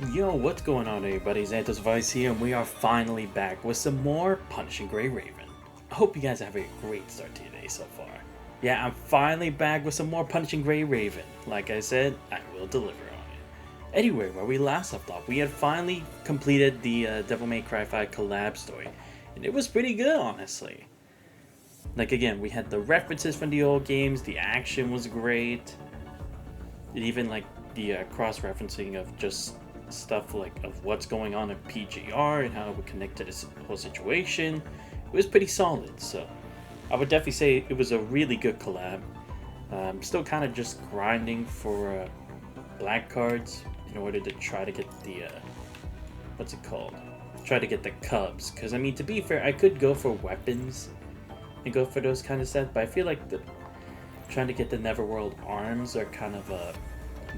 Yo, what's going on everybody? Xanthos Vice here, and we are finally back with some more Punishing Gray Raven. I hope you guys have a great start to your day so far. Yeah, I'm finally back with some more Punishing Gray Raven. Like I said, I will deliver on it. Anyway, where we last left off, we had finally completed the Devil May Cry 5 collab story, and it was pretty good, honestly. Like again, we had the references from the old games, the action was great, and even like the cross-referencing of just stuff like of what's going on in PGR and how it would connect to this whole situation. It was pretty solid, so I would definitely say it was a really good collab. Still kind of just grinding for black cards in order to try to get the what's it called? Try to get the cubs. Because I mean, to be fair, I could go for weapons and go for those kind of sets, but I feel like trying to get the Neverworld arms are kind of a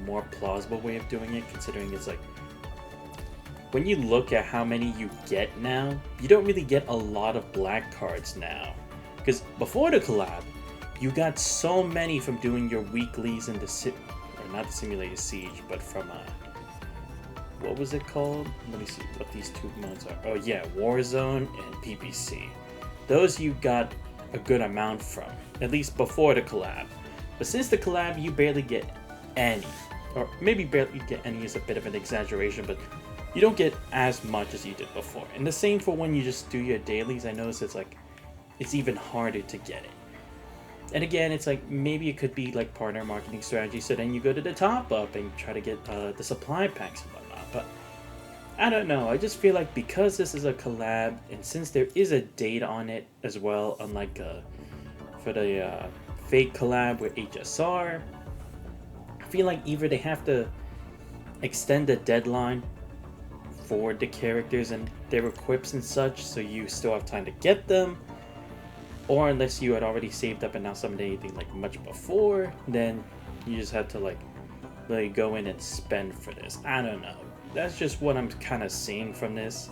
more plausible way of doing it, considering it's like when you look at how many you get now, you don't really get a lot of black cards now. Because before the collab, you got so many from doing your weeklies in or not the simulated siege, but from what was it called? Let me see what these two modes are. Oh yeah, Warzone and PPC. Those you got a good amount from, at least before the collab. But since the collab, you barely get any. Or maybe barely get any is a bit of an exaggeration, but you don't get as much as you did before. And the same for when you just do your dailies. I notice it's even harder to get it. And again, it's like maybe it could be like partner marketing strategy, so then you go to the top up and try to get the supply packs and whatnot. But I don't know, I just feel like because this is a collab, and since there is a date on it as well, unlike for the fake collab with HSR, I feel like either they have to extend the deadline for the characters and their equips and such, so you still have time to get them, or unless you had already saved up and not summoned anything like much before, then you just have to like go in and spend for this. I don't know, that's just what I'm kind of seeing from this,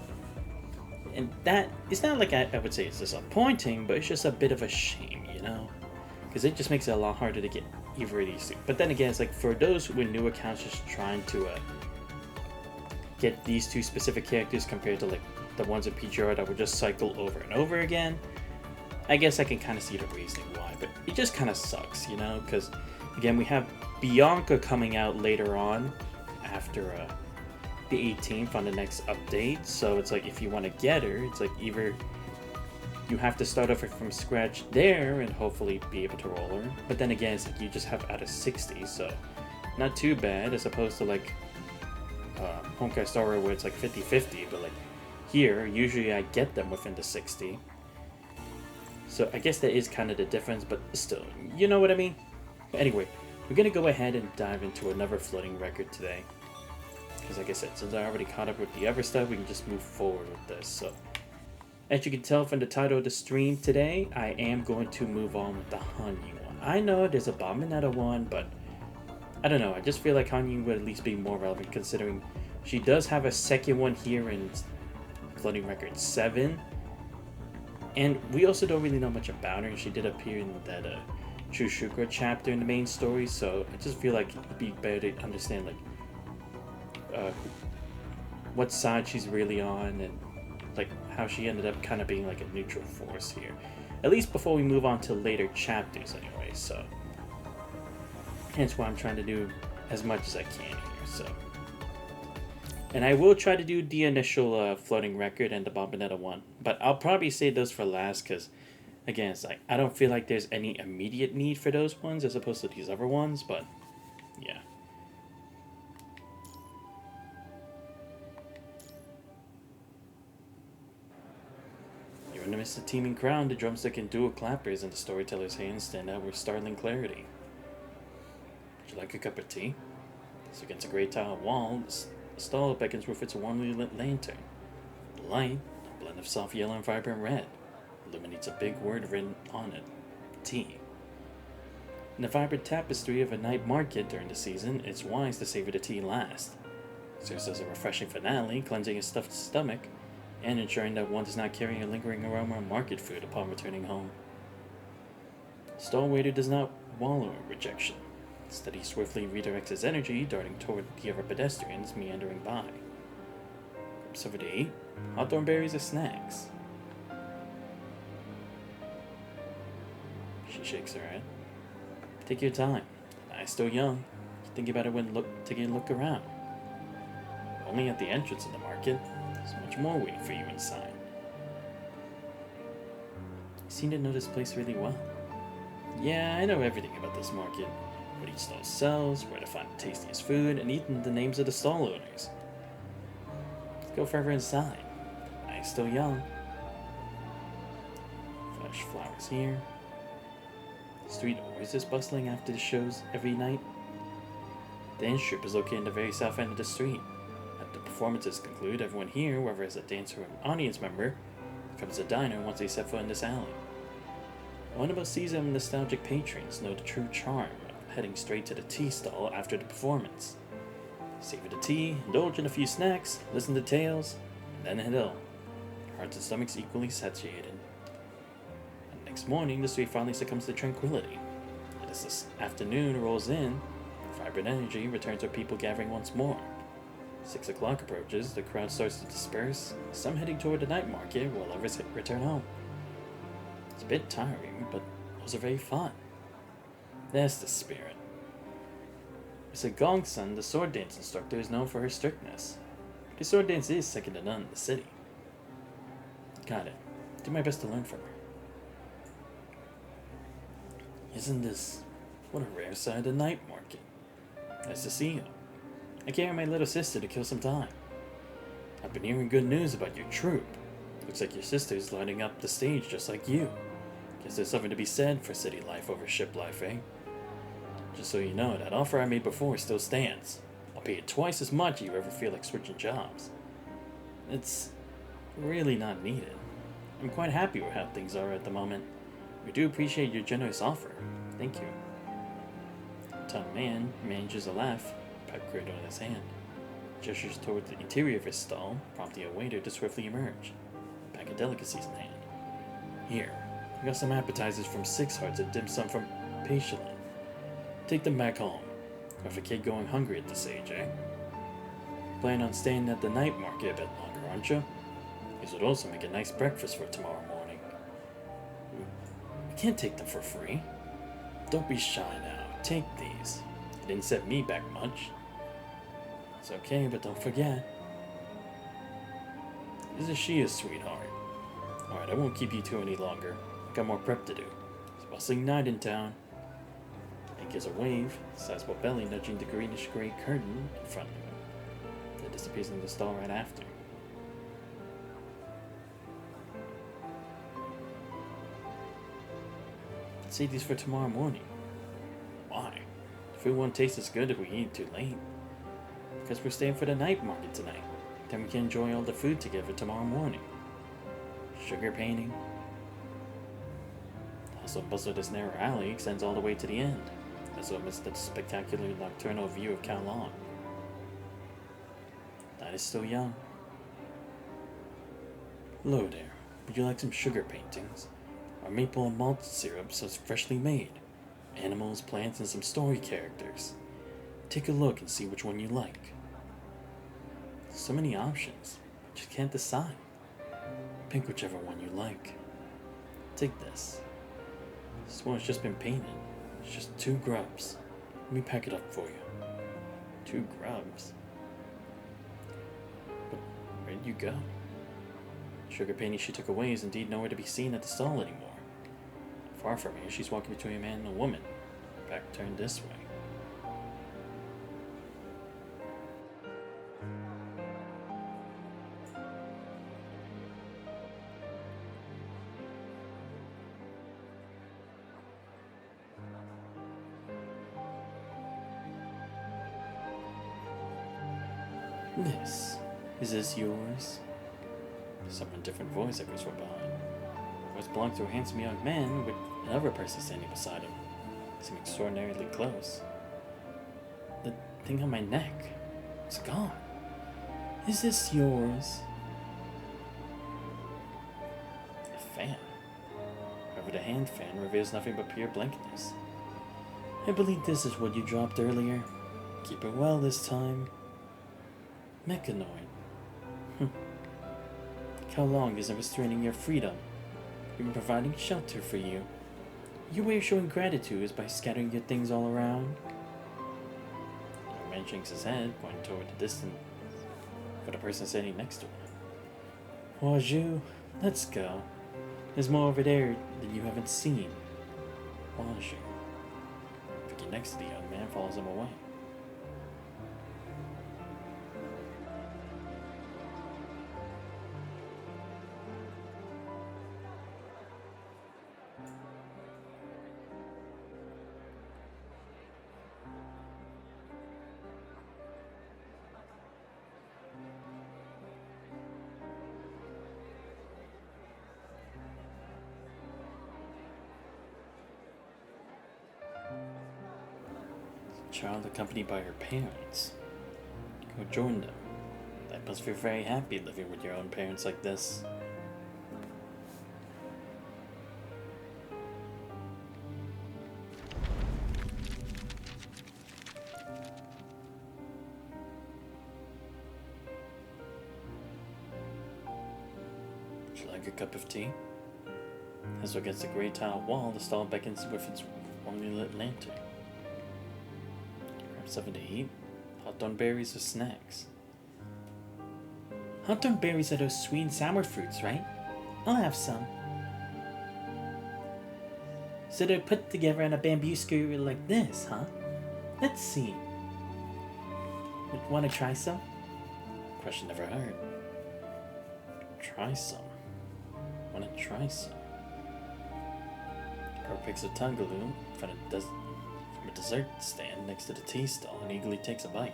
and that it's not like I would say it's disappointing, but it's just a bit of a shame, you know, because it just makes it a lot harder to get either of these two. But then again, it's like for those with new accounts just trying to get these two specific characters compared to like the ones in PGR that would just cycle over and over again, I guess I can kind of see the reasoning why, but it just kind of sucks, you know, because again, we have Bianca coming out later on after the 18th on the next update, so it's like if you want to get her, it's like either you have to start over from scratch there and hopefully be able to roll her, but then again, it's like you just have out of 60, so not too bad as opposed to like Honkai Star Rail where it's like 50-50, but like here usually I get them within the 60, so I guess that is kind of the difference, but still, you know what I mean. Anyway, we're gonna go ahead and dive into another floating record today, because like I said, since I already caught up with the other stuff, we can just move forward with this. So as you can tell from the title of the stream today, I am going to move on with the Hanyu one. I know there's a Bombinetta one, but I don't know, I just feel like Hanyu would at least be more relevant considering she does have a second one here in Floating Record 7. And we also don't really know much about her, and she did appear in that Chushukra chapter in the main story, so I just feel like it'd be better to understand like what side she's really on, and like how she ended up kind of being like a neutral force here. At least before we move on to later chapters anyway, so hence why I'm trying to do as much as I can here. So, and I will try to do the initial floating record and the Bombinetta one, but I'll probably save those for last because, again, it's like I don't feel like there's any immediate need for those ones as opposed to these other ones, but yeah. You're in the midst of teeming crown, the drumstick and dual clappers in the storyteller's hands stand out with startling clarity. Would you like a cup of tea? It's against a gray tile wall. The stall beckons with its warmly lit lantern. The light, a blend of soft yellow and vibrant red, illuminates a big word written on it: tea. In the vibrant tapestry of a night market during the season, it's wise to savor the tea last. It serves as a refreshing finale, cleansing a stuffed stomach, and ensuring that one does not carry a lingering aroma of market food upon returning home. The stall waiter does not wallow in rejection. Steady swiftly redirects his energy, darting toward the other pedestrians meandering by. Grabs over to eat, hawthorn berries as snacks. She shakes her head. Take your time. I'm still young. Think about it when taking a look around. Only at the entrance of the market. There's much more waiting for you inside. You seem to know this place really well. Yeah, I know everything about this market. What each stall sells, where to find the tastiest food, and even the names of the stall owners. Let's go further inside. I'm still young. Fresh flowers here. The street always is bustling after the shows every night. The dance strip is located in the very south end of the street. After the performances conclude, everyone here, whether as a dancer or an audience member, becomes a diner once they set foot in this alley. One of us seasoned nostalgic patrons know the true charm of heading straight to the tea stall after the performance. Savor the tea, indulge in a few snacks, listen to tales, and then head home. Hearts and stomachs equally satiated. And next morning, the street finally succumbs to tranquility. And as this afternoon rolls in, vibrant energy returns with people gathering once more. 6 o'clock approaches, the crowd starts to disperse, some heading toward the night market while others return home. It's a bit tiring, but also very fun. That's the spirit. Mr. Gongsun, the sword dance instructor, is known for her strictness. The sword dance is second to none in the city. Got it. Do my best to learn from her. Isn't this what a rare side of the night market? Nice to see you. I came with my little sister to kill some time. I've been hearing good news about your troupe. Looks like your sister's lining up the stage just like you. Guess there's something to be said for city life over ship life, eh? Just so you know, that offer I made before still stands. I'll pay you twice as much if you ever feel like switching jobs. It's really not needed. I'm quite happy with how things are at the moment. We do appreciate your generous offer. Thank you. The tall man manages a laugh, pipe cradle in his hand. Gestures towards the interior of his stall, prompting a waiter to swiftly emerge. Pack of delicacies in hand. Here, I got some appetizers from Six Hearts and dim sum from Patiently. Take them back home. Or if a kid going hungry at this age, eh? Plan on staying at the night market a bit longer, aren't you? These would also make a nice breakfast for tomorrow morning. You can't take them for free. Don't be shy now. Take these. It didn't set me back much. It's okay, but don't forget. Isn't she a sweetheart? Alright, I won't keep you two any longer. Got more prep to do. It's a bustling night in town. He gives a wave, sizable belly nudging the greenish-gray curtain in front of him. It disappears in the stall right after. Save these for tomorrow morning. Why? The food won't taste as good if we eat too late. Because we're staying for the night market tonight. Then we can enjoy all the food together tomorrow morning. Sugar painting. The hustle and bustle of this narrow alley extends all the way to the end, as well as the spectacular nocturnal view of Kowloon. Night is still young. Hello there. Would you like some sugar paintings? Our maple and malt syrup so it's freshly made. Animals, plants, and some story characters. Take a look and see which one you like. So many options, but you can't decide. Pick whichever one you like. Take this. This one's just been painted. It's just 2 grubs. Let me pack it up for you. 2 grubs? But where'd you go? Sugar painting she took away is indeed nowhere to be seen at the stall anymore. Far from here, she's walking between a man and a woman, her back turned this way. Is this yours? Someone different voice echoes from behind. The voice belongs to a handsome young man with another person standing beside him, seeming extraordinarily close. The thing on my neck, it's gone. Is this yours? A fan. However, the hand fan reveals nothing but pure blankness. I believe this is what you dropped earlier. Keep it well this time. Mechanoid. How long is it restraining your freedom? Even providing shelter for you. Your way of showing gratitude is by scattering your things all around. The man shakes his head, pointing toward the distance for the person standing next to him. Waju, let's go. There's more over there that you haven't seen. Waju. Picking next to the young man follows him away. Child accompanied by her parents. Go join them. That must feel very happy living with your own parents like this. Would you like a cup of tea? As against the grey tile wall, the stall beckons with its warmly lit lantern. Grab something to eat. Hawthorn berries or snacks? Hawthorn berries are those sweet and sour fruits, right? I'll have some. So they're put together on a bamboo skewer like this, huh? Let's see. Want to try some? Question never heard. Try some. Want to try some? Girl picks a tungaloo from a dessert stand next to the tea stall and eagerly takes a bite.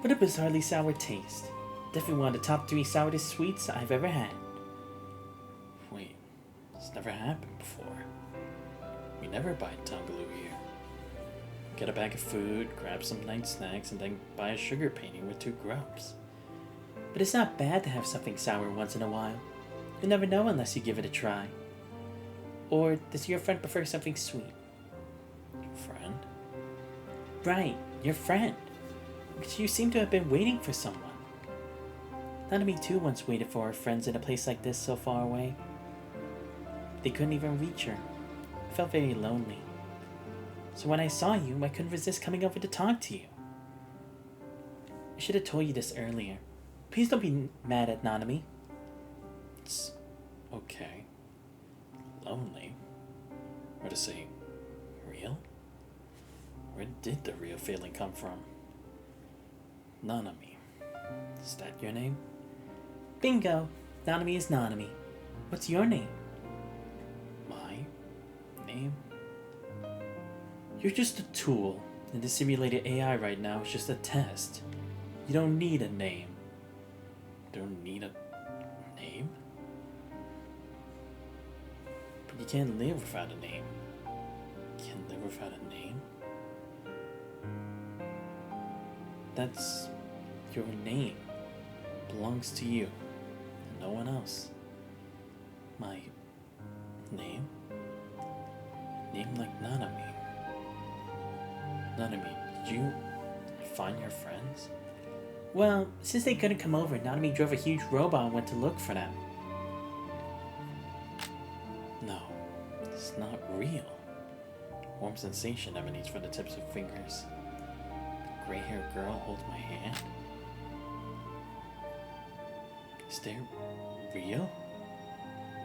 What a bizarrely sour taste. Definitely one of the top 3 sourest sweets I've ever had. Wait, this never happened before. We never buy tungaloo here. Get a bag of food, grab some night snacks, and then buy a sugar painting with 2 grubs. But it's not bad to have something sour once in a while. You'll never know unless you give it a try. Or does your friend prefer something sweet? Friend? Right, your friend. Because you seem to have been waiting for someone. Nanami too once waited for her friends in a place like this so far away. They couldn't even reach her. I felt very lonely. So when I saw you, I couldn't resist coming over to talk to you. I should have told you this earlier. Please don't be mad at Nanami. It's okay. Lonely? Or to say, real? Where did the real feeling come from? Nanami. Is that your name? Bingo! Nanami is Nanami. What's your name? My name? You're just a tool, and the simulated AI right now is just a test. You don't need a name. Don't need a name? But you can't live without a name. Can't live without a name? That's your name. Belongs to you. No one else. My name? Name like Nanami. Nanami, did you find your friends? Well, since they couldn't come over, Nanami drove a huge robot and went to look for them. No, it's not real. Warm sensation emanates from the tips of fingers. The gray-haired girl holds my hand. Is there real?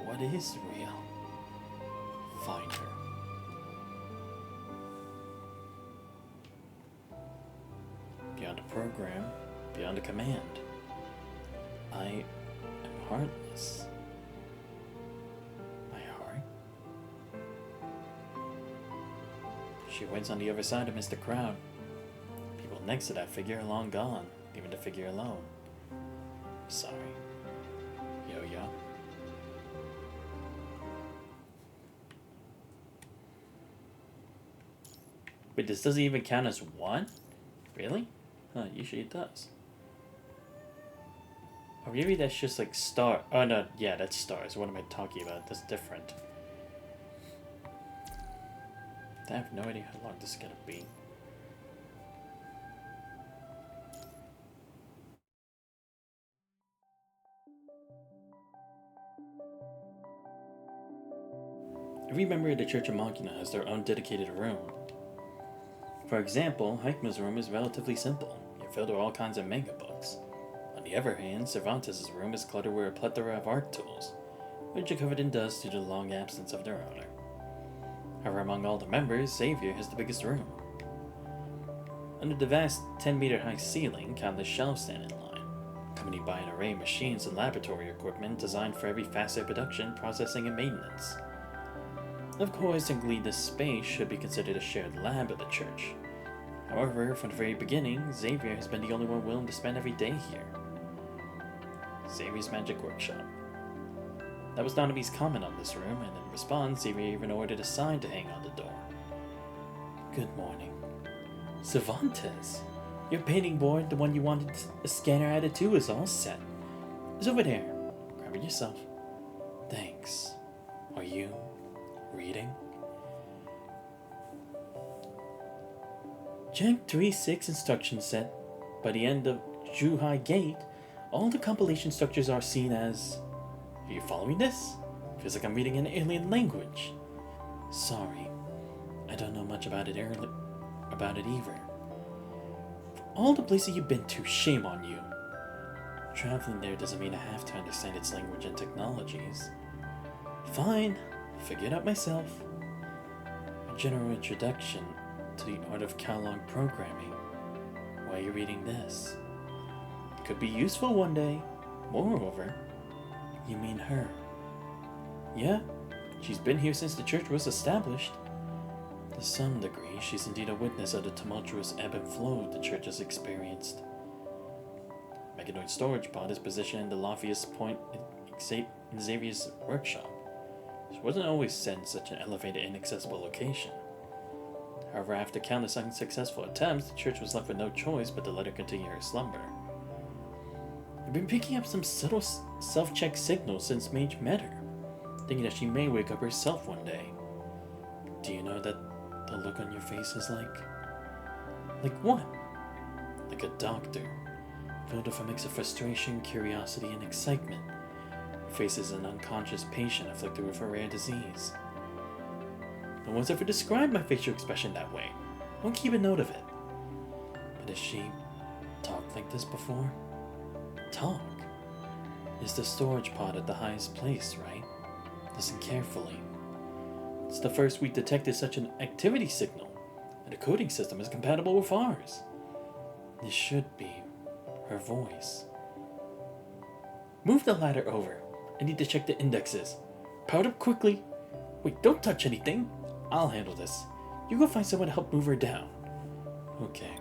What is real? Find her. Beyond a program, beyond a command. I am heartless. My heart? She waits on the other side amidst the crowd. People next to that figure are long gone, leaving the figure alone. Sorry. Yo-yo. Wait, this doesn't even count as one? Really? Huh, usually it does. Or maybe that's just like star. Oh no, yeah, that's stars. What am I talking about? That's different. I have no idea how long this is gonna be. Every member of the Church of Machina has their own dedicated room. For example, Heikma's room is relatively simple, yet filled with all kinds of manga books. On the other hand, Cervantes' room is cluttered with a plethora of art tools, which are covered in dust due to the long absence of their owner. However, among all the members, Xavier has the biggest room. Under the vast 10-meter high ceiling, countless shelves stand in line, accompanied by an array of machines and laboratory equipment designed for every facet of production, processing, and maintenance. Of course, technically this space should be considered a shared lab of the church. However, from the very beginning, Xavier has been the only one willing to spend every day here. Xavier's Magic Workshop. That was Donaby's comment on this room, and in response, Xavier even ordered a sign to hang on the door. Good morning. Cervantes, your painting board, the one you wanted a scanner added to, is all set. It's over there. Grab it yourself. Thanks. Are you reading? Jack 3-6 instruction set. By the end of Zhuhai Gate, all the compilation structures are seen as... Are you following this? Feels like I'm reading an alien language. Sorry, I don't know much about it either. For all the places you've been to, shame on you. Traveling there doesn't mean I have to understand its language and technologies. Fine, figure it out myself. A general introduction to the art of catalog programming. Why are you reading this? It could be useful one day. Moreover, you mean her? Yeah, she's been here since the church was established. To some degree, she's indeed a witness of the tumultuous ebb and flow the church has experienced. Mechanoid storage pod is positioned in the loftiest point in Xavier's workshop. She wasn't always set in such an elevated, inaccessible location. However, after countless unsuccessful attempts, the church was left with no choice but to let her continue her slumber. I've been picking up some subtle self-check signals since Mage met her, thinking that she may wake up herself one day. Do you know that the look on your face is like... Like what? Like a doctor, filled with a mix of frustration, curiosity, and excitement, who faces an unconscious patient afflicted with a rare disease. No one's ever described my facial expression that way. I won't keep a note of it. But has she talked like this before? Talk? It's the storage pod at the highest place, right? Listen carefully. It's the first we detected such an activity signal, and the coding system is compatible with ours. This should be her voice. Move the ladder over. I need to check the indexes. Power up quickly. Wait, don't touch anything. I'll handle this. You go find someone to help move her down. Okay.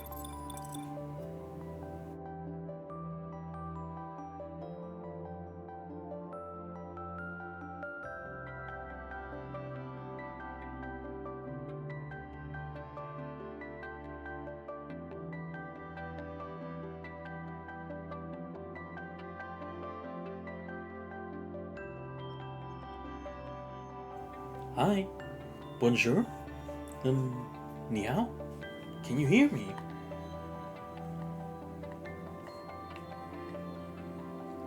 Hi. Bonjour. Ni hao? Can you hear me?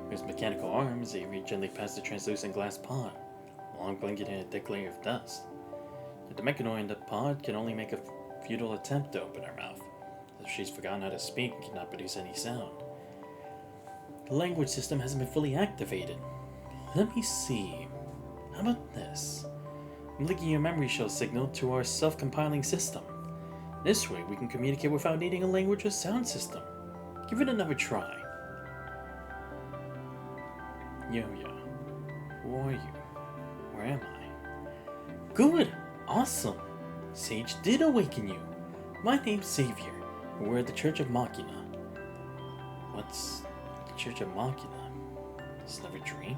With his mechanical arms, Xavier gently passed the translucent glass pod, long blanket in a thick layer of dust. The mechanoid in the pod can only make a futile attempt to open her mouth, as if she's forgotten how to speak and cannot produce any sound. The language system hasn't been fully activated. Let me see. How about this? I'm linking your memory shell signal to our self-compiling system. This way we can communicate without needing a language or sound system. Give it another try. Yo-yo. Who are you? Where am I? Good! Awesome! Sage did awaken you. My name's Xavier. We're at the Church of Machina. What's the Church of Machina? It's never dream?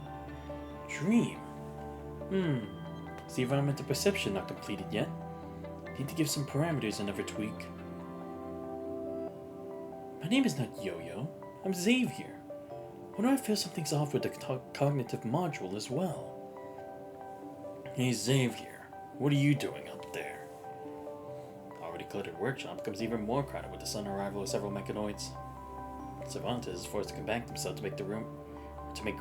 Dream? Is the environmental perception not completed yet? Need to give some parameters another tweak. My name is not Yo-Yo. I'm Xavier. Why do I feel something's off with the cognitive module as well? Hey Xavier, what are you doing up there? cluttered workshop becomes even more crowded with the sudden arrival of several mechanoids. Cervantes is forced to compact himself to make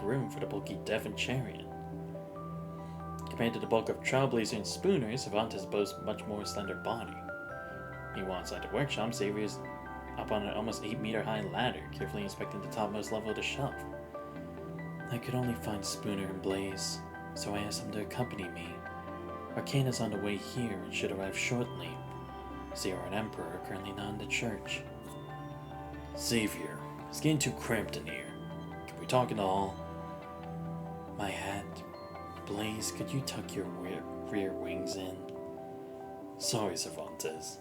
room for the bulky Devon chariot. Compared to the bulk of Trailblazer and Spooner, Cervantes boasts a much more slender body. Meanwhile, inside the workshop, Xavier is up on an almost 8-meter high ladder, carefully inspecting the topmost level of the shelf. I could only find Spooner and Blaze, so I asked them to accompany me. Arcana's on the way here and should arrive shortly. Zero and Emperor are currently not in the church. Xavier, it's getting too cramped in here. Can we talk in the hall? My hat. Blaze, could you tuck your rear wings in? Sorry, Cervantes.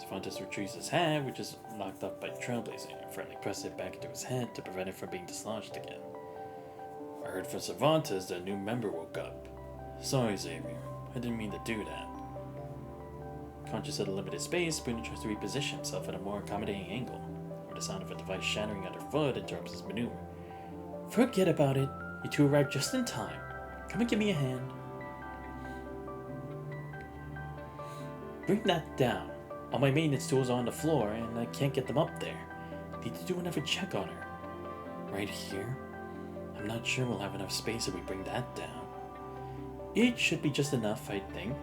Cervantes retrieves his hat, which is knocked up by Trailblazer, and firmly presses it back into his head to prevent it from being dislodged again. I heard from Cervantes that a new member woke up. Sorry, Xavier. I didn't mean to do that. Conscious of the limited space, Spooner tries to reposition himself at a more accommodating angle, where the sound of a device shattering underfoot interrupts his maneuver. Forget about it. You two arrived just in time. Come and give me a hand. Bring that down. All my maintenance tools are on the floor, and I can't get them up there. Need to do another check on her. Right here? I'm not sure we'll have enough space if we bring that down. It should be just enough, I think.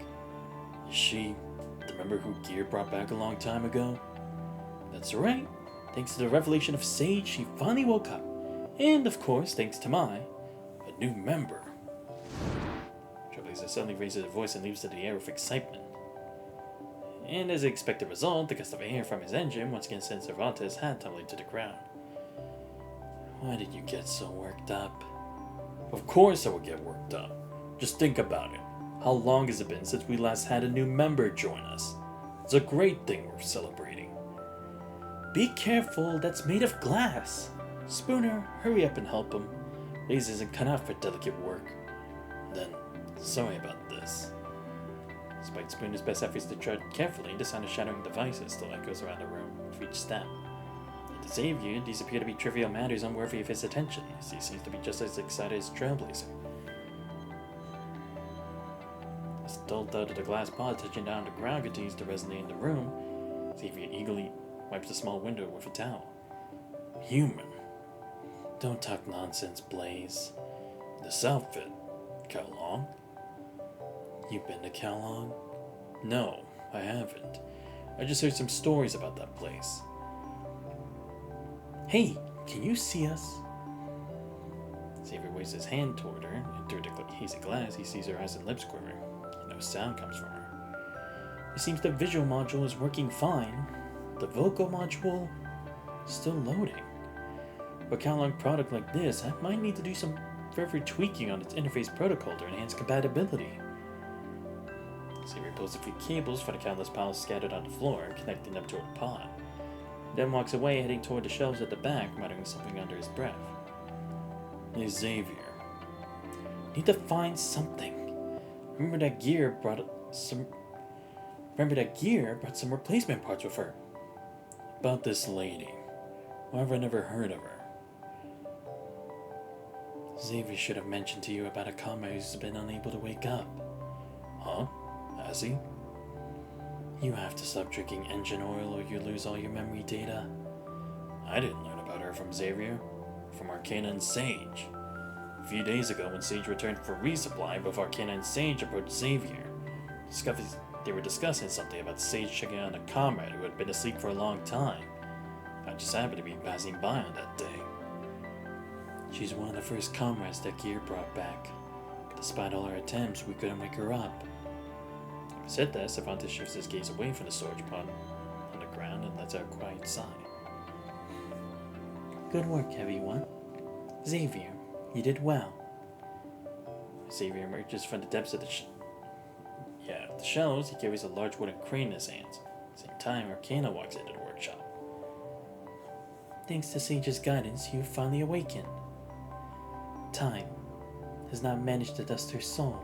Is she the member who Gear brought back a long time ago? That's right. Thanks to the revelation of Sage, she finally woke up. And, of course, thanks to a new member. Trailblazer suddenly raises his voice and leaps into the air with excitement. And as the expected result, the gust of air from his engine once again sends Cervantes' hat tumbling to the ground. Why did you get so worked up? Of course I would get worked up. Just think about it. How long has it been since we last had a new member join us? It's a great thing worth celebrating. Be careful, that's made of glass. Spooner, hurry up and help him. Blaze isn't cut out for delicate work. Then, sorry about this. Despite Spooner's best efforts to tread carefully, the sound of shattering devices still echoes around the room with each step. To Xavier, these appear to be trivial matters unworthy of his attention, as he seems to be just as excited as Trailblazer. As the dull thud of the glass pod touching down on the ground continues to resonate in the room, Xavier eagerly wipes the small window with a towel. Human. Don't talk nonsense, Blaze. This outfit. Kowloon? You've been to Kowloon? No, I haven't. I just heard some stories about that place. Hey, can you see us? Xavier waves his hand toward her, and through the hazy glass, he sees her eyes and lips quivering. No sound comes from her. It seems the visual module is working fine. The vocal module still loading. For a Kowloon product like this, I might need to do some further tweaking on its interface protocol to enhance compatibility. Xavier pulls a few cables from the countless piles scattered on the floor, connecting them to her pod. Then walks away, heading toward the shelves at the back, muttering something under his breath. Hey, Xavier. Need to find something. Remember that Gear brought some replacement parts with her. About this lady. Why have I never heard of her? Xavier should have mentioned to you about a comrade who's been unable to wake up. Huh? Has he? You have to stop drinking engine oil or you lose all your memory data. I didn't learn about her from Xavier. From Arcana and Sage. A few days ago, when Sage returned for resupply, both Arcana and Sage approached Xavier. They were discussing something about Sage checking on a comrade who had been asleep for a long time. I just happened to be passing by on that day. She's one of the first comrades that Gear brought back. Despite all our attempts, we couldn't wake her up. Having said that, Cervantes shifts his gaze away from the storage pod on the ground and lets out a quiet sigh. Good work, everyone. Xavier, you did well. Xavier emerges from the depths of the shelves. He carries a large wooden crane in his hands. At the same time, Arcana walks into the workshop. Thanks to Sage's guidance, you've finally awakened. Time has not managed to dust her soul.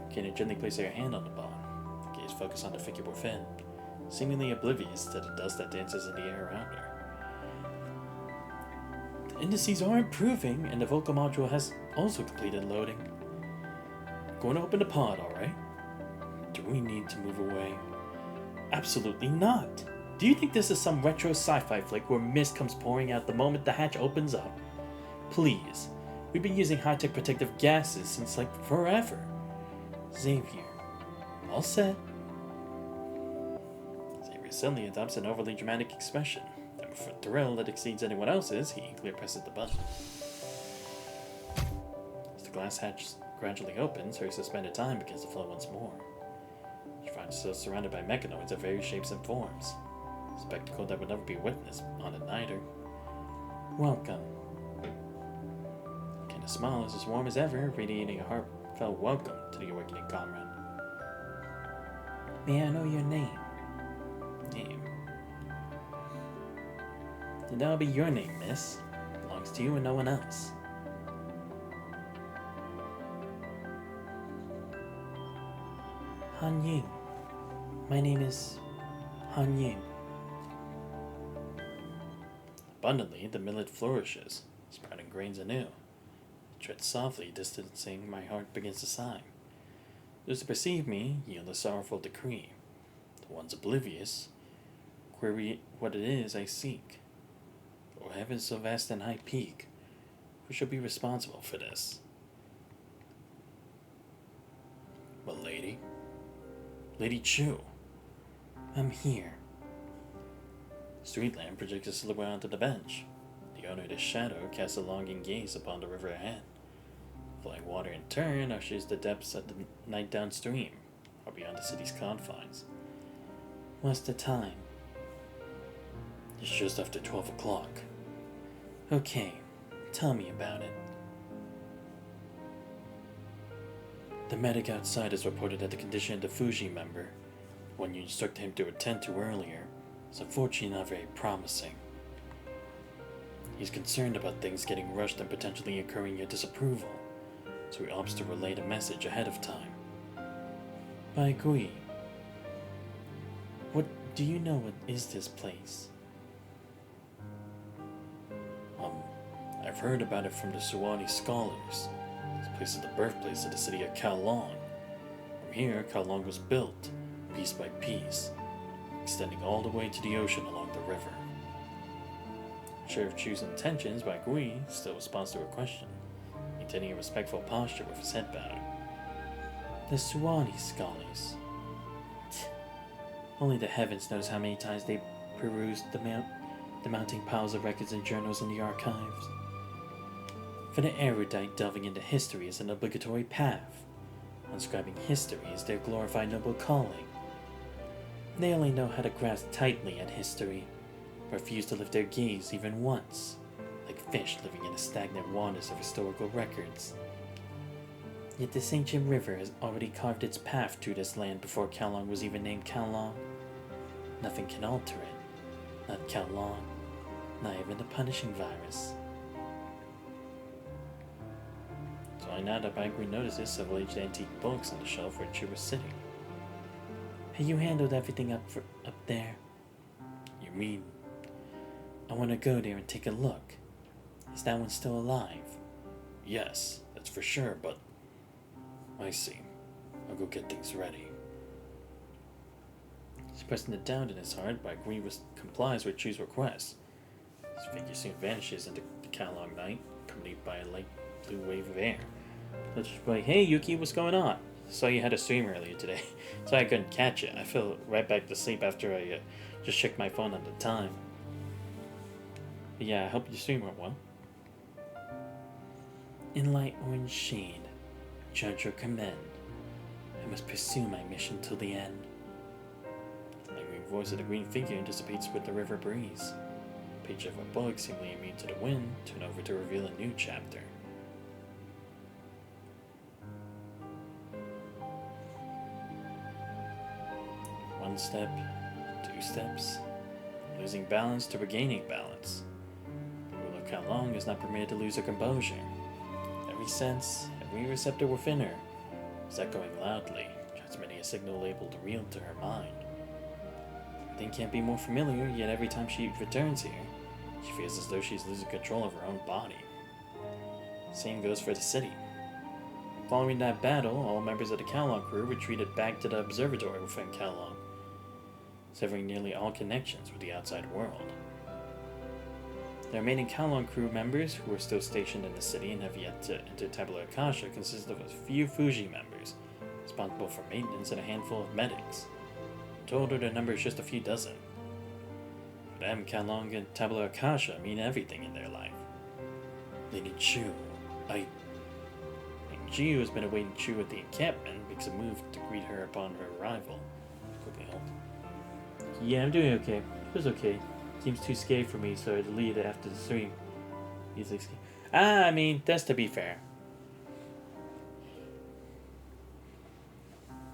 Arcana gently places her hand on the bond, gaze focused on the figure within, seemingly oblivious to the dust that dances in the air around her. The indices are improving, and the vocal module has also completed loading. Going to open the pod, alright? Do we need to move away? Absolutely not. Do you think this is some retro sci-fi flick where mist comes pouring out the moment the hatch opens up? Please. We've been using high-tech protective gases since, like, forever. Xavier. All set. Xavier suddenly adopts an overly dramatic expression. And with a thrill that exceeds anyone else's, he eagerly presses the button. As the glass hatch gradually opens, her suspended time begins to flow once more. She finds herself surrounded by mechanoids of various shapes and forms. A spectacle that would never be witnessed on a nighter. Welcome. Kenna's smile is as warm as ever, radiating a heartfelt welcome to the awakening comrade. May I know your name? Name? And that'll be your name, miss. Belongs to you and no one else. Han Ying. My name is Han Ying. Abundantly, the millet flourishes, sprouting grains anew. I tread softly, distancing, my heart begins to sigh. Those who perceive me yield a sorrowful decree. The ones oblivious query what it is I seek. O heavens so vast and high peak, who shall be responsible for this? But lady? Lady Chu. I'm here. Street lamp projects a silhouette onto the bench. The owner of the shadow casts a longing gaze upon the river ahead. Flowing water in turn ushers the depths of the night downstream, or beyond the city's confines. What's the time? It's just after 12 o'clock. Okay, tell me about it. The medic outside has reported that the condition of the Fuji member, one you instructed him to attend to earlier, is unfortunately not very promising. He's concerned about things getting rushed and potentially incurring your disapproval, so he opts to relay the message ahead of time. Bai Gui, what do you know what is this place? I've heard about it from the Suwani scholars. This place is the birthplace of the city of Kowloon. From here, Kowloon was built, piece by piece, extending all the way to the ocean along the river. Sheriff Chu's intentions by Gui still responds to her question, maintaining a respectful posture with his head bowed. The Suwani scholars. Only the heavens knows how many times they perused the mounting piles of records and journals in the archives. For the erudite, delving into history is an obligatory path. Inscribing history is their glorified noble calling. They only know how to grasp tightly at history, refuse to lift their gaze even once, like fish living in the stagnant waters of historical records. Yet this ancient river has already carved its path through this land before Kowloon was even named Kowloon. Nothing can alter it. Not Kowloon, not even the punishing virus. So I nodded up angry notices several aged antique books on the shelf where Chu was sitting. Have you handled everything up there? You mean? I want to go there and take a look. Is that one still alive? Yes, that's for sure, but... I see. I'll go get things ready. Suppressing the doubt in his heart, Bai Gui complies with Chu's request. His figure soon vanishes into the Kowloon night, accompanied by a light blue wave of air. Let's just be like, hey Yuki, what's going on? Saw you had a stream earlier today. Sorry I couldn't catch it. I fell right back to sleep after I just checked my phone on the time. But yeah, I hope your stream went well. In light orange shade, judge or commend. I must pursue my mission till the end. The lingering voice of the green figure dissipates with the river breeze. The page of a book, seemingly immune to the wind, turn over to reveal a new chapter. One step, 2 steps, losing balance to regaining balance. The rule of Kowloon is not permitted to lose her composure. Every sense, every receptor within her is echoing loudly, transmitting a signal labeled real to her mind. Everything can't be more familiar, yet every time she returns here, she feels as though she's losing control of her own body. Same goes for the city. Following that battle, all members of the Kalong crew retreated back to the observatory within Kalong, severing nearly all connections with the outside world. The remaining Kalong crew members, who are still stationed in the city and have yet to enter Tabula Akasha, consist of a few Fuji members, responsible for maintenance, and a handful of medics. In total, their number is just a few dozen. For them, Kalong and Tabula Akasha mean everything in their life. Lady Chu, Jiu has been awaiting Chu at the encampment, makes a move to greet her upon her arrival. Quickly help. Yeah, I'm doing okay. It was okay. Seems too scary for me, so I deleted it after the stream. Easily scary. I mean, that's to be fair.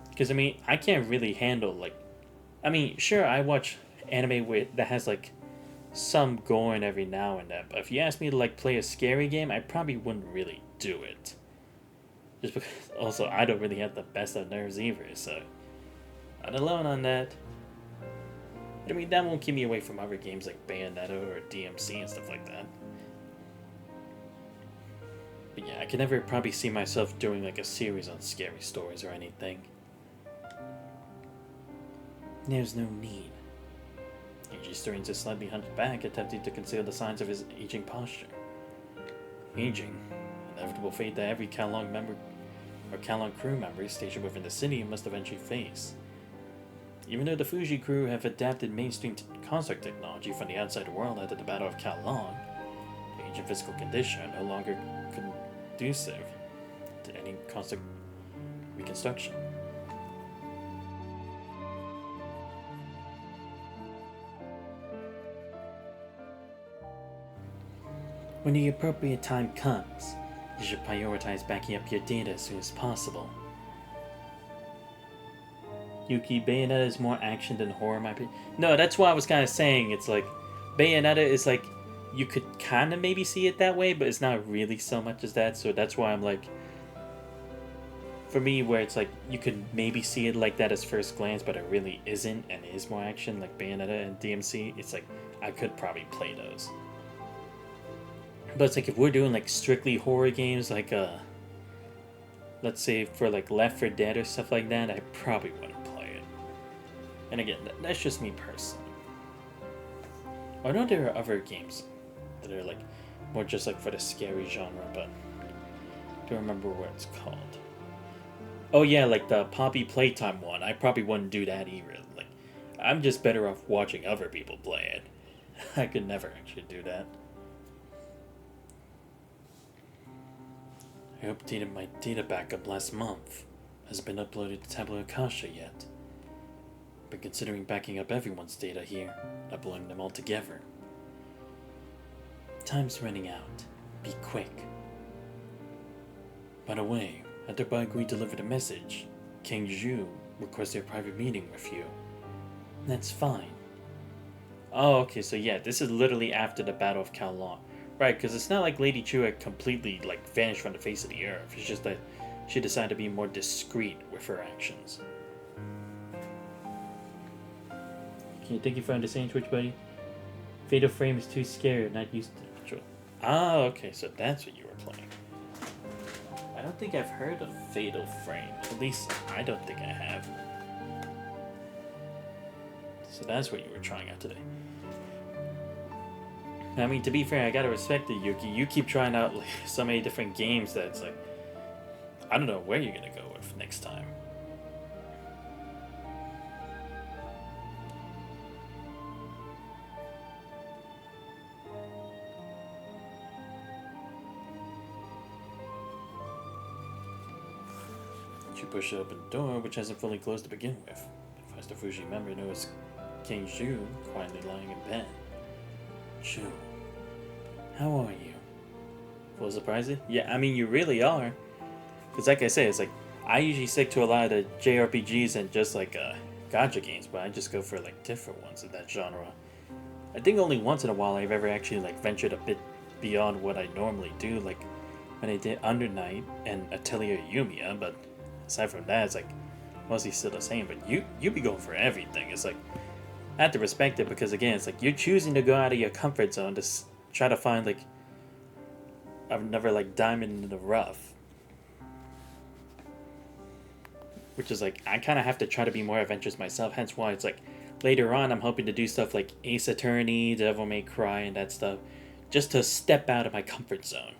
Because, I mean, I can't really handle, like... I mean, sure, I watch anime that has, like, some gore every now and then, but if you ask me to, like, play a scary game, I probably wouldn't really do it. Just because, also, I don't really have the best of nerves either, so... Not alone on that. But I mean, that won't keep me away from other games like Bayonetta or DMC and stuff like that. But yeah, I can never probably see myself doing like a series on scary stories or anything. There's no need. Yuji's starting to slightly hunch back, attempting to conceal the signs of his aging posture. Aging? Inevitable fate that every Kalong member or Kalong crew member stationed within the city must eventually face. Even though the Fuji crew have adapted mainstream construct technology from the outside world after the Battle of Kalong, the ancient physical condition are no longer conducive to any construct reconstruction. When the appropriate time comes, you should prioritize backing up your data as soon as possible. Yuki, Bayonetta is more action than horror, in my opinion. No, that's what I was kind of saying. It's like, Bayonetta is like, you could kind of maybe see it that way, but it's not really so much as that. So that's why I'm like, for me, where it's like, you could maybe see it like that as first glance, but it really isn't, and it is more action, like Bayonetta and DMC. It's like, I could probably play those. But it's like, if we're doing like strictly horror games, like, let's say for like Left 4 Dead or stuff like that, I probably wouldn't. And again, that's just me personally. I know there are other games that are like more just like for the scary genre, but I don't remember what it's called. Oh yeah, like the Poppy Playtime one. I probably wouldn't do that either. Like, I'm just better off watching other people play it. I could never actually do that. I updated my data backup last month. Hasn't been uploaded to Tabula Akasha yet. Been considering backing up everyone's data here, uploading them all together. Time's running out. Be quick. By the way, after Baigui delivered a message, King Zhu requested a private meeting with you. That's fine. Oh, okay, so yeah, this is literally after the Battle of Kowloon. Right, because it's not like Lady Chu had completely, like, vanished from the face of the earth. It's just that she decided to be more discreet with her actions. Okay, thank you for understanding, Twitch buddy. Fatal Frame is too scary, not used to the control. Ah, okay, so that's what you were playing. I don't think I've heard of Fatal Frame. At least, I don't think I have. So that's what you were trying out today. I mean, to be fair, I gotta respect it, Yuki. You keep trying out like, so many different games that it's like, I don't know where you're gonna go with next time. You push the open door, which hasn't fully closed to begin with. First, a Fuji member noticed King Zhu quietly lying in bed. Zhu, how are you? Full surprising? Yeah, I mean, you really are. Because like I say, it's like, I usually stick to a lot of the JRPGs and just like gacha games, but I just go for like different ones in that genre. I think only once in a while I've ever actually like ventured a bit beyond what I normally do, like when I did Under Night and Atelier Yumiya, but aside from that, it's like mostly still the same. But you be going for everything. It's like, I have to respect it because again, it's like you're choosing to go out of your comfort zone to try to find like another like diamond in the rough. which is like I kind of have to try to be more adventurous myself. Hence why it's like later on I'm hoping to do stuff like Ace Attorney, Devil May Cry, and that stuff, just to step out of my comfort zone.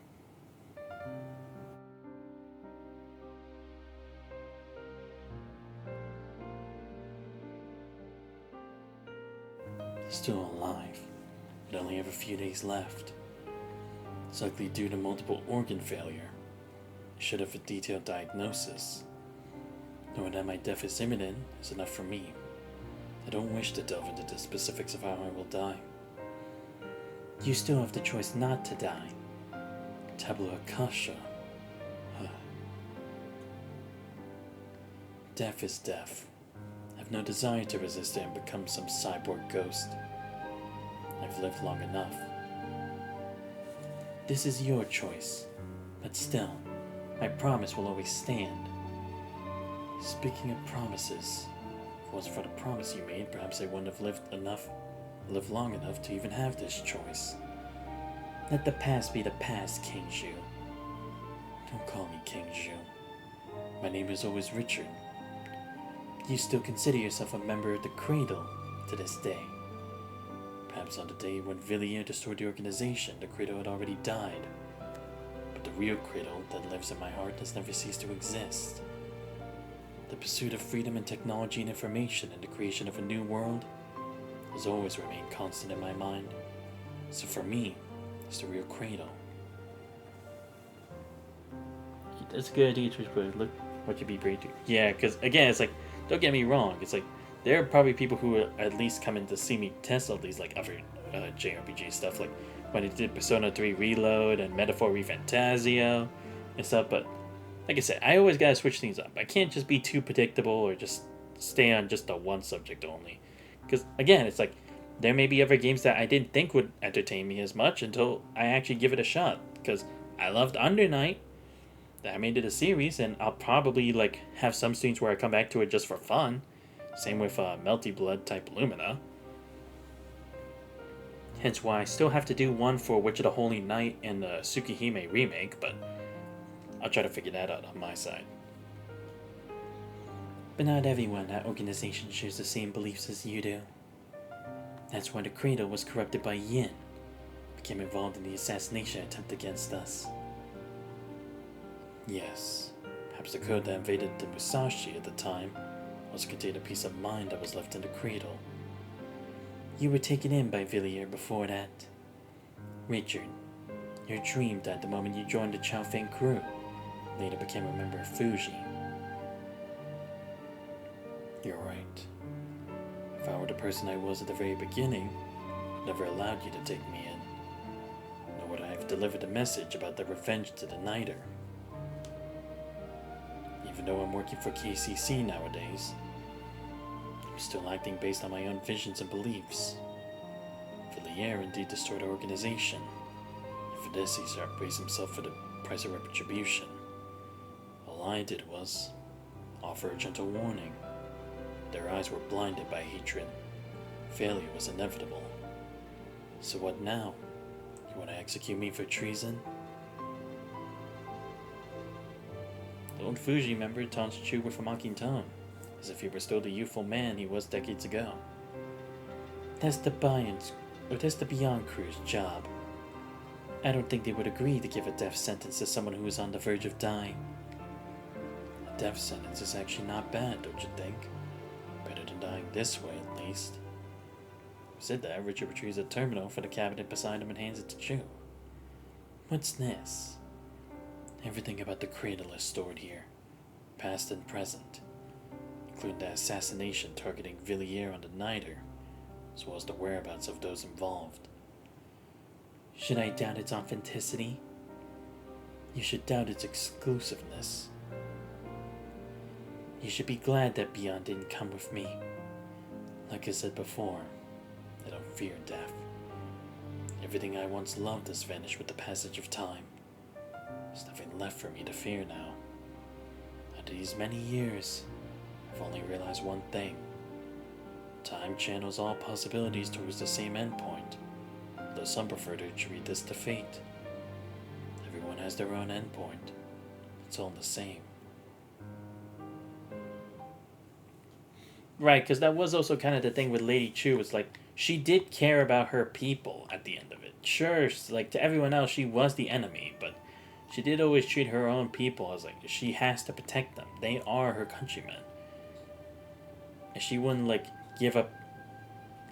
Still alive, but only have a few days left. It's likely due to multiple organ failure. I should have a detailed diagnosis. Knowing that my death is imminent is enough for me. I don't wish to delve into the specifics of how I will die. You still have the choice not to die. Tabula Akasha. Death is death. I have no desire to resist it and become some cyborg ghost. I've lived long enough. This is your choice, but still, my promise will always stand. Speaking of promises, if it wasn't for the promise you made, perhaps I wouldn't have lived long enough to even have this choice. Let the past be the past, King Zhu. Don't call me King Zhu. My name is always Richard. You still consider yourself a member of the Cradle to this day. Perhaps on the day when Villiers destroyed the organization, the Cradle had already died. But the real Cradle that lives in my heart has never ceased to exist. The pursuit of freedom and technology and information and the creation of a new world has always remained constant in my mind. So for me, it's the real Cradle. That's a good idea, but look what you'd be great to. Yeah, because again, it's like, don't get me wrong, it's like, there are probably people who are at least coming to see me test all these like other JRPG stuff, like when I did Persona 3 Reload and Metaphor ReFantazio and stuff, but like I said, I always gotta switch things up. I can't just be too predictable or just stay on just the one subject only. Because again, it's like, there may be other games that I didn't think would entertain me as much until I actually give it a shot. Because I loved Under Night, I made it a series, and I'll probably like have some scenes where I come back to it just for fun. Same with Melty Blood type Lumina. Hence why I still have to do one for Witch of the Holy Night and the Tsukihime remake, but I'll try to figure that out on my side. But not everyone in that organization shares the same beliefs as you do. That's why the Cradle was corrupted by Yin, became involved in the assassination attempt against us. Yes, perhaps the code that invaded the Musashi at the time also contained a piece of mind that was left in the Cradle. You were taken in by Villiers before that. Richard, your dream died the moment you joined the Chao Feng crew, later became a member of Fuji. You're right. If I were the person I was at the very beginning, I never allowed you to take me in, nor would I have delivered a message about the revenge to the Nighter. Even though I'm working for KCC nowadays, I'm still acting based on my own visions and beliefs. Villiers indeed destroyed our organization, and for this he praised himself for the price of retribution. All I did was offer a gentle warning. Their eyes were blinded by hatred. Failure was inevitable. So what now? You want to execute me for treason? The old Fuji member taunts Chu with a mocking tone, as if he were still the youthful man he was decades ago. That's the Beyond Crew's job. I don't think they would agree to give a death sentence to someone who is on the verge of dying. A death sentence is actually not bad, don't you think? Better than dying this way, at least. Who said that, Richard retrieves a terminal for the cabinet beside him and hands it to Chu. What's this? Everything about the Cradle is stored here, past and present, including the assassination targeting Villiers on the Nighter, as well as the whereabouts of those involved. Should I doubt its authenticity? You should doubt its exclusiveness. You should be glad that Beyond didn't come with me. Like I said before, I don't fear death. Everything I once loved has vanished with the passage of time. There's nothing left for me to fear now. After these many years, I've only realized one thing. Time channels all possibilities towards the same endpoint, though some prefer to attribute this to fate. Everyone has their own endpoint. It's all the same. Right, because that was also kind of the thing with Lady Chu. It's like she did care about her people at the end of it. Sure, like to everyone else, she was the enemy, but she did always treat her own people as like she has to protect them. They are her countrymen, and she wouldn't like give up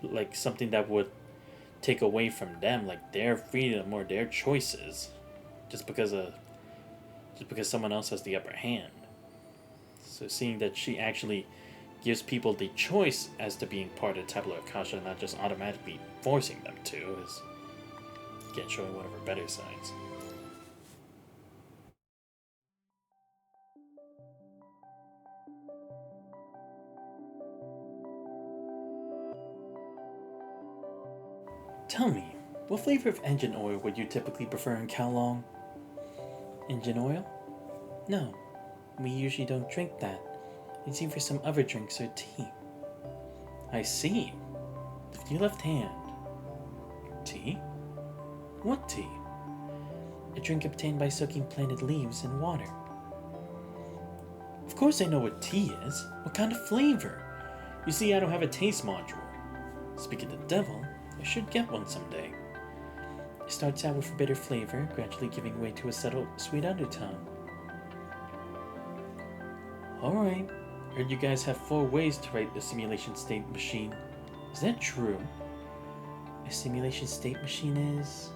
like something that would take away from them, like their freedom or their choices, just because someone else has the upper hand. So seeing that she actually gives people the choice as to being part of Tabula Akasha, not just automatically forcing them to, is again showing one of her better sides. Tell me, what flavor of engine oil would you typically prefer in Kowloon? Engine oil? No, we usually don't drink that. It's either some other drinks or tea. I see. Lift your left hand. Tea? What tea? A drink obtained by soaking planted leaves in water. Of course I know what tea is. What kind of flavor? You see, I don't have a taste module. Speaking of the devil, I should get one someday. It starts out with a bitter flavor, gradually giving way to a subtle, sweet undertone. Alright, heard you guys have 4 ways to write the simulation state machine. Is that true? A simulation state machine is...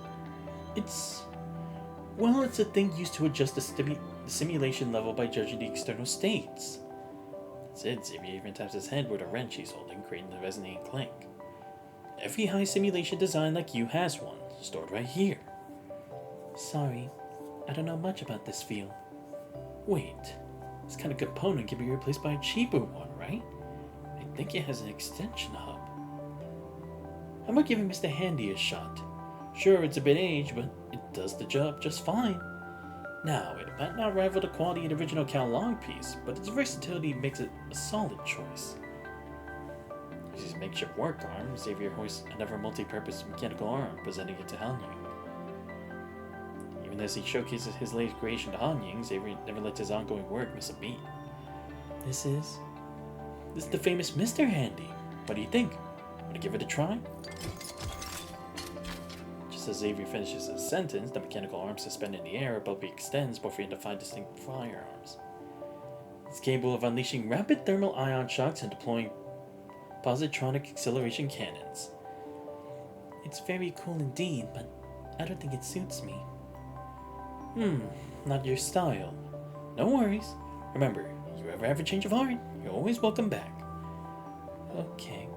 It's a thing used to adjust the simulation level by judging the external states. Said Xavier even taps his head with a wrench he's holding, creating a resonating clank. Every high simulation design like you has one, stored right here. Sorry, I don't know much about this field. Wait, this kind of component can be replaced by a cheaper one, right? I think it has an extension hub. How about giving Mr. Handy a shot? Sure, it's a bit aged, but it does the job just fine. Now, it might not rival the quality of the original Kowloon piece, but its versatility makes it a solid choice. With his makeshift work arm, Xavier hoists another multi-purpose mechanical arm, presenting it to Hanying. Even as he showcases his latest creation to Hanying, Xavier never lets his ongoing work miss a beat. This is the famous Mr. Handy. What do you think? Want to give it a try? Just as Xavier finishes his sentence, the mechanical arm suspended in the air abruptly extends, morphing into 5 distinct firearms. It's capable of unleashing rapid thermal ion shocks and deploying positronic acceleration cannons. It's very cool indeed, but I don't think it suits me. Not your style. No worries. Remember, if you ever have a change of heart, you're always welcome back. Okay.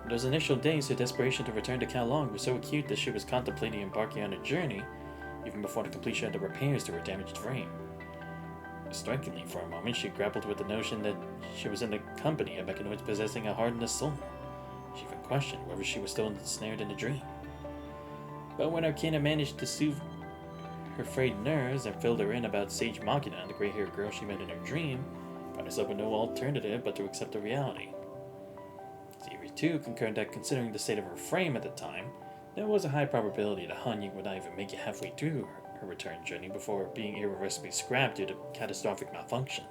Those initial days, her desperation to return to Kowloon was so acute that she was contemplating embarking on a journey even before the completion of the repairs to her damaged frame. Strikingly, for a moment, she grappled with the notion that she was in the company of mechanoids possessing a hardened soul. She even questioned whether she was still ensnared in a dream. But when Arcana managed to soothe her frayed nerves and filled her in about Sage Machina, the gray-haired girl she met in her dream, found herself with no alternative but to accept the reality. Xavier, too, concurred that considering the state of her frame at the time, there was a high probability that Hanying would not even make it halfway through her return journey before being irreversibly scrapped due to catastrophic malfunction.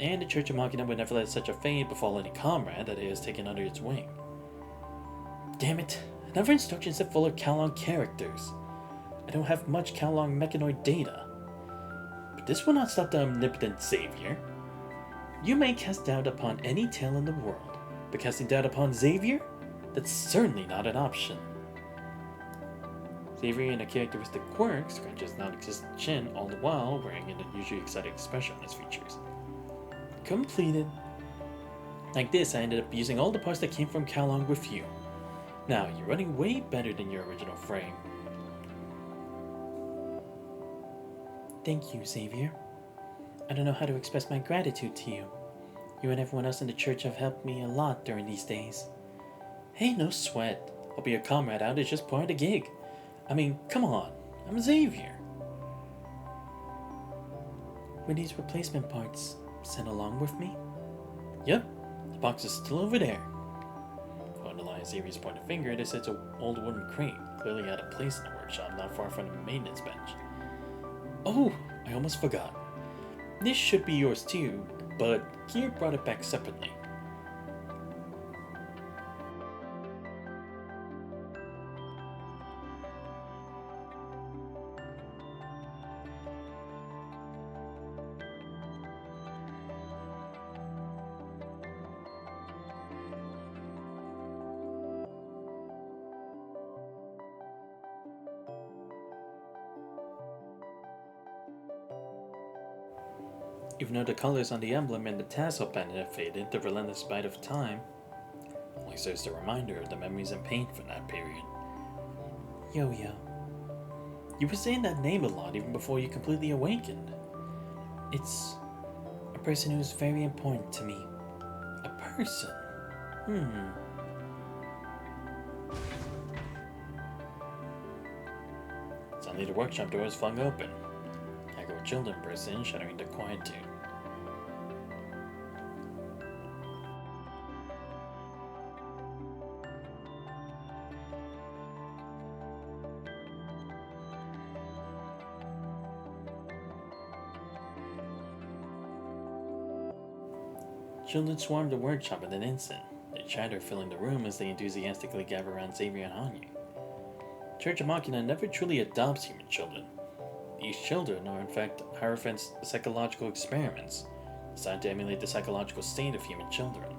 And the Church of Machina would never let such a fate befall any comrade that it has taken under its wing. Damn it, another instruction set full of Kowloon characters. I don't have much Kowloon mechanoid data. But this will not stop the omnipotent Xavier. You may cast doubt upon any tale in the world, but casting doubt upon Xavier? That's certainly not an option. Xavier, in a characteristic quirk, scratches non-existent chin, all the while wearing an unusually excited expression on his features. Completed. Like this, I ended up using all the parts that came from Kowloon with you. Now, you're running way better than your original frame. Thank you, Xavier. I don't know how to express my gratitude to you. You and everyone else in the church have helped me a lot during these days. Hey, no sweat. I'll be a comrade out, it's just part of the gig. I mean, come on, I'm Xavier. Were these replacement parts sent along with me? Yep, the box is still over there. Following the line of Xavier's pointed finger, this sits an old wooden crate, clearly out of place in the workshop, not far from the maintenance bench. Oh, I almost forgot. This should be yours too, but Gear brought it back separately. Even though the colors on the emblem and the tassel pendant have faded, the relentless bite of time only serves a reminder of the memories and pain from that period. Yo-Yo. You were saying that name a lot even before you completely awakened. It's a person who's very important to me. A person? Suddenly the workshop doors flung open. A group of children burst in, shuddering to quietude. Children swarmed the workshop in an instant, their chatter filling the room as they enthusiastically gather around Xavier and Hanyu. Church of Machina never truly adopts human children. These children are in fact Hierophant's psychological experiments, designed to emulate the psychological state of human children.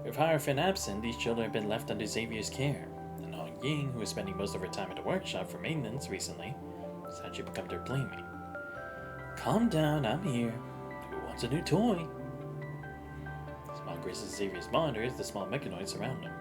With Hierophant absent, these children have been left under Xavier's care, and Han Ying, who is spending most of her time at the workshop for maintenance recently, has actually become their playmate. Calm down, I'm here. Who wants a new toy? Small graces Xavier's monitor as the small mechanoids surround him.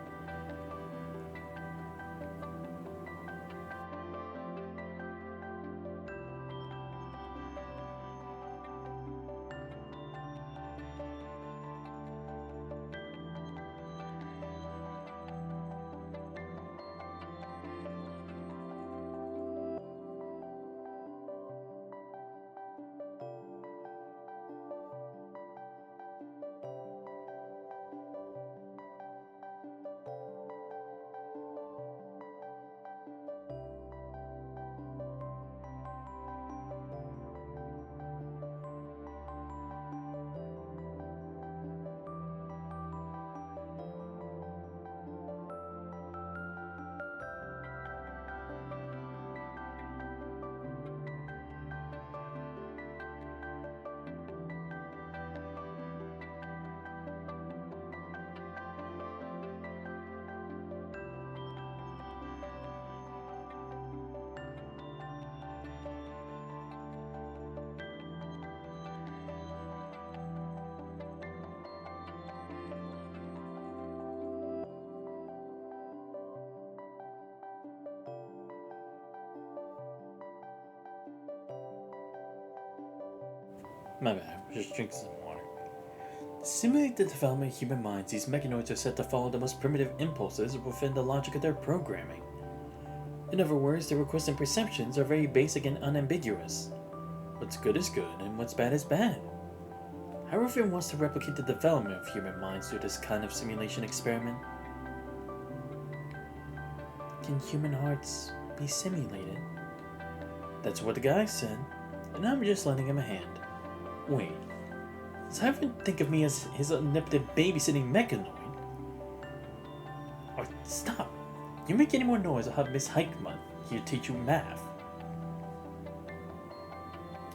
My bad, just drink some water. To simulate the development of human minds, these mechanoids are set to follow the most primitive impulses within the logic of their programming. In other words, their requests and perceptions are very basic and unambiguous. What's good is good, and what's bad is bad. Hierophant wants to replicate the development of human minds through this kind of simulation experiment. Can human hearts be simulated? That's what the guy said, and I'm just lending him a hand. Wait, does Hierophant think of me as his omnipotent babysitting mechanoid? Oh, stop! You make any more noise, I'll have Miss Heikman here teach you math.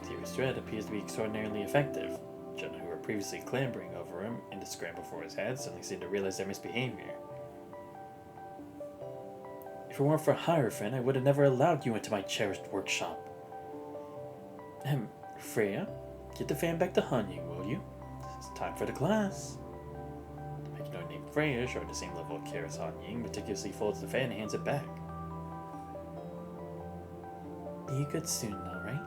Xavier's threat appears to be extraordinarily effective. Children who were previously clambering over him in the scramble for his head suddenly seem to realize their misbehavior. If it weren't for Hierophant, I would have never allowed you into my cherished workshop. Freya, get the fan back to Hanyu, will you? It's time for the class. The mechanoid named Freya, showing the same level of care as Han Ying, meticulously folds the fan and hands it back. Be a good student, alright?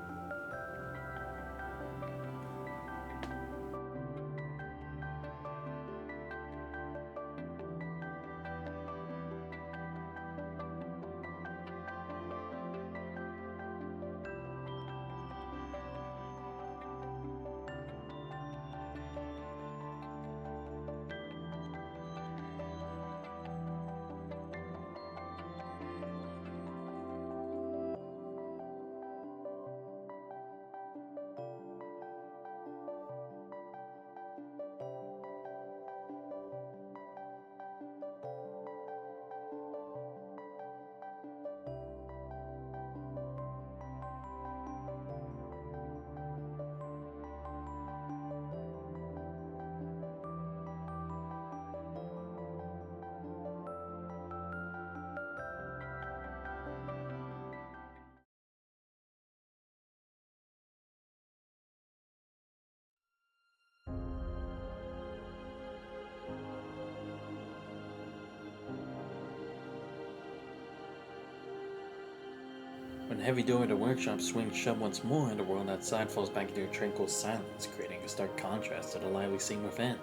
When the heavy door of the workshop swings shut once more, the world outside falls back into a tranquil silence, creating a stark contrast to the lively scene within.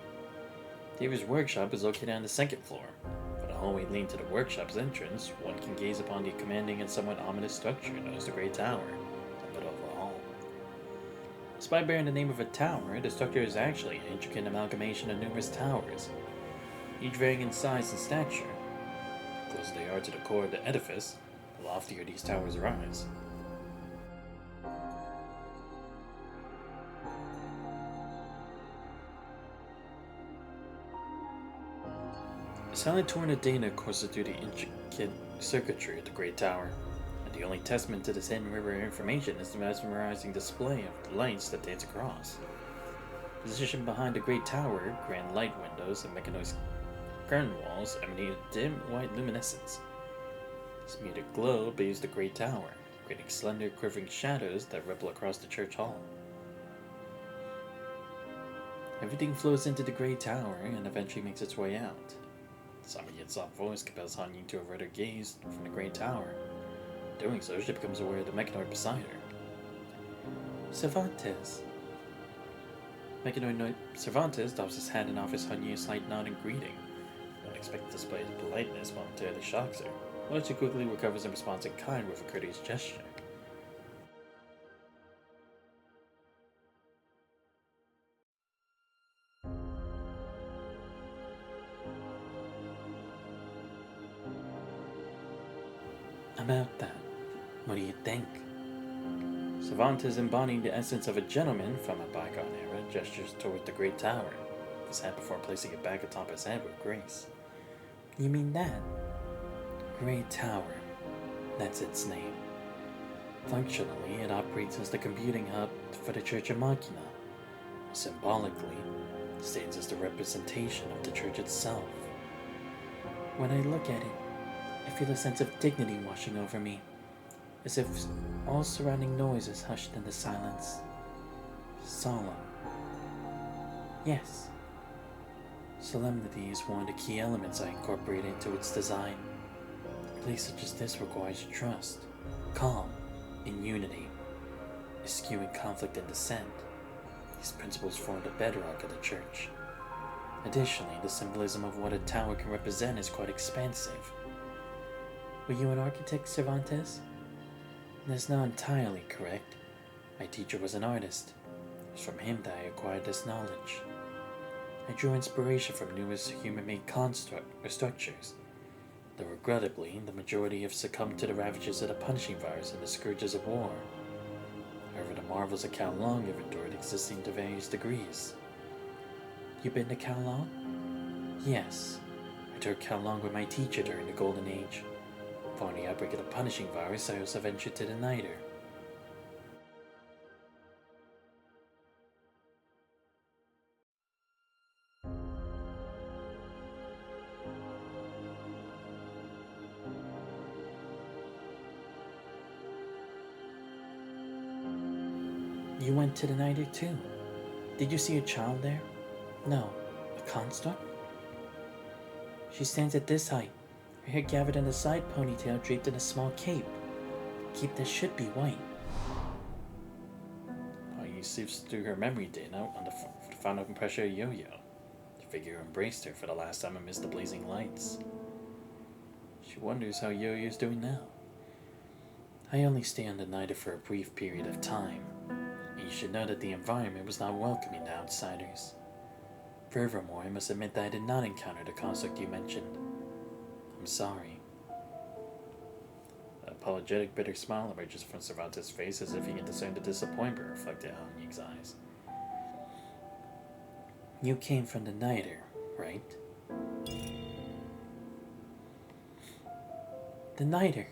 David's workshop is located on the second floor. From the hallway leading to the workshop's entrance, one can gaze upon the commanding and somewhat ominous structure known as the Great Tower, in the middle of the hall. Despite bearing the name of a tower, the structure is actually an intricate amalgamation of numerous towers, each varying in size and stature. The closer they are to the core of the edifice, the loftier these towers rise. A silent torrent of data courses through the intricate circuitry of the Great Tower, and the only testament to this hidden river of information is the mesmerizing display of the lights that dance across. Positioned behind the Great Tower, grand light windows and mechanized curtain walls emanate a dim white luminescence. This muted glow bathes the Great Tower, creating slender, quivering shadows that ripple across the church hall. Everything flows into the Great Tower and eventually makes its way out. The somber yet soft voice compels Hanyin to avert her gaze from the Great Tower. Doing so, she becomes aware of the mechanoid beside her. Cervantes. Mechanoid Cervantes doffs his hat and offers Hanyin a slight nod in greeting. An unexpected display of politeness momentarily shocks her, but she quickly recovers and responds in kind with a courteous gesture. About that, what do you think? Cervantes, embodying the essence of a gentleman from a bygone era, gestures toward the Great Tower, his hat before placing it back atop his head with grace. You mean that? Great Tower. That's its name. Functionally, it operates as the computing hub for the Church of Machina. Symbolically, it stands as the representation of the church itself. When I look at it, I feel a sense of dignity washing over me, as if all surrounding noise is hushed into silence. Solemn. Yes. Solemnity is one of the key elements I incorporate into its design. A place such as this requires trust, calm, and unity, eschewing conflict and dissent. These principles form the bedrock of the church. Additionally, the symbolism of what a tower can represent is quite expansive. Were you an architect, Cervantes? That's not entirely correct. My teacher was an artist. It was from him that I acquired this knowledge. I drew inspiration from numerous human-made structures, though regrettably, the majority have succumbed to the ravages of the punishing virus and the scourges of war. However, the marvels of Kowloon have endured existing to various degrees. You been to Kowloon? Yes. I toured Kowloon with my teacher during the Golden Age. Following the outbreak of the punishing virus, I also ventured to the Niter. You went to the Niter too? Did you see a child there? No, a construct? She stands at this height, her hair gathered in a side ponytail draped in a small cape. A cape that should be white. You sifts through her memory data on the final impression of Yo-Yo. The figure embraced her for the last time amidst the blazing lights. She wonders how Yo-Yo's doing now. I only stay on the Niter for a brief period of time, and you should know that the environment was not welcoming to outsiders. Furthermore, I must admit that I did not encounter the construct you mentioned. I'm sorry. An apologetic, bitter smile emerges from Cervantes' face as if he can discern the disappointment reflected on Ying's eyes. You came from the Niter, right? The Niter.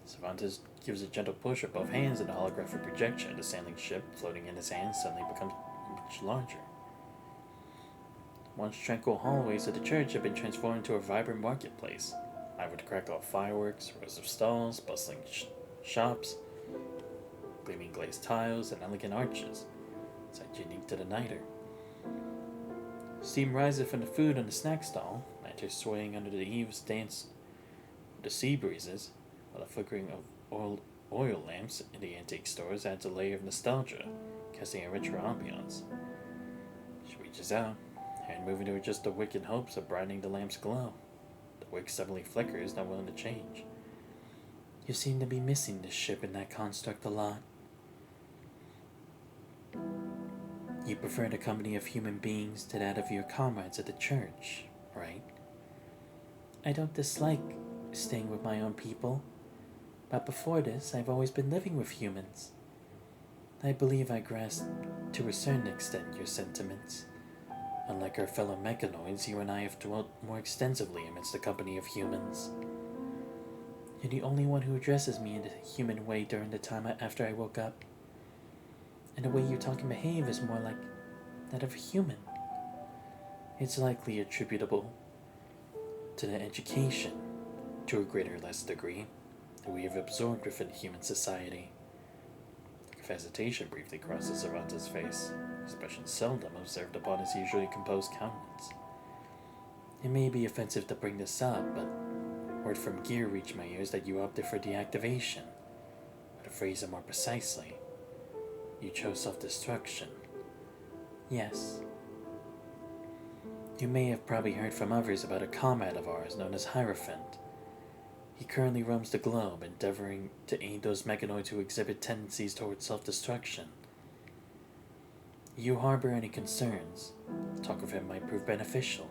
Cervantes gives a gentle push with both hands, and the holographic projection of the sailing ship floating in his hands suddenly becomes much larger. Once tranquil hallways of the church have been transformed into a vibrant marketplace, lined with the crackle of fireworks, rows of stalls, bustling shops, gleaming glazed tiles, and elegant arches, such unique to the Niter. Steam rises from the food on the snack stall, lanterns swaying under the eaves dance with the sea breezes, while the flickering of oil lamps in the antique stores adds a layer of nostalgia, casting a richer ambiance. She reaches out, hand moving to adjust the wick in hopes of brightening the lamp's glow. The wick suddenly flickers, not willing to change. You seem to be missing this ship and that construct a lot. You prefer the company of human beings to that of your comrades at the church, right? I don't dislike staying with my own people, but before this, I've always been living with humans. I believe I grasp to a certain extent your sentiments. Unlike our fellow mechanoids, you and I have dwelt more extensively amidst the company of humans. You're the only one who addresses me in a human way during the time after I woke up. And the way you talk and behave is more like that of a human. It's likely attributable to the education, to a greater or less degree, that we have absorbed within human society. A hesitation briefly crosses Savanta's face, expression seldom observed upon his usually composed countenance. It may be offensive to bring this up, but word from Gear reached my ears that you opted for deactivation. Or to phrase it more precisely, you chose self-destruction. Yes. You may have probably heard from others about a comrade of ours known as Hierophant. He currently roams the globe, endeavoring to aid those mechanoids who exhibit tendencies towards self-destruction. You harbor any concerns, talk of him might prove beneficial.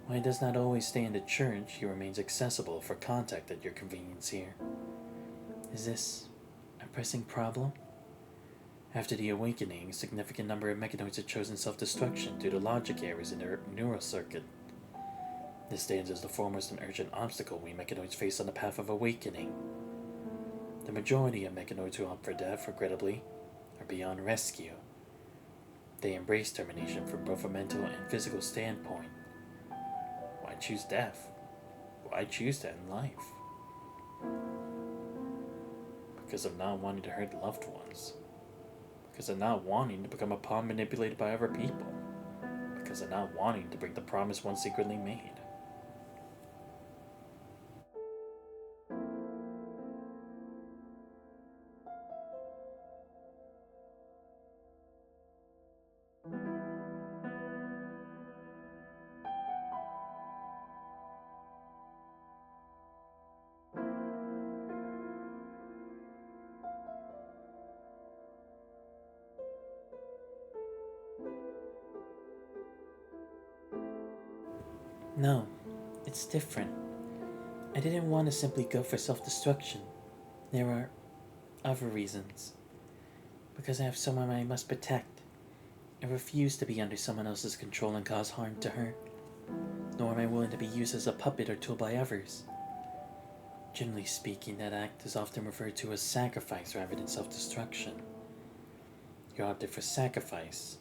While he does not always stay in the church, he remains accessible for contact at your convenience here. Is this a pressing problem? After the awakening, a significant number of mechanoids had chosen self-destruction due to logic errors in their neural circuit. This stands as the foremost and urgent obstacle we mechanoids face on the path of awakening. The majority of mechanoids who opt for death, regrettably, are beyond rescue. They embrace termination from both a mental and physical standpoint. Why choose death? Why choose to end life? Because of not wanting to hurt loved ones. Because of not wanting to become a pawn manipulated by other people. Because of not wanting to break the promise one secretly made. No, it's different. I didn't want to simply go for self-destruction. There are other reasons. Because I have someone I must protect. I refuse to be under someone else's control and cause harm to her. Nor am I willing to be used as a puppet or tool by others. Generally speaking, that act is often referred to as sacrifice rather than self-destruction. You opted for sacrifice,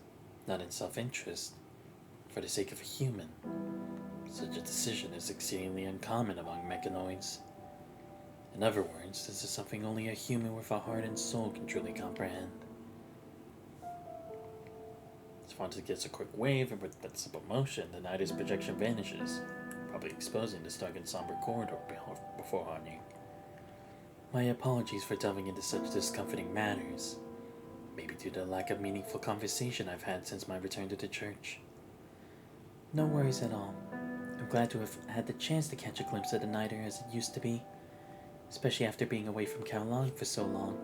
not in self-interest, for the sake of a human. Such a decision is exceedingly uncommon among mechanoids. In other words, this is something only a human with a heart and soul can truly comprehend. Savanta gets a quick wave, and with that simple motion, the Nida's projection vanishes, probably exposing the stark and somber corridor before Hanyu. My apologies for delving into such discomforting matters, maybe due to the lack of meaningful conversation I've had since my return to the church. No worries at all. I'm glad to have had the chance to catch a glimpse of the Nider as it used to be, especially after being away from Kowloon for so long.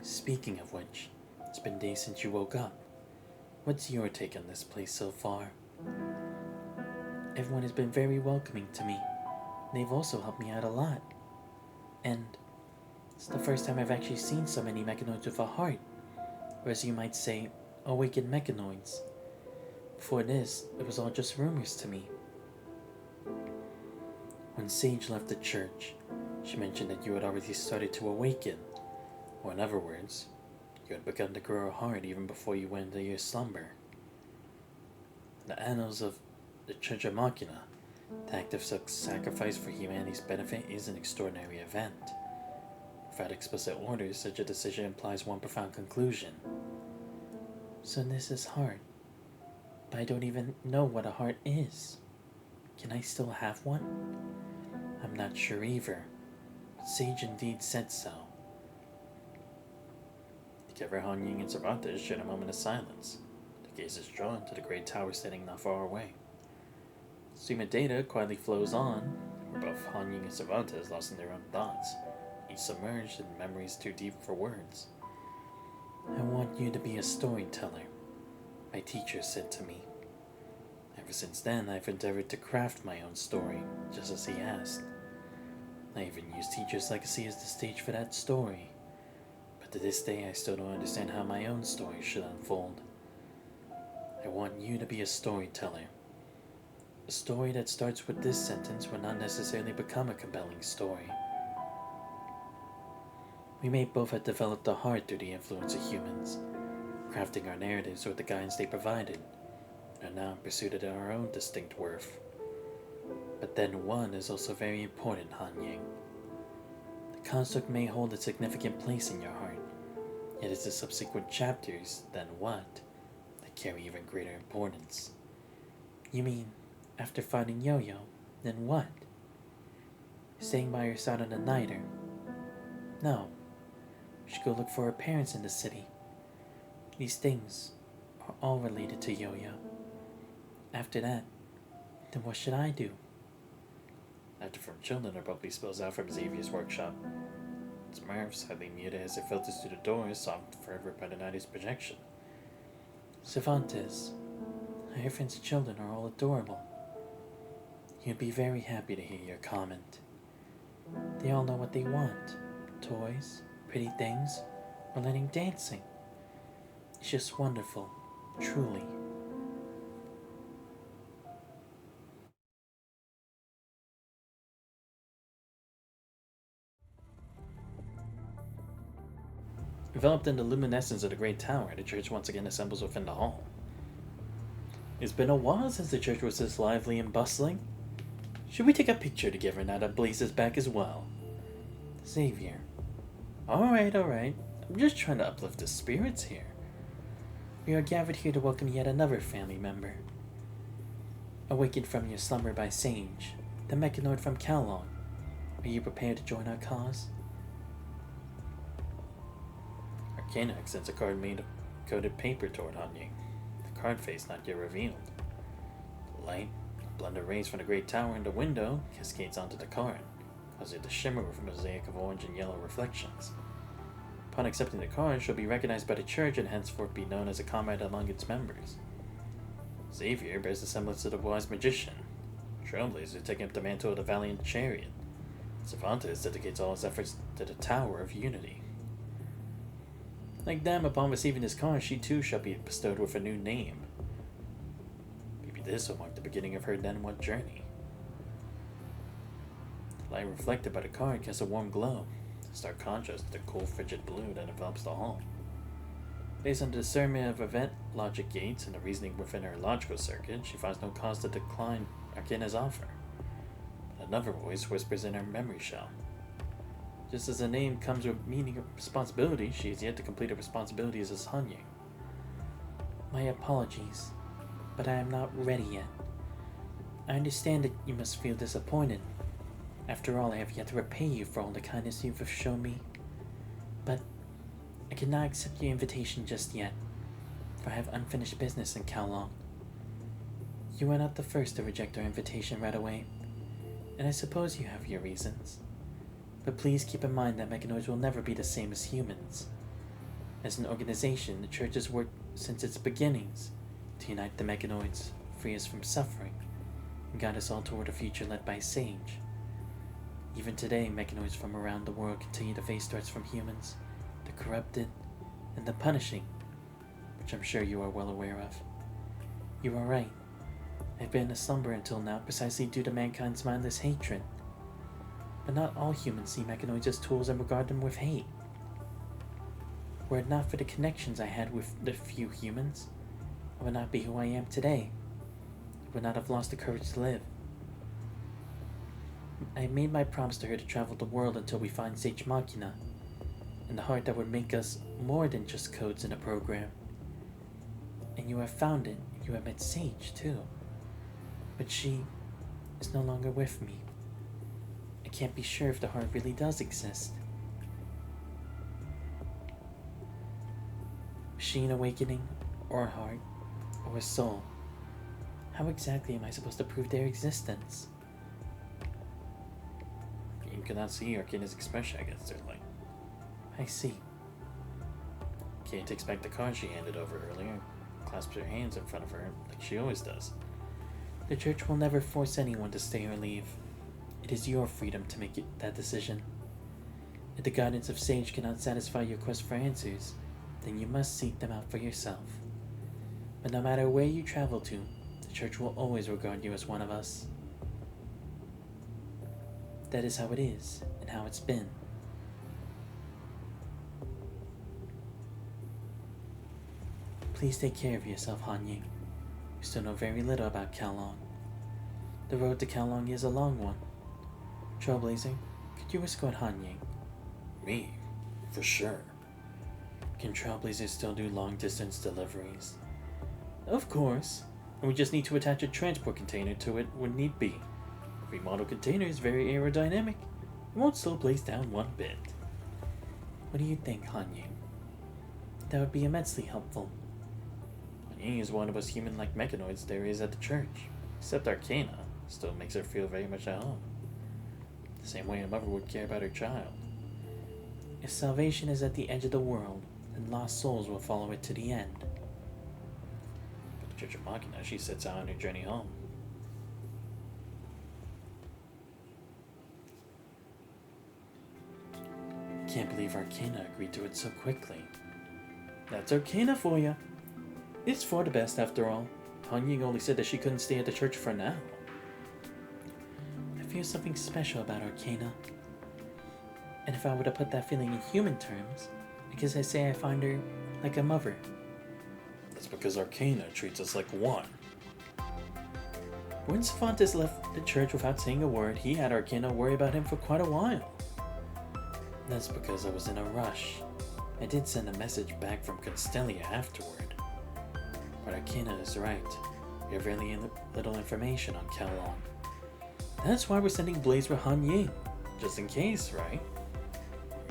Speaking of which, it's been days since you woke up. What's your take on this place so far? Everyone has been very welcoming to me. They've also helped me out a lot. And it's the first time I've actually seen so many mechanoids with a heart, or as you might say, awakened mechanoids. Before this, it was all just rumors to me. When Sage left the church, she mentioned that you had already started to awaken, or in other words, you had begun to grow a heart even before you went into your slumber. In the annals of the Church of Machina, the act of sacrifice for humanity's benefit is an extraordinary event. Without explicit orders, such a decision implies one profound conclusion. So this is heart, but I don't even know what a heart is. Can I still have one? I'm not sure either. Sage indeed said so. Together, Han Ying and Cervantes shared a moment of silence. Their gazes drawn to the great tower standing not far away. The stream of data quietly flows on, where both Han Ying and Cervantes lost in their own thoughts, each submerged in memories too deep for words. I want you to be a storyteller, my teacher said to me. Ever since then, I've endeavored to craft my own story, just as he asked. I even used Teacher's legacy as the stage for that story. But to this day, I still don't understand how my own story should unfold. I want you to be a storyteller. A story that starts with this sentence will not necessarily become a compelling story. We may both have developed a heart through the influence of humans, crafting our narratives with the guidance they provided, and are now in pursuit of our own distinct worth. But then one is also very important, Han Ying. The construct may hold a significant place in your heart, yet it's the subsequent chapters, then what, that carry even greater importance. You mean, after finding Yo-Yo, then what? Staying by her side on the night, or... No. We should go look for her parents in the city. These things are all related to Yo-Yo. After that, then what should I do? Laughter from children abruptly spills out from Xavier's workshop. Smurfs, hardly muted as it filters through the door, softened forever by the night's projection. Cervantes, her friend's children are all adorable. You'd be very happy to hear your comment. They all know what they want. Toys, pretty things, or learning dancing. It's just wonderful, truly. Enveloped in the luminescence of the great tower, the church once again assembles within the hall. It's been a while since the church was this lively and bustling. Should we take a picture together now that Blaze is back as well? Xavier. Alright. I'm just trying to uplift the spirits here. We are gathered here to welcome yet another family member. Awakened from your slumber by Sage, the mechanoid from Kowloon. Are you prepared to join our cause? Arcana extends a card made of coated paper toward Han Ying, the card face not yet revealed. The light, a blend of rays from the great tower in the window, cascades onto the card, causing it to shimmer with a mosaic of orange and yellow reflections. Upon accepting the card, she'll be recognized by the church and henceforth be known as a comrade among its members. Xavier bears the semblance of the wise magician. Trailblazer taking up the mantle of the valiant chariot. Cervantes dedicates all his efforts to the Tower of Unity. Like them, upon receiving this card, she too shall be bestowed with a new name. Maybe this will mark the beginning of her then what journey. The light reflected by the card casts a warm glow, a stark contrast to the cool, frigid blue that envelops the hall. Based on the discernment of event logic gates and the reasoning within her logical circuit, she finds no cause to decline Arcana's offer. But another voice whispers in her memory shell. Just as the name comes with meaning of responsibility, she is yet to complete her responsibilities as Han Ying. My apologies, but I am not ready yet. I understand that you must feel disappointed. After all, I have yet to repay you for all the kindness you have shown me. But I cannot accept your invitation just yet, for I have unfinished business in Kowloon. You are not the first to reject our invitation right away, and I suppose you have your reasons. But please keep in mind that mechanoids will never be the same as humans. As an organization, the Church has worked since its beginnings to unite the mechanoids, free us from suffering, and guide us all toward a future led by Sage. Even today, mechanoids from around the world continue to face threats from humans, the corrupted, and the punishing, which I'm sure you are well aware of. You are right. I've been in a slumber until now precisely due to mankind's mindless hatred. But not all humans see mechanoids as tools and regard them with hate. Were it not for the connections I had with the few humans, I would not be who I am today. I would not have lost the courage to live. I made my promise to her to travel the world until we find Sage Machina, and the heart that would make us more than just codes in a program. And you have found it. You have met Sage, too. But she is no longer with me. I can't be sure if the heart really does exist. Machine awakening, or a heart, or a soul. How exactly am I supposed to prove their existence? You cannot see Arcana's expression against her light. I see. Can't expect the card she handed over earlier. Clasps her hands in front of her like she always does. The church will never force anyone to stay or leave. It is your freedom to make that decision. If the guidance of Sage cannot satisfy your quest for answers, then you must seek them out for yourself. But no matter where you travel to, the church will always regard you as one of us. That is how it is, and how it's been. Please take care of yourself, Hanyu. You still know very little about Kowloon. The road to Kowloon is a long one. Trailblazer, could you escort Hanyu? Me? For sure. Can Trailblazers still do long-distance deliveries? Of course, and we just need to attach a transport container to it when need be. The remodel container is very aerodynamic. It won't slow place down one bit. What do you think, Hanyu? That would be immensely helpful. He is one of us human-like mechanoids there is at the church. Except Arcana still makes her feel very much at home. The same way a mother would care about her child. If salvation is at the edge of the world, then lost souls will follow it to the end. But the Church of Machina, she sets out on her journey home. Can't believe Arcana agreed to it so quickly. That's Arcana for you. It's for the best, after all. Hanyu only said that she couldn't stay at the church for now. I feel something special about Arcana. And if I were to put that feeling in human terms, I guess I'd say I find her like a mother. That's because Arcana treats us like one. When Cervantes left the church without saying a word, he had Arcana worry about him for quite a while. That's because I was in a rush. I did send a message back from Constellia afterward. But Arcana is right. We have really little information on Kowloon. That's why we're sending Blaze for Hanyu. Just in case, right?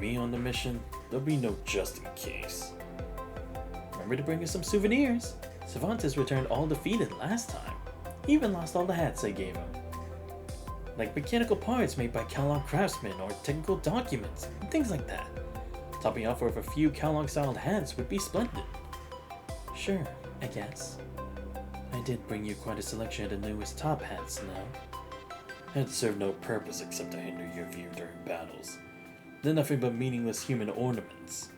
Me on the mission, there'll be no just in case. Remember to bring us some souvenirs. Cervantes returned all defeated last time. He even lost all the hats I gave him. Like mechanical parts made by Kowloon craftsmen or technical documents, and things like that. Topping off with a few Kowloon-styled hats would be splendid. Sure, I guess. I did bring you quite a selection of the newest top hats now. Hats serve no purpose except to hinder your view during battles. They're nothing but meaningless human ornaments.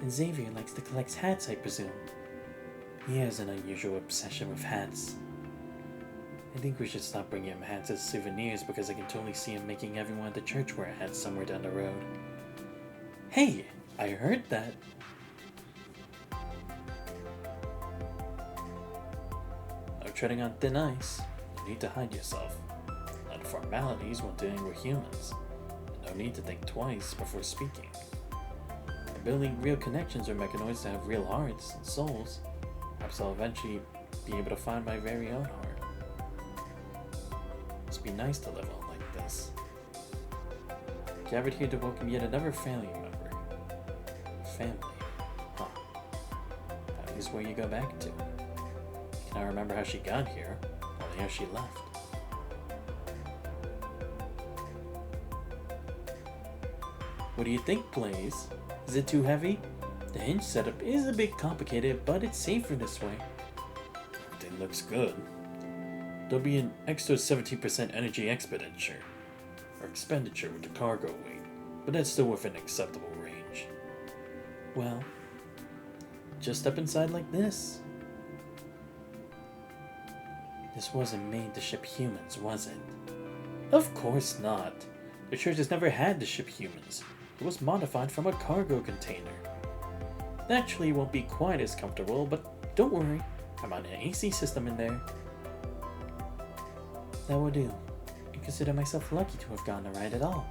And Xavier likes to collect hats, I presume. He has an unusual obsession with hats. I think we should stop bringing him hats as souvenirs because I can totally see him making everyone at the church wear a hat somewhere down the road. Hey, I heard that. I'm treading on thin ice. You need to hide yourself. Not formalities when dealing with humans. No need to think twice before speaking. And building real connections with mechanoids that have real hearts and souls. Perhaps I'll eventually be able to find my very own heart. Must be nice to live on like this. Gathered here to welcome yet another family member. Family? Huh. That is where you go back to. Can I remember how she got here? Only how she left. What do you think, Blaze? Is it too heavy? The hinge setup is a bit complicated, but it's safer this way. Everything looks good. There'll be an extra 17% energy expenditure with the cargo weight, but that's still within acceptable range. Well, just step inside like this. This wasn't made to ship humans, was it? Of course not. The church has never had to ship humans. It was modified from a cargo container. Naturally, it won't be quite as comfortable, but don't worry. I'm on an AC system in there. That will do. I consider myself lucky to have gotten a ride at all.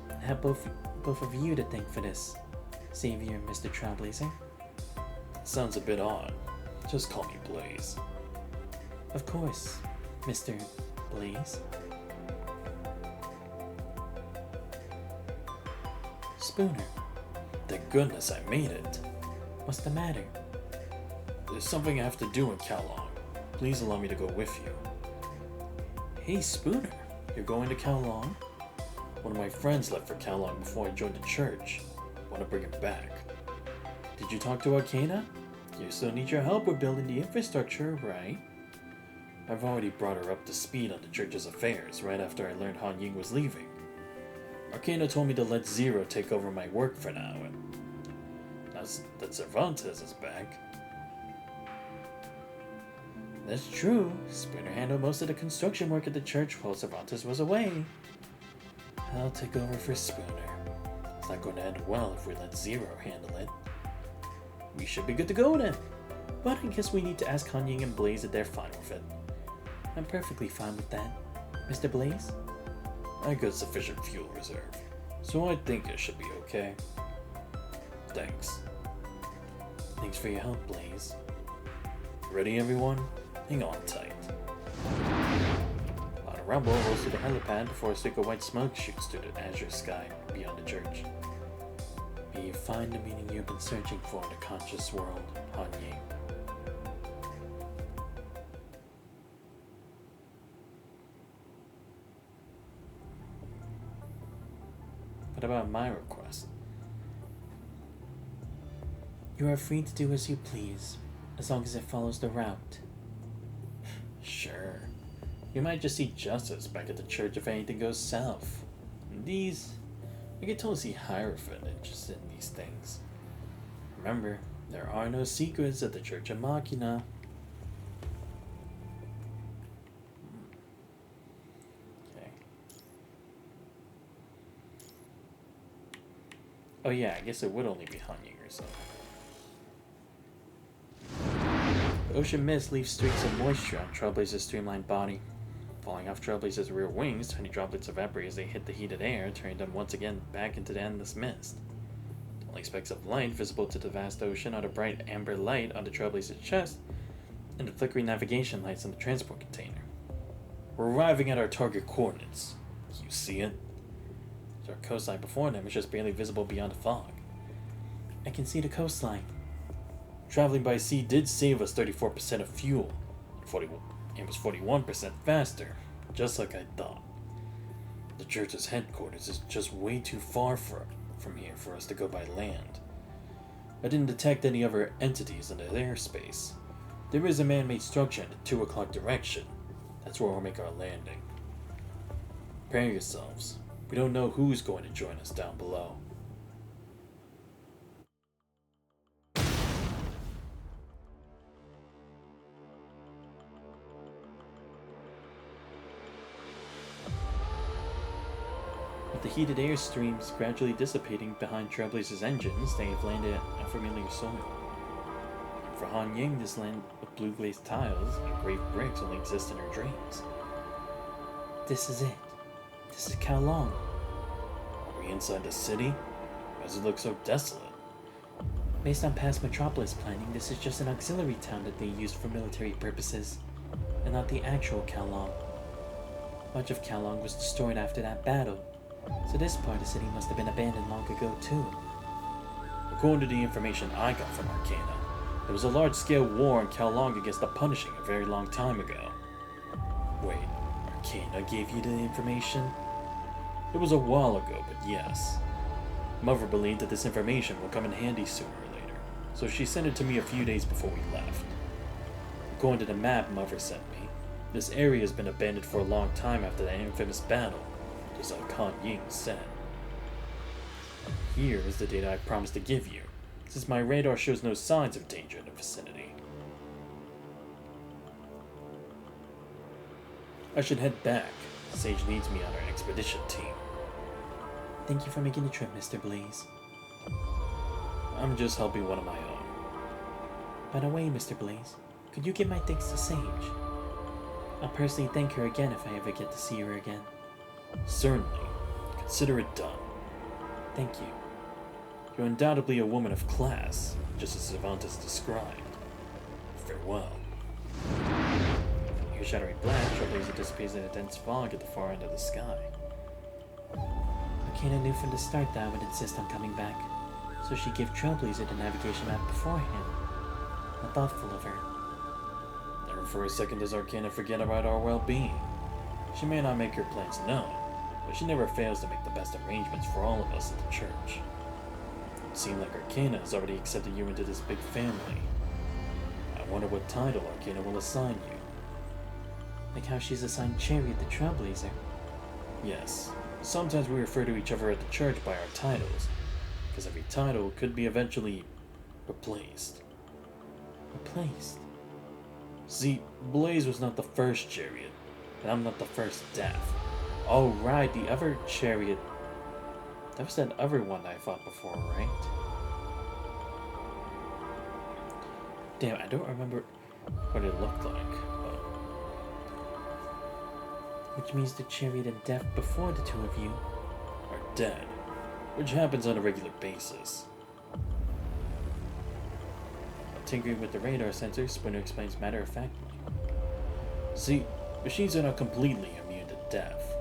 I have both of you to thank for this, Xavier and Mr. Trailblazer. Sounds a bit odd. Just call me Blaze. Of course, Mr. Blaze. Spooner, Thank goodness I made it. what's the matter? There's something I have to do in Kowloon. Please allow me to go with you. Hey, Spooner, you're going to Kowloon? One of my friends left for Kowloon before I joined the church. I want to bring him back. Did you talk to Arcana? You still need your help with building the infrastructure, right? I've already brought her up to speed on the church's affairs right after I learned Han Ying was leaving. Arcana told me to let Zero take over my work for now, and now that Cervantes is back. That's true. Spooner handled most of the construction work at the church while Cervantes was away. I'll take over for Spooner. It's not going to end well if we let Zero handle it. We should be good to go then. But I guess we need to ask Han Ying and Blaze if they're fine with it. I'm perfectly fine with that. Mr. Blaze? I got sufficient fuel reserve, so I think it should be okay. Thanks. Thanks for your help, Blaze. Ready, everyone? Hang on tight. A lot of rumble rolls through the helipad before a stick of white smoke shoots through the azure sky beyond the church. May you find the meaning you've been searching for in the conscious world, Han Ying. What about my request? You are free to do as you please, as long as it follows the route. Sure. You might just see justice back at the church if anything goes south. I can totally see Hierophant interested in these things. Remember, there are no secrets at the Church of Machina. Okay. Oh yeah, I guess it would only be Han Ying or so. The ocean mist leaves streaks of moisture on Trailblazer's streamlined body. Falling off Trailblazer's rear wings, tiny droplets evaporate as they hit the heated air, turning them once again back into the endless mist. The only specks of light visible to the vast ocean are the bright amber light on the Trailblazer's chest and the flickering navigation lights on the transport container. We're arriving at our target coordinates. You see it? Our coastline before them is just barely visible beyond the fog. I can see the coastline. Traveling by sea did save us 34% of fuel. It was 41% faster, just like I thought. The church's headquarters is just way too far from here for us to go by land. I didn't detect any other entities in the airspace. There is a man-made structure in the 2 o'clock direction. That's where we'll make our landing. Prepare yourselves. We don't know who's going to join us down below. With the heated air streams gradually dissipating behind Trailblazer's engines, they have landed on familiar soil. For Han Ying, this land of blue glazed tiles and engraved bricks only exists in her dreams. This is it. This is Kowloon. Are we inside the city? Why does it look so desolate? Based on past Metropolis planning, this is just an auxiliary town that they used for military purposes, and not the actual Kowloon. Much of Kowloon was destroyed after that battle, so this part of the city must have been abandoned long ago too. According to the information I got from Arcana, there was a large-scale war in Kowloon against the Punishing a very long time ago. Wait, Arcana gave you the information? It was a while ago, but yes. Mother believed that this information would come in handy sooner or later, so she sent it to me a few days before we left. According to the map Mother sent me, this area has been abandoned for a long time after that infamous battle, just like Han Ying said. Here is the data I promised to give you, since my radar shows no signs of danger in the vicinity. I should head back. Sage needs me on our expedition team. Thank you for making the trip, Mr. Blaze. I'm just helping one of my own. By the way, Mr. Blaze, could you give my thanks to Sage? I'll personally thank her again if I ever get to see her again. Certainly. Consider it done. Thank you. You're undoubtedly a woman of class, just as Cervantes described. Farewell. Your shadowy black, Trailblazer dissipates in a dense fog at the far end of the sky. Arcana knew from the start that I would insist on coming back, so she gave Trailblazer the navigation map beforehand. How thoughtful of her. Never for a second does Arcana forget about our well-being. She may not make her plans known, but she never fails to make the best arrangements for all of us at the church. It seems like Arcana has already accepted you into this big family. I wonder what title Arcana will assign you. Like how she's assigned Chariot the Trailblazer. Yes, sometimes we refer to each other at the church by our titles, because every title could be eventually replaced. Replaced? See, Blaze was not the first Chariot, and I'm not the first Death. Oh right, the other Chariot. That was that other one I fought before, right? Damn, I don't remember What it looked like, but which means the Chariot and Death before the two of you are dead, which happens on a regular basis. tinkering with the radar sensor, Splinter explains matter-of-factly. See, machines are not completely immune to death.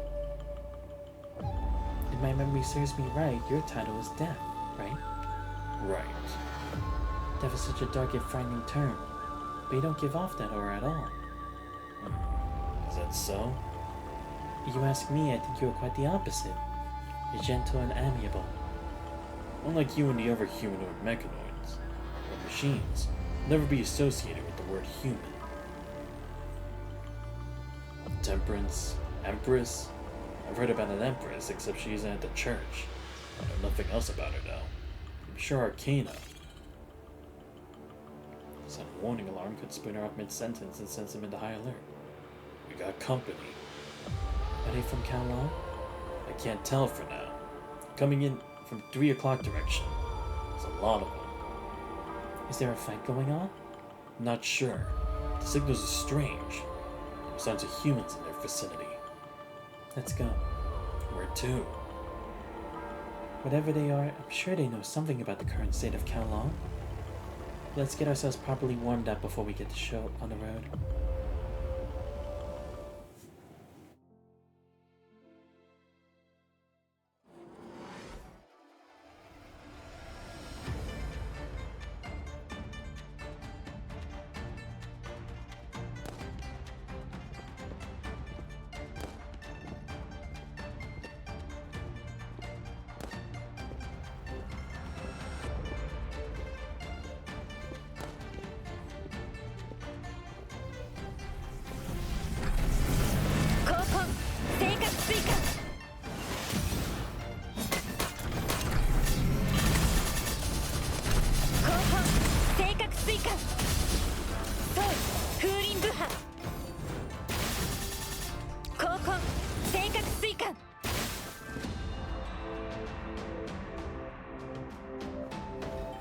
If my memory serves me right, your title is Death, right? Right. Death is such a dark yet frightening term, but you don't give off that aura at all. Is that so? If you ask me, I think you are quite the opposite. You're gentle and amiable. Unlike you and the other humanoid mechanoids, or machines, never be associated with the word human. Temperance, Empress. I've heard about an Empress, except she isn't at the church. I know nothing else about her, though. I'm sure Arcana. Some warning alarm could spin her off mid-sentence and send them into high alert. We got company. Are they from Kowloon? I can't tell for now. Coming in from 3 o'clock direction. There's a lot of them. Is there a fight going on? Not sure. The signals are strange. There are signs of humans in their vicinity. Let's go. Where to? Whatever they are, I'm sure they know something about the current state of Kowloon. Let's get ourselves properly warmed up before we get the show on the road.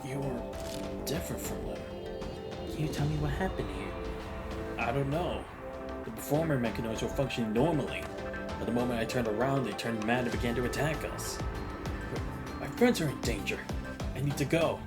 You're different from them. Can you tell me what happened here? I don't know. The performer mechanoids were functioning normally, but the moment I turned around, they turned mad and began to attack us. My friends are in danger. I need to go.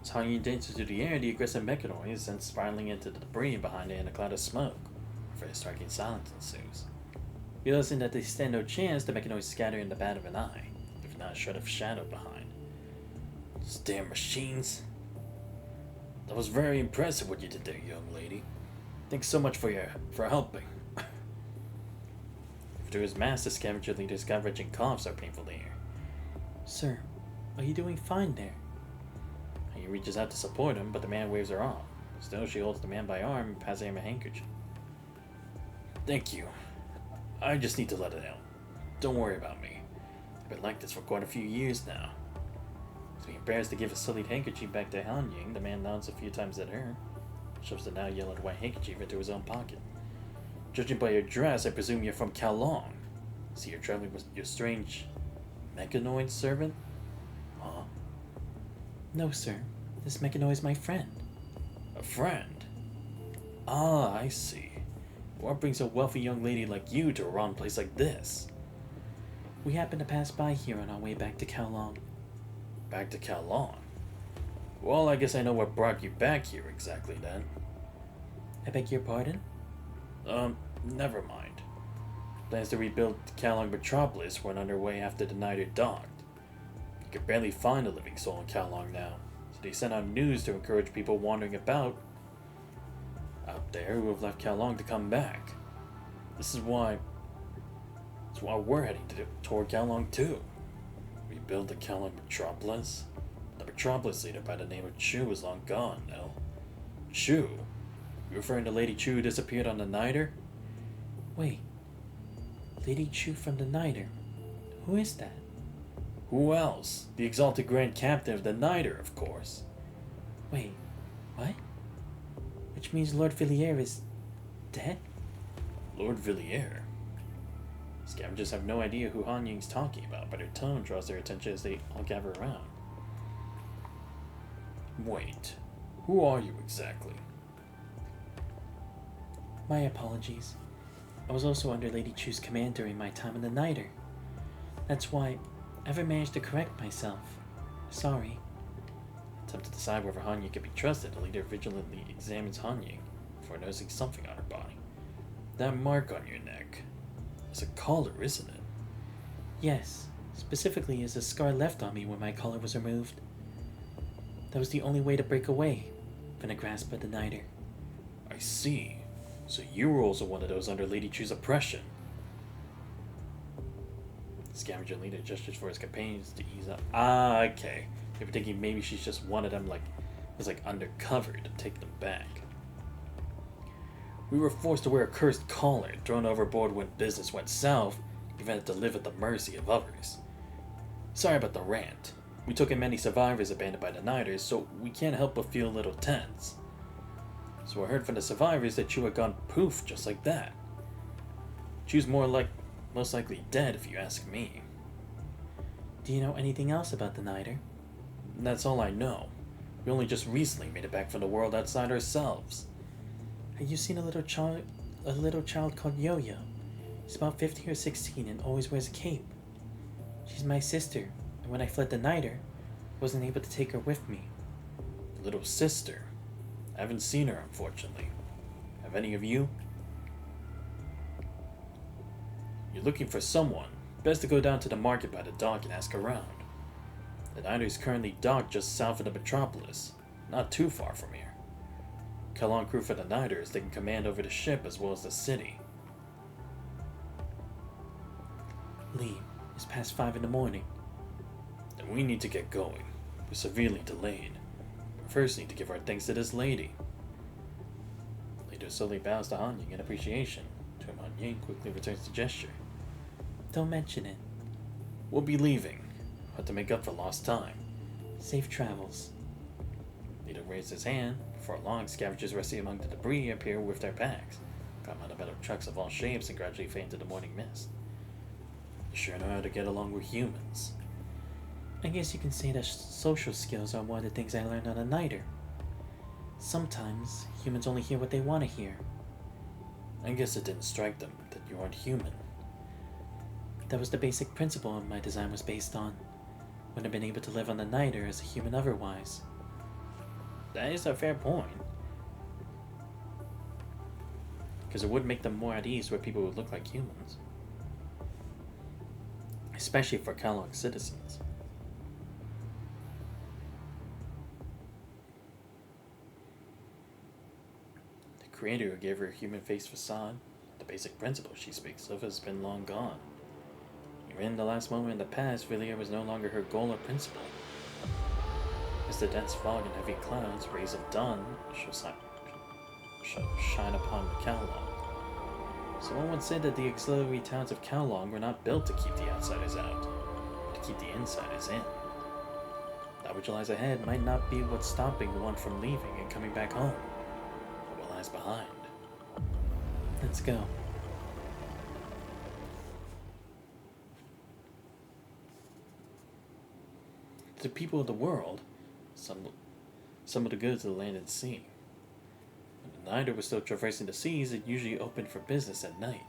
Tonguing into the air, the aggressive mechanoid is then spiraling into the debris behind it in a cloud of smoke. A very striking silence ensues. Realizing that they stand no chance, the mechanoids scatter in the bat of an eye, if not a shred of shadow behind. Those damn machines. That was very impressive what you did there, young lady. Thanks so much for helping. Through his mask, the scavenger leader's gut-wrenching coughs are painful to hear. Sir, are you doing fine there? He reaches out to support him, but the man waves her off. Still, she holds the man by arm and passes him a handkerchief. Thank you. I just need to let it out. Don't worry about me. I've been like this for quite a few years now. So he prepares to give a sullied handkerchief back to Han Ying. The man nods a few times at her, shoves the now yellowed white handkerchief into his own pocket. Judging by your dress, I presume you're from Kowloon. See, you're traveling with your strange mechanoid servant? Huh? No, sir. This mechanoid is my friend. A friend? Ah, I see. What brings a wealthy young lady like you to a wrong place like this? We happened to pass by here on our way back to Kowloon. Back to Kowloon? Well, I guess I know what brought you back here exactly then. I beg your pardon? Never mind. Plans to rebuild Kowloon Metropolis went underway after the Niter docked. You could barely find a living soul in Kowloon now, so they sent out news to encourage people wandering about out there who have left Kowloon to come back. That's why we're heading toward Kowloon too. Rebuild the Kowloon Metropolis? The Metropolis leader by the name of Chu is long gone, no? Chu? You referring to Lady Chu who disappeared on the Niter? Wait. Lady Chu from the Niter. Who is that? Who else? The exalted Grand Captain of the Niter, of course. Wait, what? Which means Lord Villiers is dead? Lord Villiers? Scavengers have no idea who Han Ying's talking about, but her tone draws their attention as they all gather around. Wait, who are you exactly? My apologies. I was also under Lady Chu's command during my time in the Niter. That's why I never managed to correct myself. Sorry. Attempt to decide whether Han Ying can be trusted, the leader vigilantly examines Han Ying before noticing something on her body. That mark on your neck. It's a collar, isn't it? Yes. Specifically, is a scar left on me when my collar was removed. That was the only way to break away from the grasp of the Niter. I see. So you were also one of those under Lady Chu's oppression. The scavenger leader gestures for his companions to ease up. Ah, okay. They were thinking maybe she's just one of them, was undercover to take them back. We were forced to wear a cursed collar, thrown overboard when business went south, given to live at the mercy of others. Sorry about the rant. We took in many survivors abandoned by the Niters, so we can't help but feel a little tense. So I heard from the survivors that Chu had gone poof just like that. Chu's most likely dead if you ask me. Do you know anything else about the Niter? That's all I know. We only just recently made it back from the world outside ourselves. Have you seen a little child called Yo-Yo? She's about 15 or 16 and always wears a cape. She's my sister, and when I fled the Niter, I wasn't able to take her with me. Little sister? I haven't seen her, unfortunately. Have any of you? You're looking for someone. Best to go down to the market by the dock and ask around. The Niter is currently docked just south of the metropolis, not too far from here. Kowloon crew for the Niter is taking command over the ship as well as the city. Lee, it's past 5 in the morning. Then we need to get going. We're severely delayed. We first need to give our thanks to this lady. The leader slowly bows to Han Ying in appreciation, to whom Han Ying quickly returns the gesture. Don't mention it. We'll be leaving. Have to make up for lost time. Safe travels. Leader raised his hand. Before long, scavengers resting among the debris appear with their packs, come out of metal trucks of all shapes and gradually fade into the morning mist. They sure know how to get along with humans. I guess you can say that social skills are one of the things I learned on a Niter. Sometimes, humans only hear what they want to hear. I guess it didn't strike them that you aren't human. That was the basic principle my design was based on. Wouldn't have been able to live on the Niter as a human otherwise. That is a fair point. Because it would make them more at ease where people would look like humans. Especially for Kowloon citizens. The creator who gave her a human face facade, the basic principle she speaks of has been long gone. Even in the last moment in the past, Villiers was no longer her goal or principle. As the dense fog and heavy clouds, rays of dawn shall shine upon the Kowloon. Someone would say that the auxiliary towns of Kowloon were not built to keep the outsiders out, but to keep the insiders in. That which lies ahead might not be what's stopping one from leaving and coming back home, but what lies behind. Let's go. To the people of the world, some of the goods of the land and sea. When the Niter was still traversing the seas, it usually opened for business at night.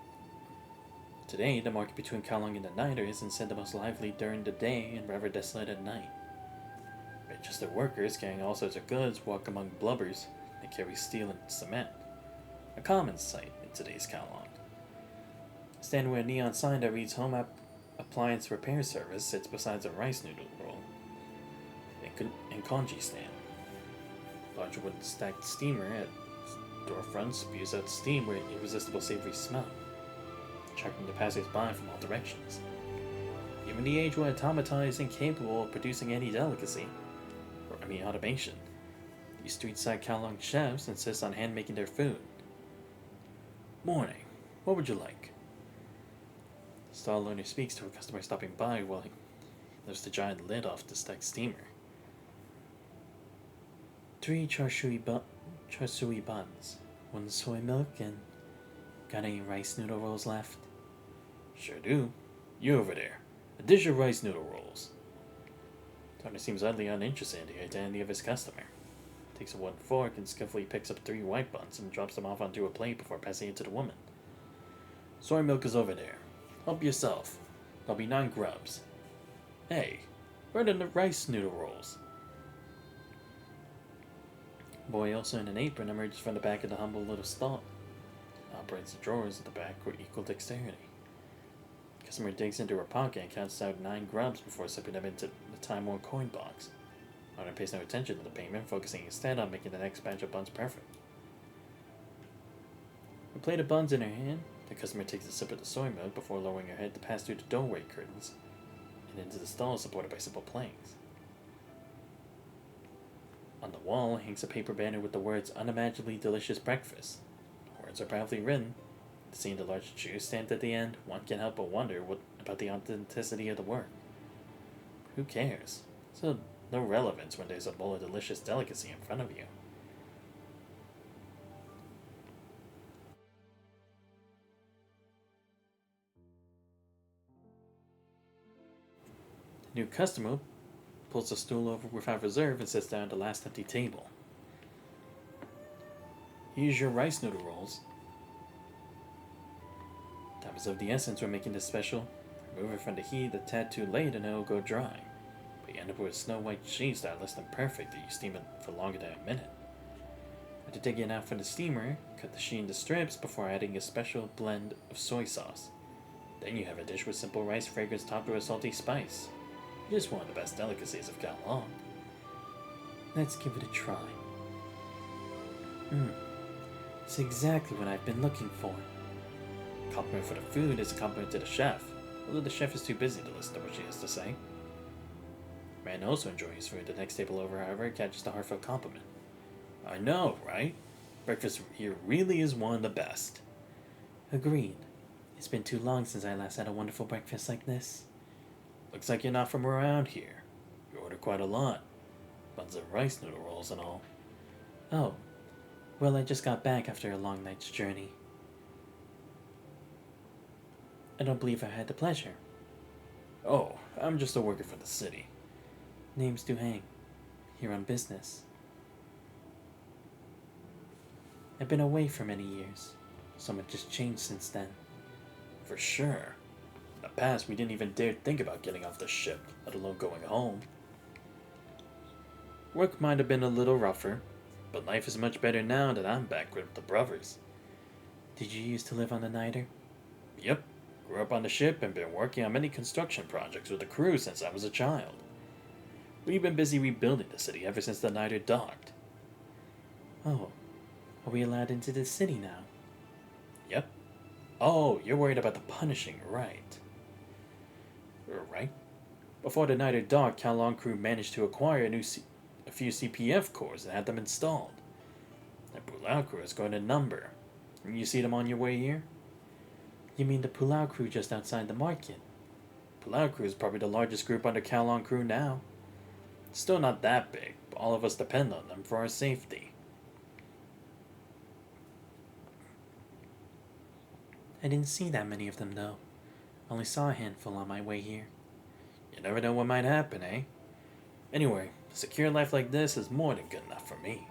Today, the market between Kowloon and the Niter is instead the most lively during the day and rather desolate at night. Registered workers carrying all sorts of goods walk among blubbers and carry steel and cement, a common sight in today's Kowloon. Standing with a neon sign that reads Home Appliance Repair Service sits beside a rice noodle roll and congee stand. Large wood stacked steamer at storefront spews out steam with an irresistible savory smell, attracting the passers-by from all directions. Even the age when automata is incapable of producing any delicacy, or any automation, these street-side Kowloon chefs insist on hand-making their food. Morning. What would you like? The stall owner speaks to a customer stopping by while he lifts the giant lid off the stacked steamer. 3 char siu buns, 1 soy milk, and got any rice noodle rolls left? Sure do. You over there. A dish of rice noodle rolls. The owner seems oddly uninterested in the identity of his customer. Takes a wooden fork and skillfully picks up 3 white buns and drops them off onto a plate before passing it to the woman. Soy milk is over there. Help yourself. There'll be 9 grubs. Hey, where are the rice noodle rolls? A boy, also in an apron, emerges from the back of the humble little stall. Operates the drawers at the back with equal dexterity. The customer digs into her pocket and counts out 9 grubs before slipping them into the time-worn coin box. Owner pays no attention to the payment, focusing instead on making the next batch of buns perfect. A plate of buns in her hand, the customer takes a sip of the soy milk before lowering her head to pass through the doorway curtains and into the stall supported by simple planks. On the wall hangs a paper banner with the words Unimaginably Delicious Breakfast. The words are proudly written. Seeing the large Jew stamped at the end, one can't help but wonder about the authenticity of the work. Who cares? It's of no relevance when there's a bowl of delicious delicacy in front of you. The new customer pulls the stool over without reserve and sits down at the last empty table. Here's your rice noodle rolls. Time is of the essence when making this special. Remove it from the heat a tad too late and it will go dry. But you end up with a snow white cheese that are less than perfect if you steam it for longer than a minute. After taking it out from the steamer, cut the sheet into strips before adding a special blend of soy sauce. Then you have a dish with simple rice fragrance topped with a salty spice. It is one of the best delicacies of Kowloon. Let's give it a try. It's exactly what I've been looking for. Compliment for the food is a compliment to the chef, although the chef is too busy to listen to what she has to say. Man also enjoys his food. The next table over, however, catches the heartfelt compliment. I know, right? Breakfast here really is one of the best. Agreed. It's been too long since I last had a wonderful breakfast like this. Looks like you're not from around here. You order quite a lot. Buns of rice noodle rolls and all. Oh, well, I just got back after a long night's journey. I don't believe I had the pleasure. Oh, I'm just a worker for the city. Names do hang. Here on business. I've been away for many years. So much has changed since then. For sure. In the past, we didn't even dare think about getting off the ship, let alone going home. Work might have been a little rougher, but life is much better now that I'm back with the brothers. Did you used to live on the Niter? Yep. Grew up on the ship and been working on many construction projects with the crew since I was a child. We've been busy rebuilding the city ever since the Niter docked. Oh, Are we allowed into the city now? Yep. Oh, you're worried about the punishing, right? Right. Before the night of dark, Calong crew managed to acquire a few CPF cores and had them installed. The Pulau crew is going to number. You see them on your way here? You mean the Pulau crew just outside the market? Pulau crew is probably the largest group under Calong crew now. Still not that big, but all of us depend on them for our safety. I didn't see that many of them though. Only saw a handful on my way here. You never know what might happen, eh? Anyway, a secure life like this is more than good enough for me.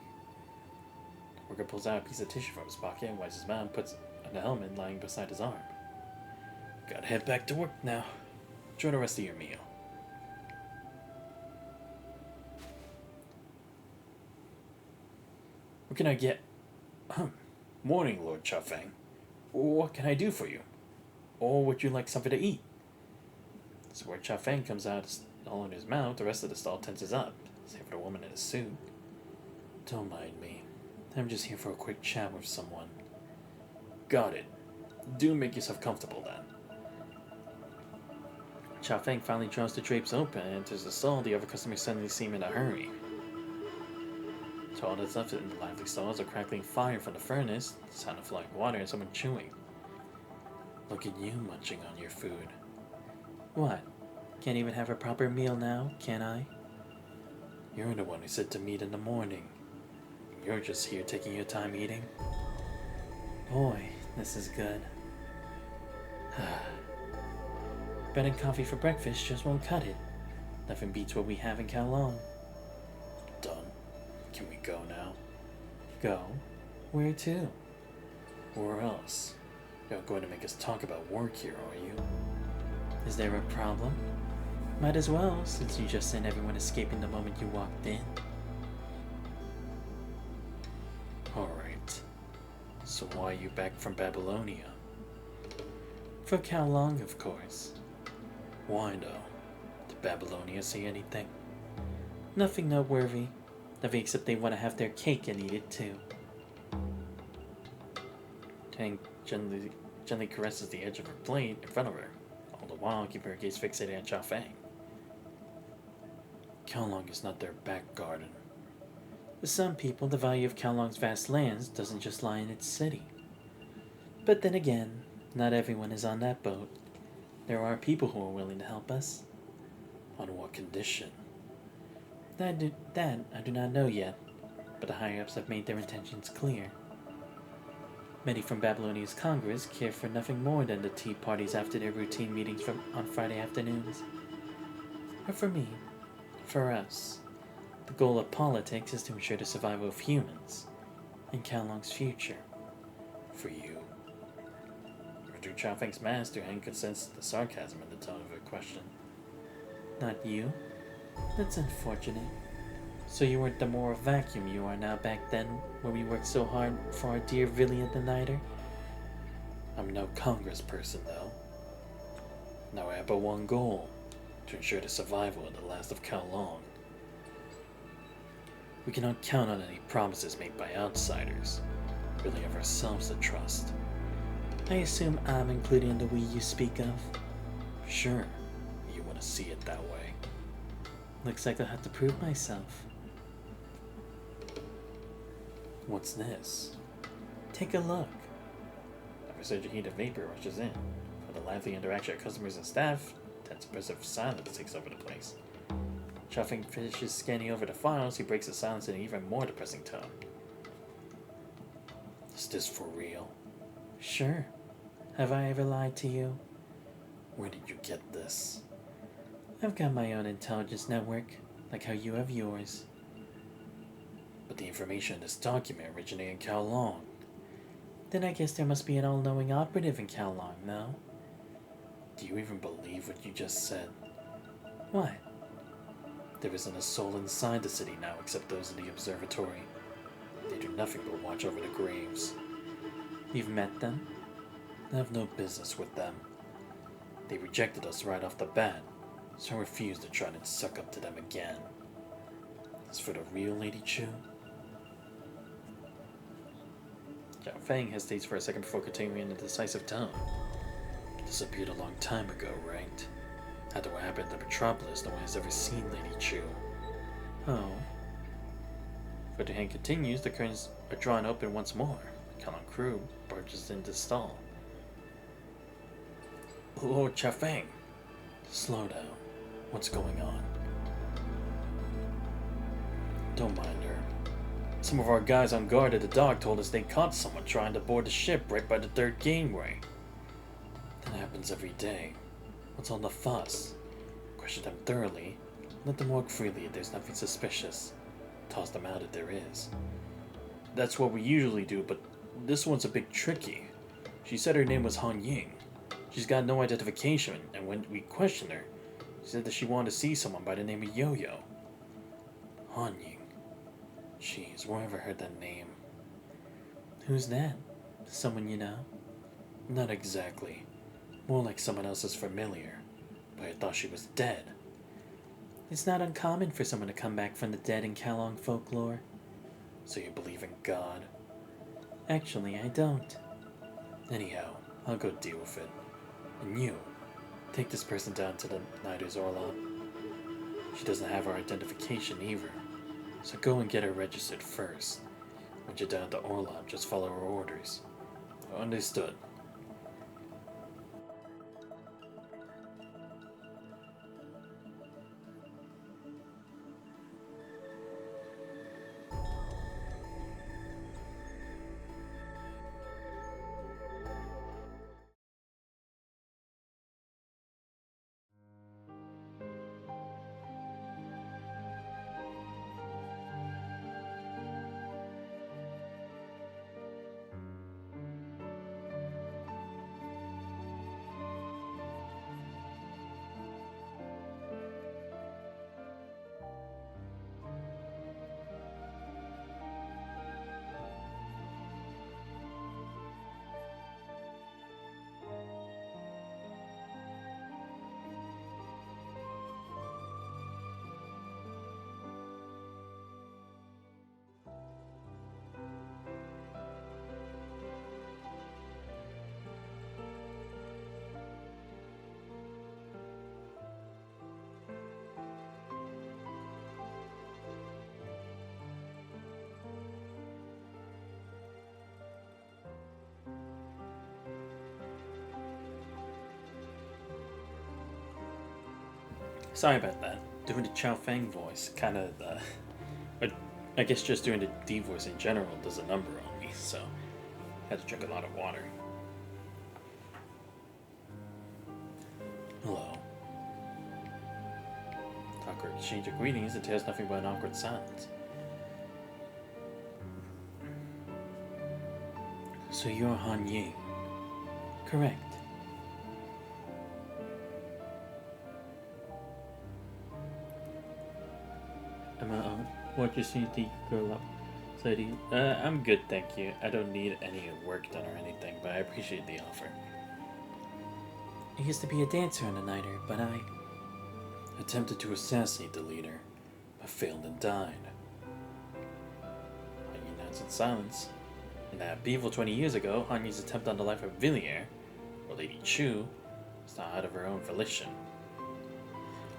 The worker pulls out a piece of tissue from his pocket and wipes his mouth and puts it on the helmet lying beside his arm. Gotta head back to work now. Enjoy the rest of your meal. What can I get? Morning, Lord Chafang. What can I do for you? Or would you like something to eat? So where Chafang comes out all in his mouth, the rest of the stall tenses up, save for the woman in a suit. Don't mind me. I'm just here for a quick chat with someone. Got it. Do make yourself comfortable then. Chafang finally draws the drapes open and enters the stall. The other customers suddenly seem in a hurry. To all that's left in the lively stalls, a crackling fire from the furnace, the sound of flying water, and someone chewing. Look at you munching on your food. What? Can't even have a proper meal now, can I? You're the one who said to meet in the morning. You're just here taking your time eating. Boy, this is good. Bread and coffee for breakfast just won't cut it. Nothing beats what we have in Kowloon. Done. Can we go now? Go? Where to? Where else? You're not going to make us talk about work here, are you? Is there a problem? Might as well, since you just sent everyone escaping the moment you walked in. Alright. So why are you back from Babylonia? For Kowloon, of course. Why though? Did Babylonia say anything? Nothing noteworthy. Nothing except they want to have their cake and eat it too. Tang gently caresses the edge of her plate in front of her, all the while keeping her gaze fixated on Chafang. Kowloon is not their back garden. To some people, the value of Kowloon's vast lands doesn't just lie in its city. But then again, not everyone is on that boat. There are people who are willing to help us. On what condition? That I do not know yet, but the higher-ups have made their intentions clear. Many from Babylonia's Congress care for nothing more than the tea parties after their routine meetings on Friday afternoons. But for me, for us, the goal of politics is to ensure the survival of humans and Kowloon's future. For you? Through Chafang's mask, Hank could sense the sarcasm in the tone of her question. Not you? That's unfortunate. So you weren't the moral vacuum you are now back then, when we worked so hard for our dear Villian the Nighter? I'm no congressperson, though. Now I have but one goal, to ensure the survival of the last of Kowloon. We cannot count on any promises made by outsiders. We really have ourselves to trust. I assume I'm included in the we you speak of? Sure, you want to see it that way. Looks like I'll have to prove myself. What's this? Take a look. A resurgent heat of vapor rushes in. For the lively interaction of customers and staff, tense oppressive silence takes over the place. Chafang finishes scanning over the files, he breaks the silence in an even more depressing tone. Is this for real? Sure. Have I ever lied to you? Where did you get this? I've got my own intelligence network, like how you have yours. But the information in this document originated in Kowloon. Then I guess there must be an all-knowing operative in Kowloon, no? Do you even believe what you just said? What? There isn't a soul inside the city now except those in the observatory. They do nothing but watch over the graves. You've met them? I have no business with them. They rejected us right off the bat, so I refuse to try to suck up to them again. As for the real Lady Chu, Feng hesitates for a second before continuing in a decisive tone. Disappeared a long time ago, right? After what happened in the metropolis, no one has ever seen Lady Chu. Oh. Further hand continues, the curtains are drawn open once more. Kalon Crew barges into the stall. Lord Chafeng! Slow down. What's going on? Don't mind her. Some of our guys on guard at the dock told us they caught someone trying to board the ship right by the third gangway. That happens every day. What's all the fuss? Question them thoroughly. Let them walk freely if there's nothing suspicious. Toss them out if there is. That's what we usually do, but this one's a bit tricky. She said her name was Han Ying. She's got no identification, and when we questioned her, she said that she wanted to see someone by the name of Yo-Yo. Han Ying. Jeez, where have I heard that name? Who's that? Someone you know? Not exactly. More like someone else's familiar. But I thought she was dead. It's not uncommon for someone to come back from the dead in Kalong folklore. So you believe in God? Actually, I don't. Anyhow, I'll go deal with it. And you, take this person down to the Nider's Orlop. She doesn't have our identification either. So go and get her registered first. When you're down at the Orlop, just follow her orders. Understood. Sorry about that. Doing the Chow Fang voice, kind of, I guess just doing the D voice in general does a number on me, so I had to drink a lot of water. Hello. Awkward exchange of greetings entails nothing but an awkward silence. So you're Han Ying? Correct. What you see the girl up? I'm good, thank you. I don't need any work done or anything, but I appreciate the offer. I used to be a dancer on the Niter, but I attempted to assassinate the leader, but failed and died. Hanyi nods in silence. In that Beevil 20 years ago, Hanyi's attempt on the life of Villiers, or Lady Chu, was not out of her own volition.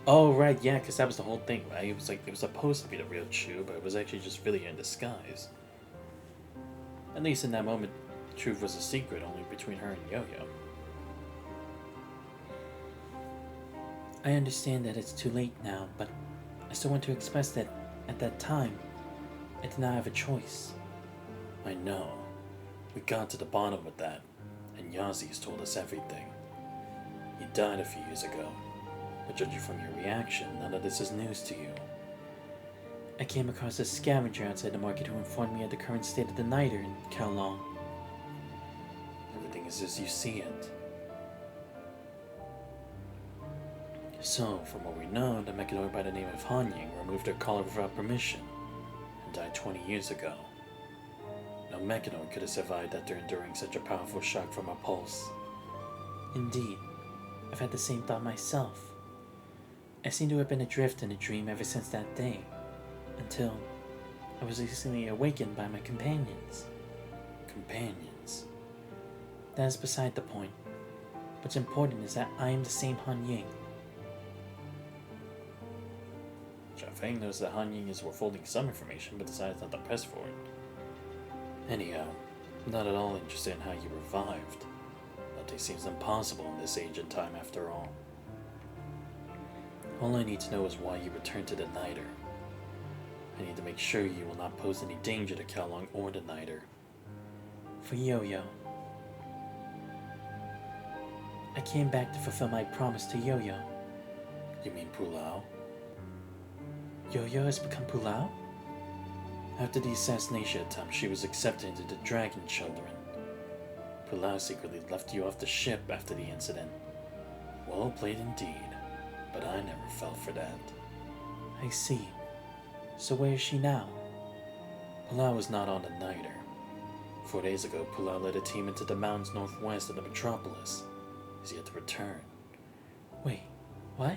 Oh, right, yeah, because that was the whole thing, right? It was supposed to be the real Chu, but it was actually just Villiers in disguise. At least in that moment, the truth was a secret only between her and Yo-Yo. I understand that it's too late now, but I still want to express that at that time, I did not have a choice. I know. We got to the bottom of that, and Yazi has told us everything. He died a few years ago, but judging from your reaction, none of this is news to you. I came across a scavenger outside the market who informed me of the current state of the Niter in Kowloon. Everything is as you see it. So, from what we know, the mechanoid by the name of Han Ying removed her collar without permission and died 20 years ago. No mechanoid could have survived after enduring such a powerful shock from a pulse. Indeed, I've had the same thought myself. I seem to have been adrift in a dream ever since that day, until I was recently awakened by my companions. Companions? That is beside the point. What's important is that I am the same Han Ying. Feng knows that Han Ying is withholding some information, but decides not to press for it. Anyhow, I'm not at all interested in how you revived. Nothing seems impossible in this age and time after all. All I need to know is why you returned to the Niter. I need to make sure you will not pose any danger to Kowloon or the Niter. For Yo-Yo. I came back to fulfill my promise to Yo-Yo. You mean Pulao? Yo-Yo has become Pulao? After the assassination attempt, she was accepted into the Dragon Children. Pulao secretly left you off the ship after the incident. Well played indeed, but I never fell for that. I see. So where is she now? Pulao is not on the Niter. 4 days ago, Pulao led a team into the mountains northwest of the metropolis. He's yet to return. Wait, what?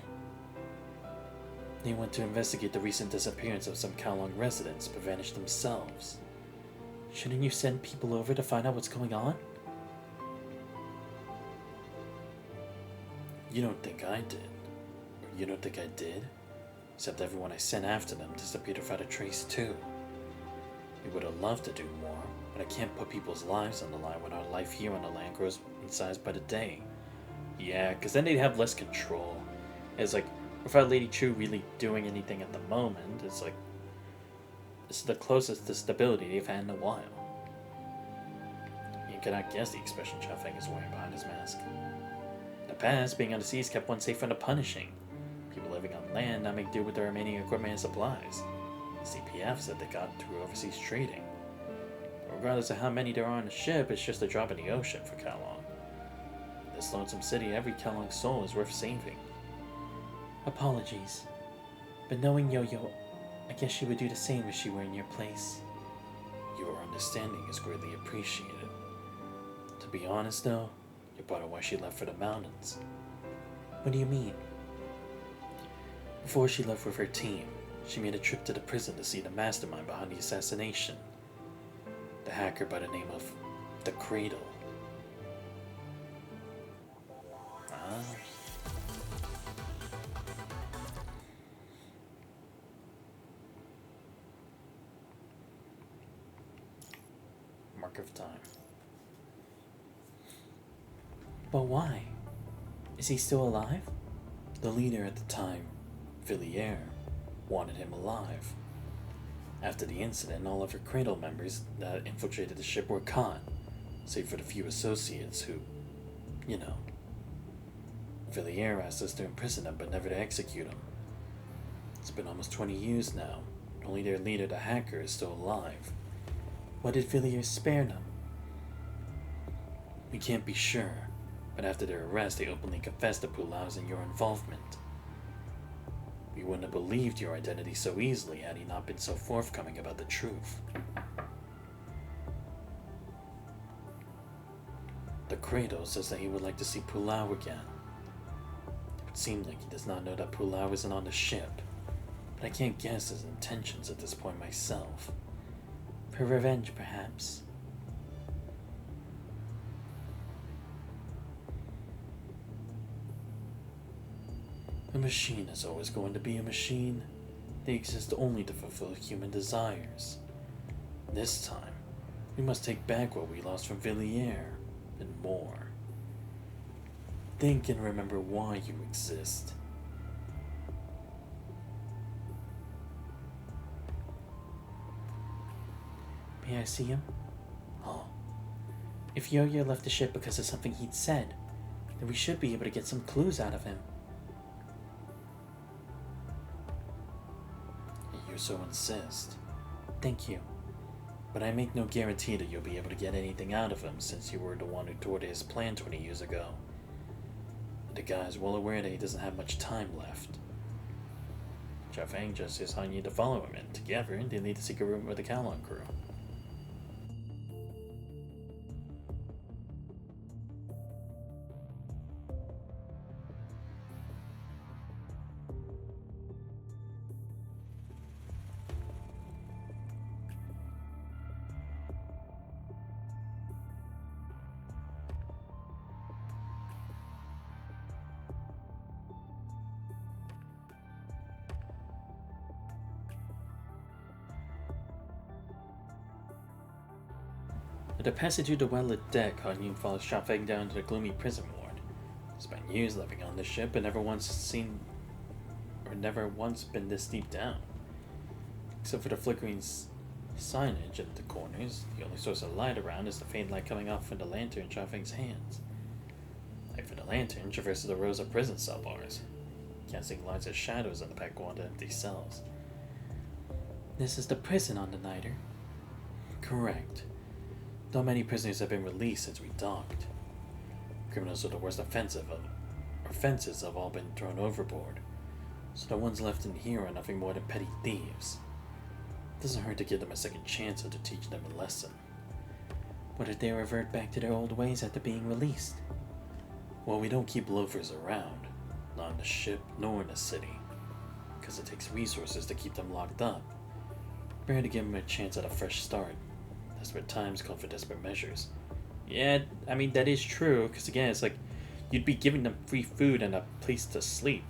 They went to investigate the recent disappearance of some Kowloon residents, but vanished themselves. Shouldn't you send people over to find out what's going on? You don't think I did? Or you don't think I did? Except everyone I sent after them disappeared without a trace too. We would have loved to do more, but I can't put people's lives on the line when our life here on the land grows in size by the day. Yeah, because then they'd have less control. It's like, without Lady Chu really doing anything at the moment, it's like, it's the closest to stability they've had in a while. You cannot guess the expression Chao Feng is wearing behind his mask. In the past, being on the seas kept one safe from the punishing. People living on land now make do with their remaining equipment and supplies. The CPF said they got through overseas trading. Regardless of how many there are on the ship, it's just a drop in the ocean for Kowloon. In this lonesome city, every Kowloon soul is worth saving. Apologies. But knowing Yo-Yo, I guess she would do the same if she were in your place. Your understanding is greatly appreciated. To be honest though, you're part of why she left for the mountains. What do you mean? Before she left with her team, she made a trip to the prison to see the mastermind behind the assassination. The hacker by the name of the Cradle. Mark of time. But why? Is he still alive? The leader at the time, Villiers, wanted him alive. After the incident, all of her Cradle members that infiltrated the ship were caught, save for the few associates who, you know. Villiers asked us to imprison them, but never to execute them. It's been almost 20 years now. Only their leader, the hacker, is still alive. What did Villiers spare them? We can't be sure, but after their arrest, they openly confessed to Pulao's and your involvement. We wouldn't have believed your identity so easily had he not been so forthcoming about the truth. The Cradle says that he would like to see Pulao again. It would seem like he does not know that Pulao isn't on the ship, but I can't guess his intentions at this point myself. For revenge, perhaps. A machine is always going to be a machine. They exist only to fulfill human desires. This time, we must take back what we lost from Villiers, and more. Think and remember why you exist. May I see him? Huh? If Yo-Yo left the ship because of something he'd said, then we should be able to get some clues out of him. You so insist. Thank you. But I make no guarantee that you'll be able to get anything out of him, since you were the one who thwarted his plan 20 years ago. The guy is well aware that he doesn't have much time left. Chao Feng just says Han Yi to follow him, and together they lead the secret room with the Kowloon crew. With a passage through the well-lit deck, Han Ying follows Shafeng down to the gloomy prison ward. Spent years living on this ship and never once been this deep down. Except for the flickering signage at the corners, the only source of light around is the faint light coming off from the lantern in Shafeng's hands. Light from the lantern traverses the rows of prison cell bars, casting lights as shadows on the background of empty cells. This is the prison on the Niter. Correct. Though many prisoners have been released since we docked. Criminals with the worst offenses have all been thrown overboard, so the ones left in here are nothing more than petty thieves. It doesn't hurt to give them a second chance or to teach them a lesson. What if they revert back to their old ways after being released? Well, we don't keep loafers around, not on the ship nor in the city, because it takes resources to keep them locked up. Better to give them a chance at a fresh start. Desperate times call for desperate measures. Yeah, I mean, that is true, because again, it's like, you'd be giving them free food and a place to sleep.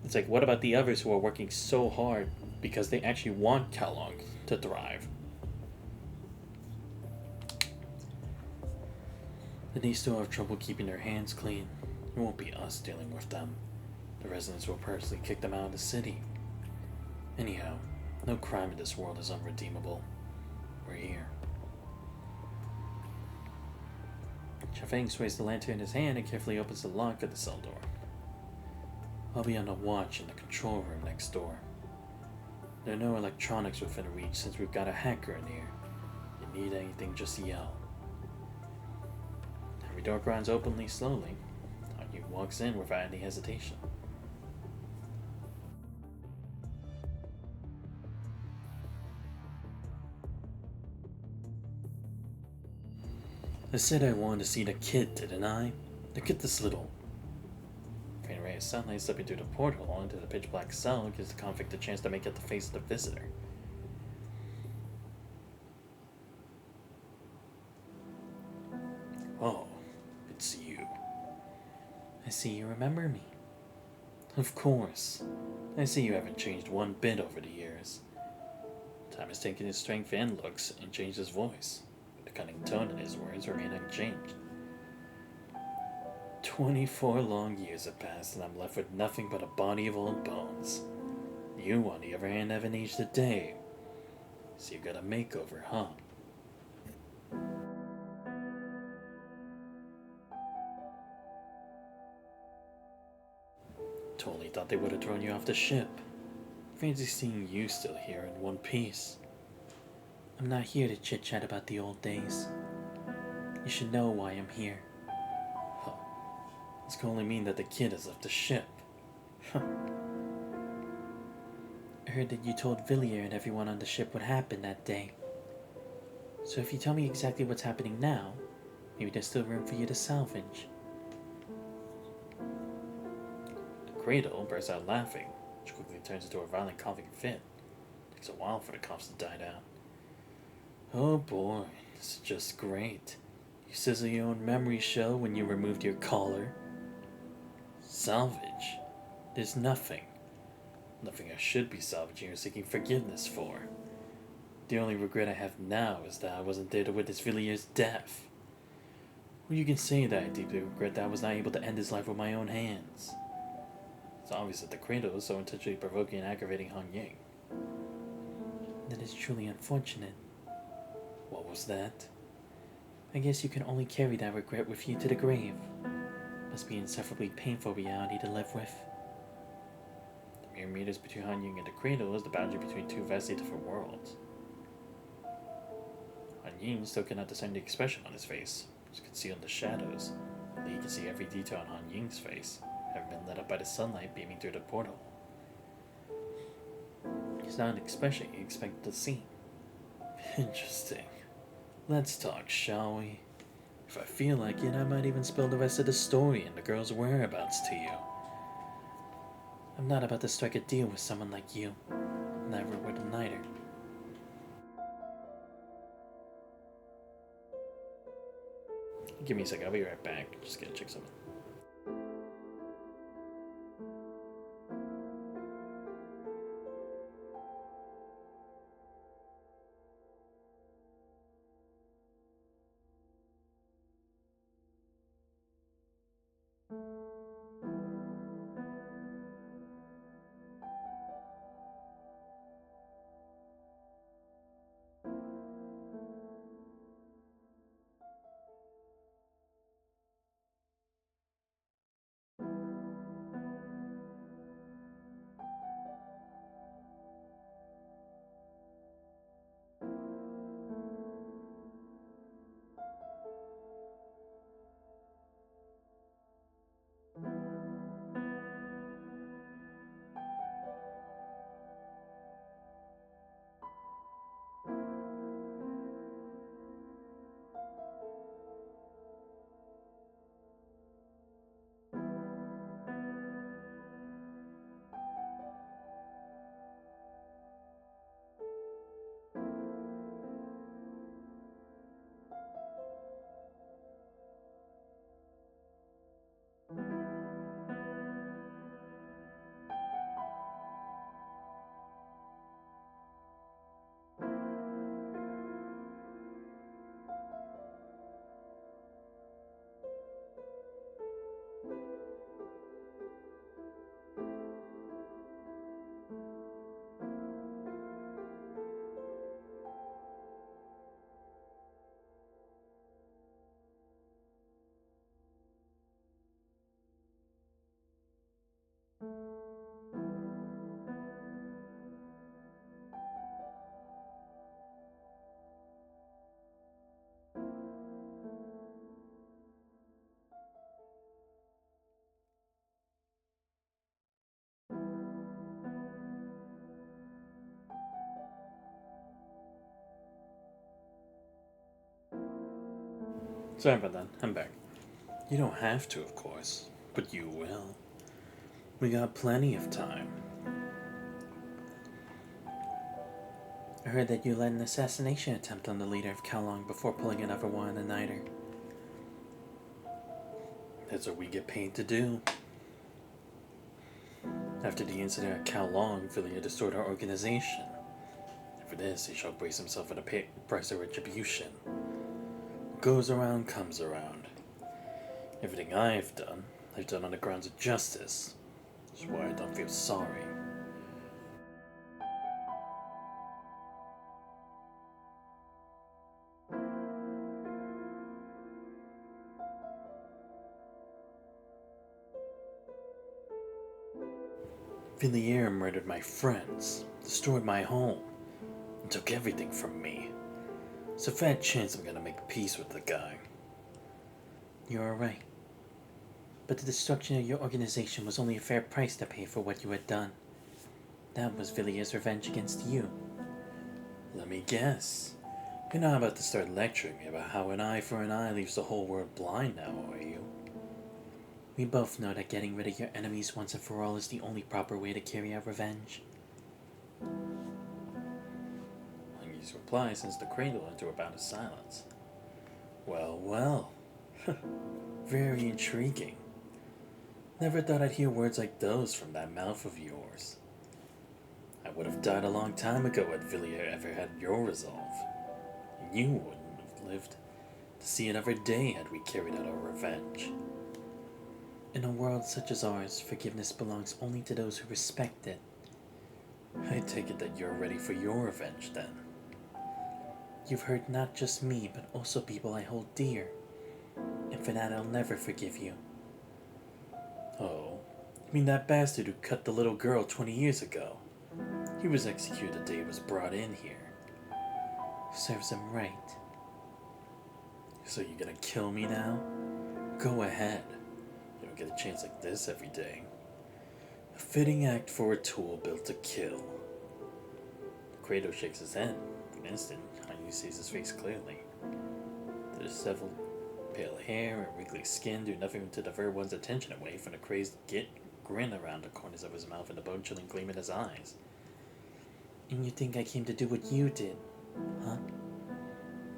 It's like, what about the others who are working so hard because they actually want Kalong to thrive? Then they still have trouble keeping their hands clean. It won't be us dealing with them. The residents will personally kick them out of the city. Anyhow, no crime in this world is unredeemable. We're here. Shafeng sways the lantern in his hand and carefully opens the lock of the cell door. I'll be on the watch in the control room next door. There are no electronics within reach since we've got a hacker in here. If you need anything, just yell. Every door grinds openly slowly. Hanyu walks in without any hesitation. I said I wanted to see the kid, didn't I? Look at this little. A faint ray of sunlight slipping through the porthole into the pitch black cell gives the convict a chance to make out the face of the visitor. Oh, it's you. I see you remember me. Of course. I see you haven't changed one bit over the years. Time has taken his strength and looks and changed his voice. The cunning tone in his words remain unchanged. 24 long years have passed and I'm left with nothing but a body of old bones. You, on the other hand, haven't aged a day. So you got a makeover, huh? Totally thought they would have thrown you off the ship. Fancy seeing you still here in one piece. I'm not here to chit-chat about the old days. You should know why I'm here. Huh. This can only mean that the kid has left the ship. Huh. I heard that you told Villiers and everyone on the ship what happened that day. So if you tell me exactly what's happening now, maybe there's still room for you to salvage. The cradle bursts out laughing, which quickly turns into a violent coughing fit. It takes a while for the coughs to die down. Oh boy, this is just great. You sizzle your own memory shell when you removed your collar. Salvage? There's nothing. Nothing I should be salvaging or seeking forgiveness for. The only regret I have now is that I wasn't there to witness Villiers' death. Well, you can say that I deeply regret that I was not able to end his life with my own hands. It's obvious that the cradle is so intentionally provoking and aggravating Han Ying. That is truly unfortunate. What was that? I guess you can only carry that regret with you to the grave. Must be an insufferably painful reality to live with. The mere meters between Han Ying and the cradle is the boundary between two vastly different worlds. Han Ying still cannot discern the expression on his face, which is concealed in the shadows, but he can see every detail on Han Ying's face, having been lit up by the sunlight beaming through the portal. It's not an expression you expect to see. Interesting. Let's talk, shall we? If I feel like it, I might even spill the rest of the story and the girl's whereabouts to you. I'm not about to strike a deal with someone like you. Never with a Niter. Give me a sec, I'll be right back. Just gotta check something. Sorry about that. I'm back. You don't have to, of course, but you will. We got plenty of time. I heard that you led an assassination attempt on the leader of Kalong before pulling another one on the Niter. That's what we get paid to do. After the incident at Kowloon, Villiers destroyed our organization. For this, he shall brace himself for the price of retribution. What goes around comes around. Everything I've done on the grounds of justice. That's why I don't feel sorry. Villiers murdered my friends, destroyed my home, and took everything from me. It's a fat chance I'm gonna make peace with the guy. You're right. But the destruction of your organization was only a fair price to pay for what you had done. That was Villiers' revenge against you. Let me guess. You're not about to start lecturing me about how an eye for an eye leaves the whole world blind now, are you? We both know that getting rid of your enemies once and for all is the only proper way to carry out revenge. His reply sends the cradle into a bout of silence. Well, well. Very intriguing. Never thought I'd hear words like those from that mouth of yours. I would have died a long time ago had Villiers ever had your resolve. And you wouldn't have lived to see another day had we carried out our revenge. In a world such as ours, forgiveness belongs only to those who respect it. I take it that you're ready for your revenge, then. You've hurt not just me, but also people I hold dear. And for that I'll never forgive you. Oh, you mean that bastard who cut the little girl 20 years ago? He was executed the day he was brought in here. Serves him right. So you're gonna kill me now? Go ahead. You don't get a chance like this every day. A fitting act for a tool built to kill. Kratos shakes his head. For an instant, Hanyu sees his face clearly. The disheveled, pale hair and wrinkly skin do nothing to divert one's attention away from the crazed grin around the corners of his mouth and the bone-chilling gleam in his eyes. And you think I came to do what you did, huh?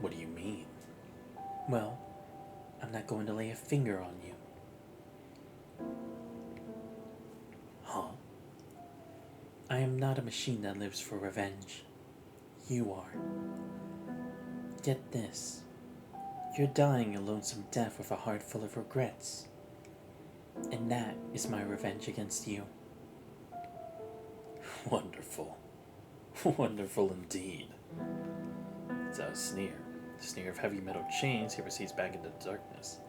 What do you mean? Well, I'm not going to lay a finger on you. Huh? I am not a machine that lives for revenge. You are. Get this. You're dying a lonesome death with a heart full of regrets. And that is my revenge against you. Wonderful. Wonderful indeed. It's a sneer. The sneer of heavy metal chains he recedes back into the darkness.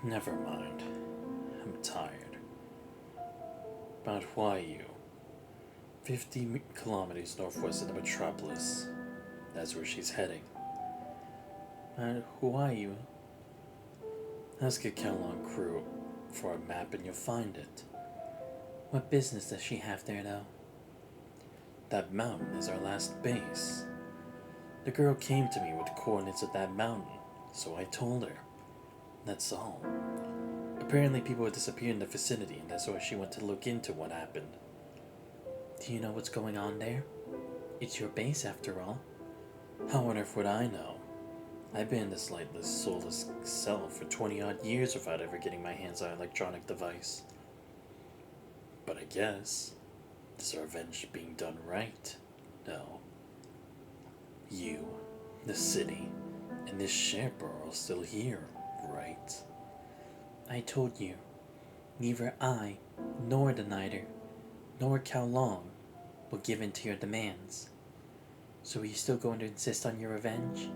Never mind. I'm tired. But why you? 50 kilometers northwest of the metropolis. That's where she's heading. But who are you? Ask a Kellogg crew for a map and you'll find it. What business does she have there, though? That mountain is our last base. The girl came to me with the coordinates of that mountain, so I told her. That's all. Apparently people had disappeared in the vicinity, and that's why she went to look into what happened. Do you know what's going on there? It's your base, after all. How on earth would I know? I've been in this lightless, soulless cell for 20-odd years without ever getting my hands on an electronic device. But I guess this revenge being done right. No. You, the city, and this ship are all still here, right? I told you, neither I, nor the Nighter, nor Kowloon will give in to your demands. So are you still going to insist on your revenge?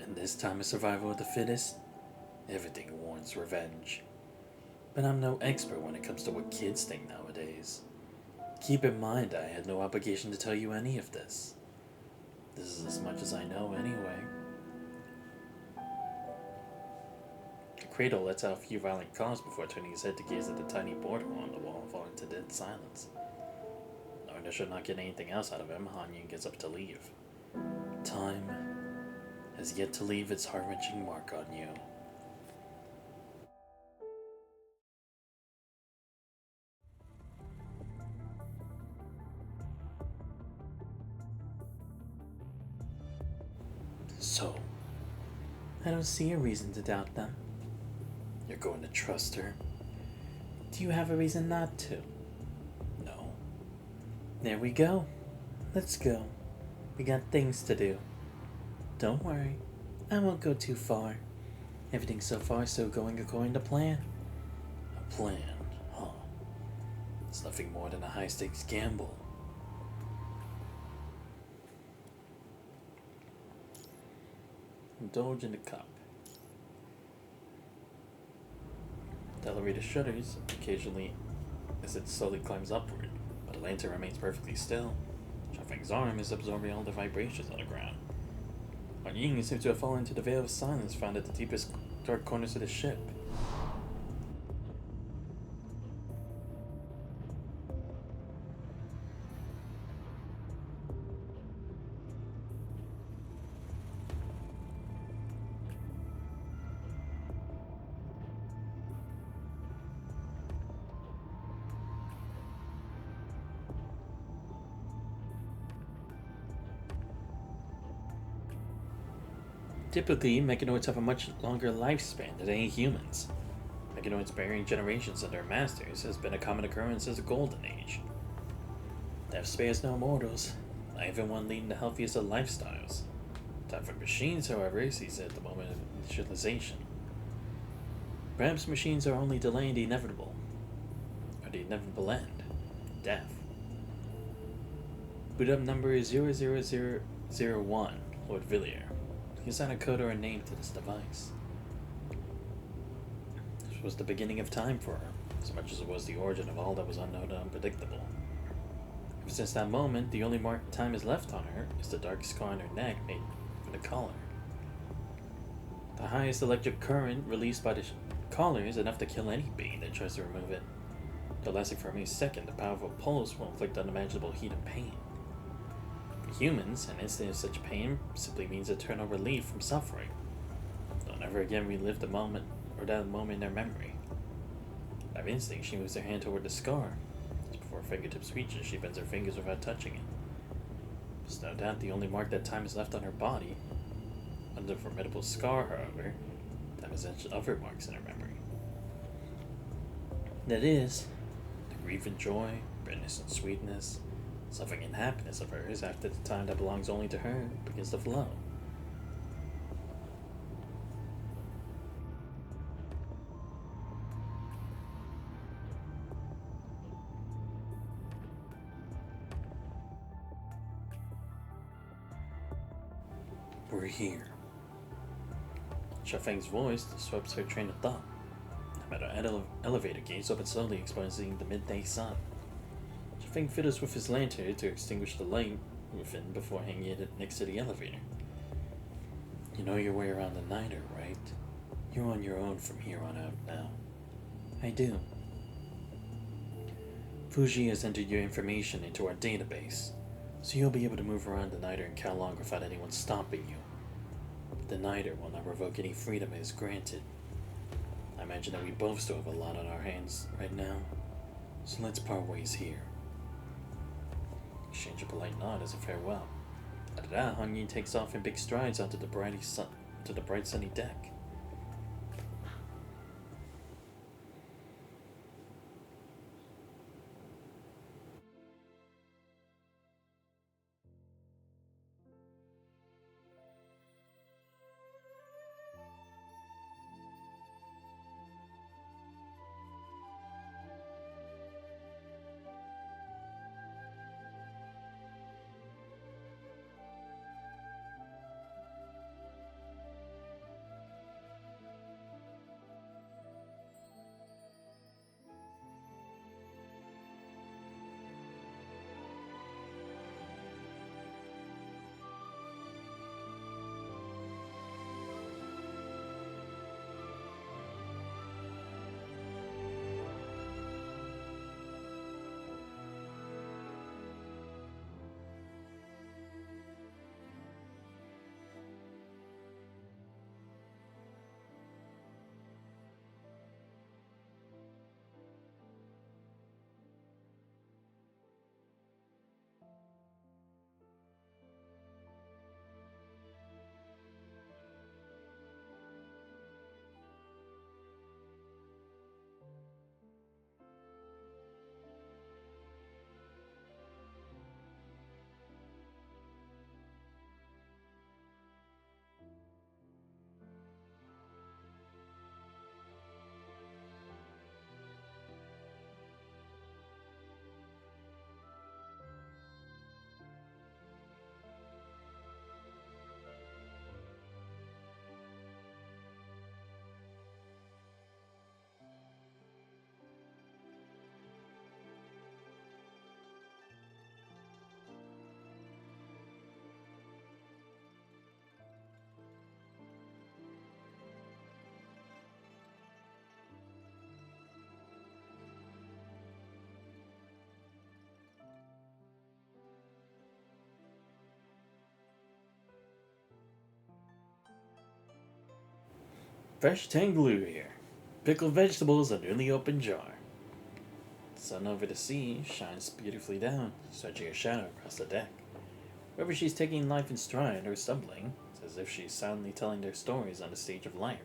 In this time of survival of the fittest, everything warrants revenge. But I'm no expert when it comes to what kids think nowadays. Keep in mind I had no obligation to tell you any of this. This is as much as I know anyway. The cradle lets out a few violent coughs before turning his head to gaze at the tiny portal on the wall and fall into dead silence. Knowing I should not get anything else out of him, Hanyin gets up to leave. Time has yet to leave its heart-wrenching mark on you. So, I don't see a reason to doubt them. you're going to trust her? Do you have a reason not to? No. There we go. Let's go. We got things to do. Don't worry, I won't go too far. Everything so far still going according to plan. A plan, huh? It's nothing more than a high-stakes gamble. Indulge in the cup. The elevator shudders occasionally as it slowly climbs upward, but the lantern remains perfectly still. Shuffling's arm is absorbing all the vibrations on the ground. Ying seems to have fallen into the veil of silence found at the deepest dark corners of the ship. Typically, mechanoids have a much longer lifespan than any humans. Mechanoids burying generations of their masters has been a common occurrence since the Golden Age. Death spares no mortals, not even one leading the healthiest of lifestyles. Time for machines, however, sees at the moment of initialization. Perhaps machines are only delaying the inevitable, or the inevitable end, death. Boot up number is 00001, Lord Villiers. You assign a code or a name to this device. This was the beginning of time for her, as much as it was the origin of all that was unknown and unpredictable. Ever since that moment, the only mark time has left on her is the dark scar on her neck made from the collar. The highest electric current released by the collar is enough to kill any being that tries to remove it. Though lasting for a mere second, the powerful pulse will inflict unimaginable heat and pain. For humans, an instant of such pain simply means eternal relief from suffering. They'll never again relive the moment or that moment in their memory. By instinct, she moves her hand toward the scar. Just before her fingertips reach it, she bends her fingers without touching it. There's no doubt the only mark that time has left on her body. Under the formidable scar, however, time has etched other marks in her memory. That is, the grief and joy, bitterness and sweetness, suffering and happiness of hers after the time that belongs only to her begins to flow. We're here. Shafeng's voice disrupts her train of thought. I'm at an elevator gates open slowly, exposing the midday sun. Shafeng fiddles with his lantern to extinguish the light within before hanging it next to the elevator. You know your way around the niter, right? You're on your own from here on out now. I do. Fuji has entered your information into our database, so you'll be able to move around the niter in Kalong without anyone stopping you. The niter will not revoke any freedom it is granted. I imagine that we both still have a lot on our hands right now, so let's part ways here. Exchange a polite nod as a farewell. After that, Han Yin takes off in big strides onto the bright sunny deck. Fresh Tangloo here. Pickled vegetables under the open jar. The sun over the sea shines beautifully down, stretching a shadow across the deck. Whether she's taking life in stride or stumbling, it's as if she's soundly telling their stories on the stage of life.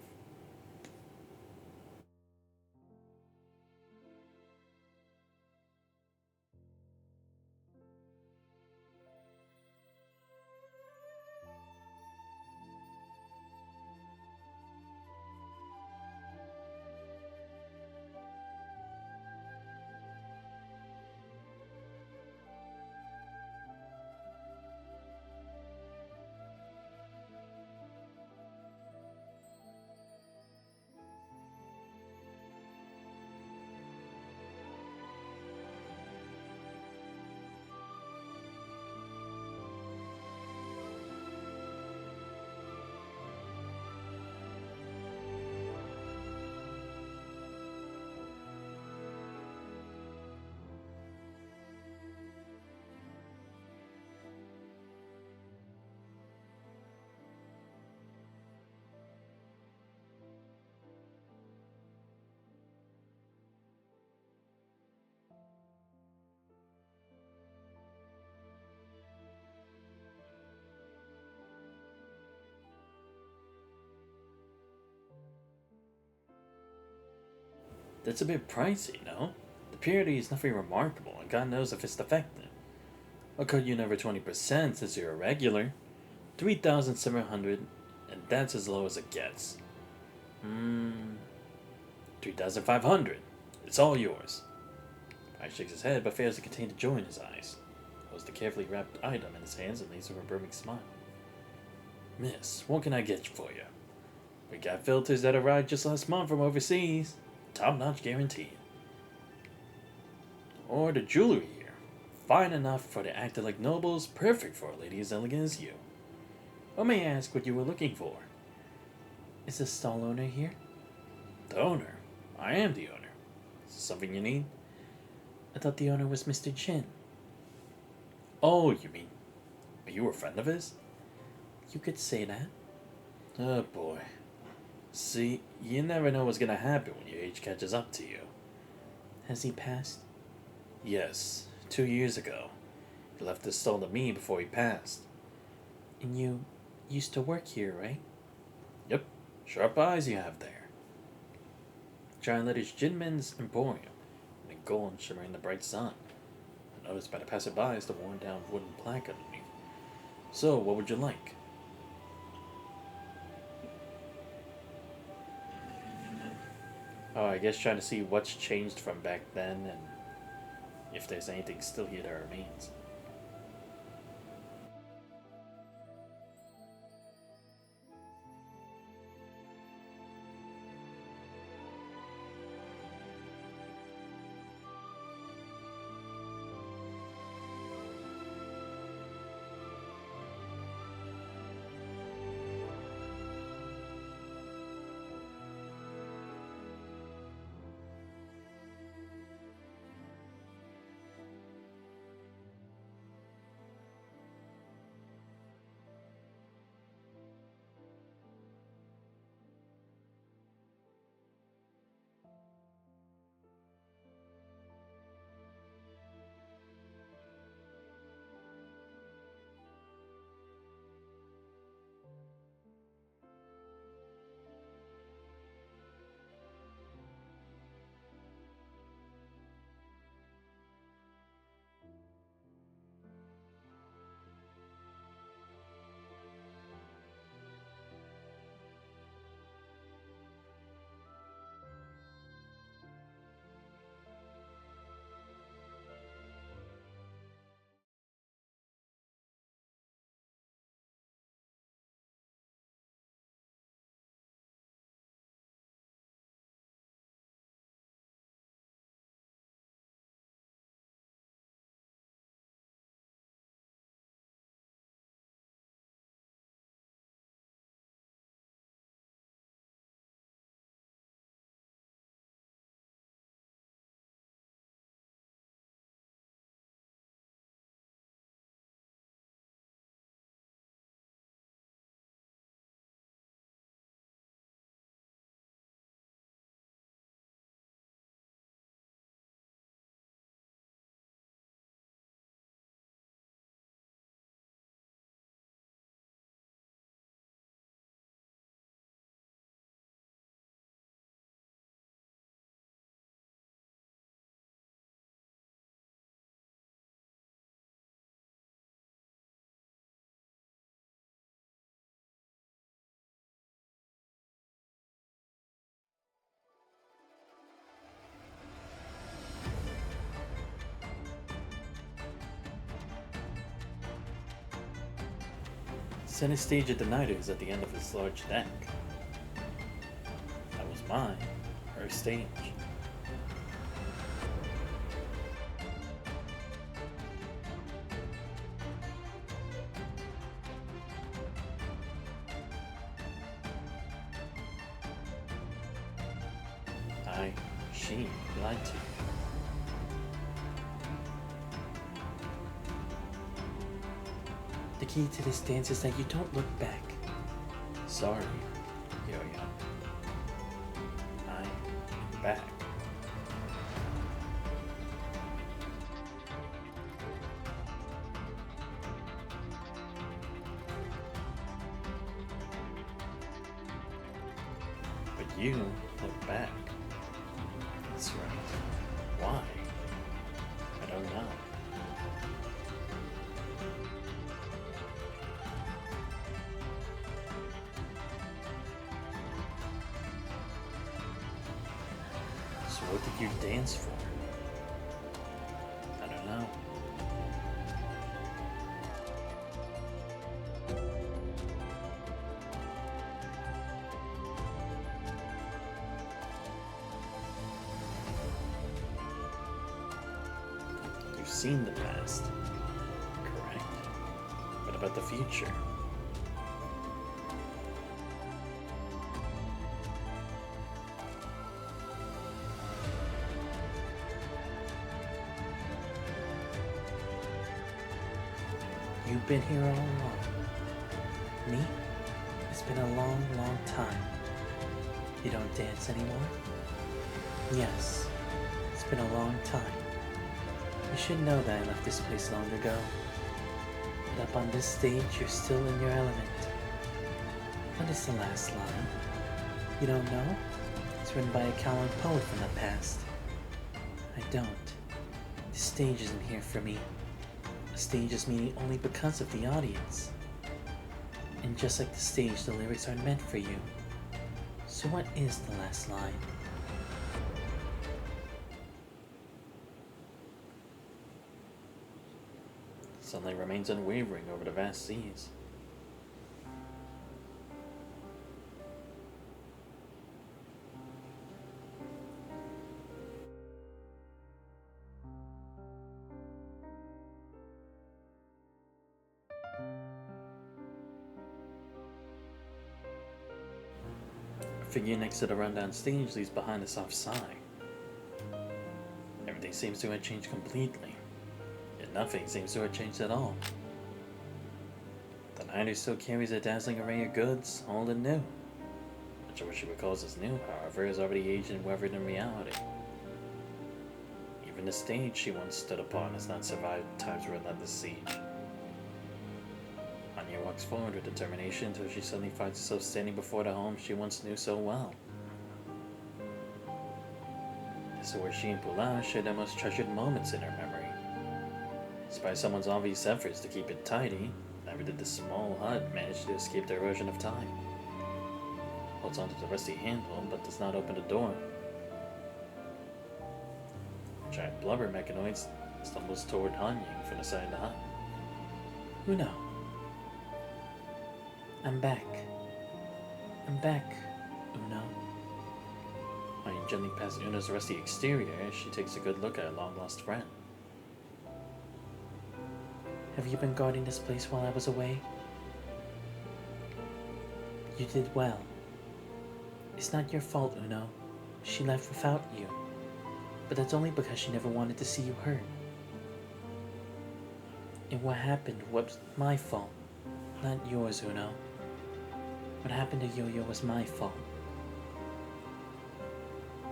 That's a bit pricey, no? The purity is nothing remarkable, and God knows if it's defective. I'll cut you another 20% since you're a regular. 3,700, and that's as low as it gets. 3,500. It's all yours. I shakes his head, but fails to contain the joy in his eyes. Holds the carefully wrapped item in his hands and leaves with a brimming smile. Miss, what can I get for you? We got filters that arrived just last month from overseas. Top notch guaranteed. Or the jewelry here. Fine enough for the actor like nobles, perfect for a lady as elegant as you. Or may I ask what you were looking for? Is the stall owner here? The owner? I am the owner. Is this something you need? I thought the owner was Mr. Chin. Oh, you mean, are you a friend of his? You could say that. Oh boy. See, you never know what's gonna happen when your age catches up to you. Has he passed? Yes, 2 years ago. He left the stall to me before he passed. And you used to work here, right? Yep, sharp eyes you have there. Giant Letter's Jinman's Emporium, and a gold shimmering in the bright sun. Noticed by the passerby is the worn down wooden plaque underneath. So, what would you like? Oh, I guess trying to see what's changed from back then and if there's anything still here that remains. Center stage of the night is at the end of this large deck. That was mine, her stage. She lied to you. The key to this dance is that you don't look back. Sorry, Yo-Yo. I'm back. But you look back. That's right. Why? I don't know. So what did you dance for? I don't know. seen the past. Correct. What about the future? You've been here all along. Me? It's been a long, long time. You don't dance anymore? Yes, it's been a long time. You should know that I left this place long ago. But up on this stage, you're still in your element. What is the last line? You don't know? It's written by a coward poet from the past. I don't. The stage isn't here for me. A stage is meaning only because of the audience. And just like the stage, the lyrics aren't meant for you. So what is the last line? Sunlight remains unwavering over the vast seas. A figure next to the rundown stage leaves behind a soft sigh. Everything seems to have changed completely. Yet nothing seems to have changed at all. The Niner still carries a dazzling array of goods, old and new. Much of what she recalls as new, however, is already aged and weathered in reality. Even the stage she once stood upon has not survived time's relentless siege. Anya walks forward with determination until she suddenly finds herself standing before the home she once knew so well. This is where she and Pula shared their most treasured moments in her memory. Despite someone's obvious efforts to keep it tidy, never did this small hut manage to escape the erosion of time. Holds onto the rusty handle, but does not open the door. Giant blubber mechanoid stumbles toward Hanying from the side of the hut. Uno. I'm back. I'm back, Uno. Hanying gently past Uno's rusty exterior as she takes a good look at her long-lost friend. Have you been guarding this place while I was away? You did well. It's not your fault, Uno. She left without you. But that's only because she never wanted to see you hurt. And what happened was my fault, not yours, Uno. What happened to Yo-Yo was my fault.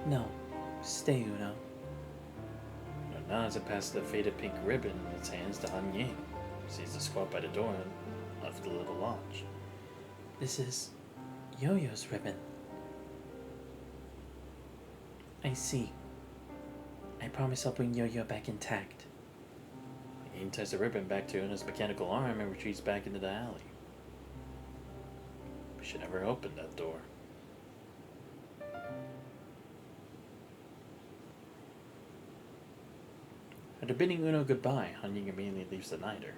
No, stay, Uno. Uno nods and passes the faded pink ribbon in its hands to Han Ying, who sees the squat by the door and left the little lodge. This is Yo-Yo's ribbon. I see. I promise I'll bring Yo-Yo back intact. He ties the ribbon back to Una's mechanical arm and retreats back into the alley. We should never open that door. After bidding Uno goodbye, Hanying immediately leaves the Niner.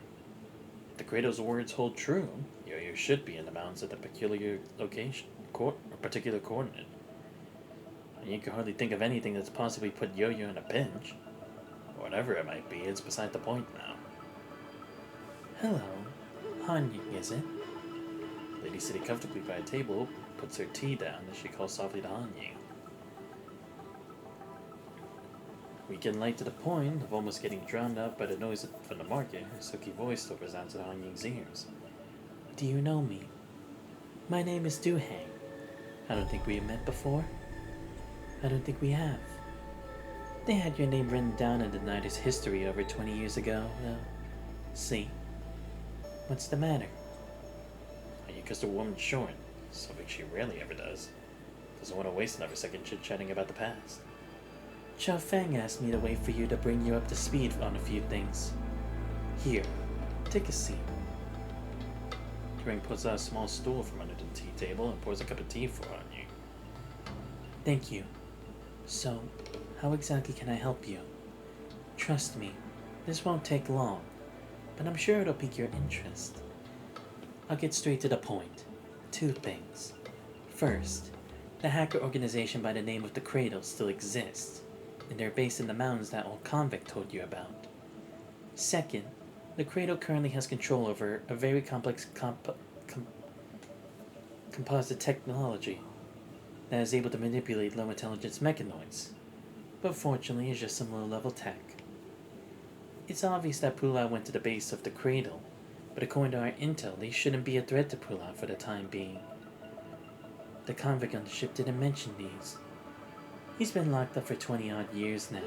If the Kratos' words hold true, Yo-Yo should be in the mountains at a peculiar location, or particular coordinate. Hanying can hardly think of anything that's possibly put Yo-Yo in a pinch. Whatever it might be, it's beside the point now. Hello, Hanying, is it? Lady sitting comfortably by a table puts her tea down as she calls softly to Hanying. Weak and light to the point of almost getting drowned out by the noise from the market, her silky voice still resounds in Hanying's ears. Do you know me? My name is Duhang. I don't think we have met before. I don't think we have. They had your name written down in the Nider's history over 20 years ago, though. See? What's the matter? You kissed a woman short, something she rarely ever does. Doesn't want to waste another second chit-chatting about the past. Chao Fang asked me to wait for you to bring you up to speed on a few things. Here, take a seat. Turing pulls out a small stool from under the tea table and pours a cup of tea for you. Thank you. So, how exactly can I help you? Trust me, this won't take long, but I'm sure it'll pique your interest. I'll get straight to the point. 2 things. First, the hacker organization by the name of the Cradle still exists, and they're based in the mountains that old convict told you about. Second, the Cradle currently has control over a very complex composite technology that is able to manipulate low intelligence mechanoids, but fortunately is just some low level tech. It's obvious that Pula went to the base of the Cradle, but according to our intel, they shouldn't be a threat to Pula for the time being. The convict on the ship didn't mention these. He's been locked up for 20 odd years now,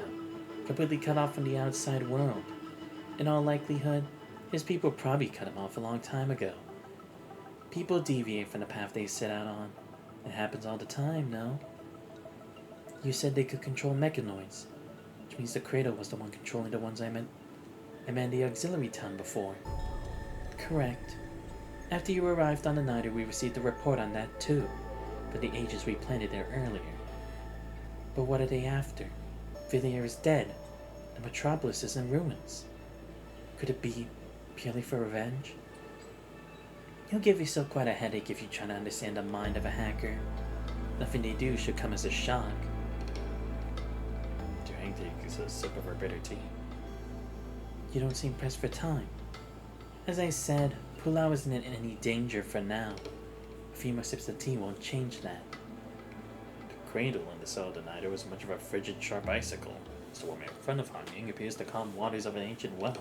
completely cut off from the outside world. In all likelihood, his people probably cut him off a long time ago. People deviate from the path they set out on. It happens all the time, no? You said they could control mechanoids, which means the Cradle was the one controlling the ones I meant the auxiliary town before. Correct. After you arrived on the Niter, we received a report on that too, but the agents we planted there earlier. But what are they after? Villiers is dead. The metropolis is in ruins. Could it be purely for revenge? You'll give yourself quite a headache if you try to understand the mind of a hacker. Nothing they do should come as a shock. Duhang takes a sip of her bitter tea. You don't seem pressed for time. As I said, Pulau isn't in any danger for now. A few more sips of tea won't change that. The Cradle in the cell of the Niter was much of a frigid, sharp icicle. The woman in front of Han Ying appears the calm waters of an ancient well.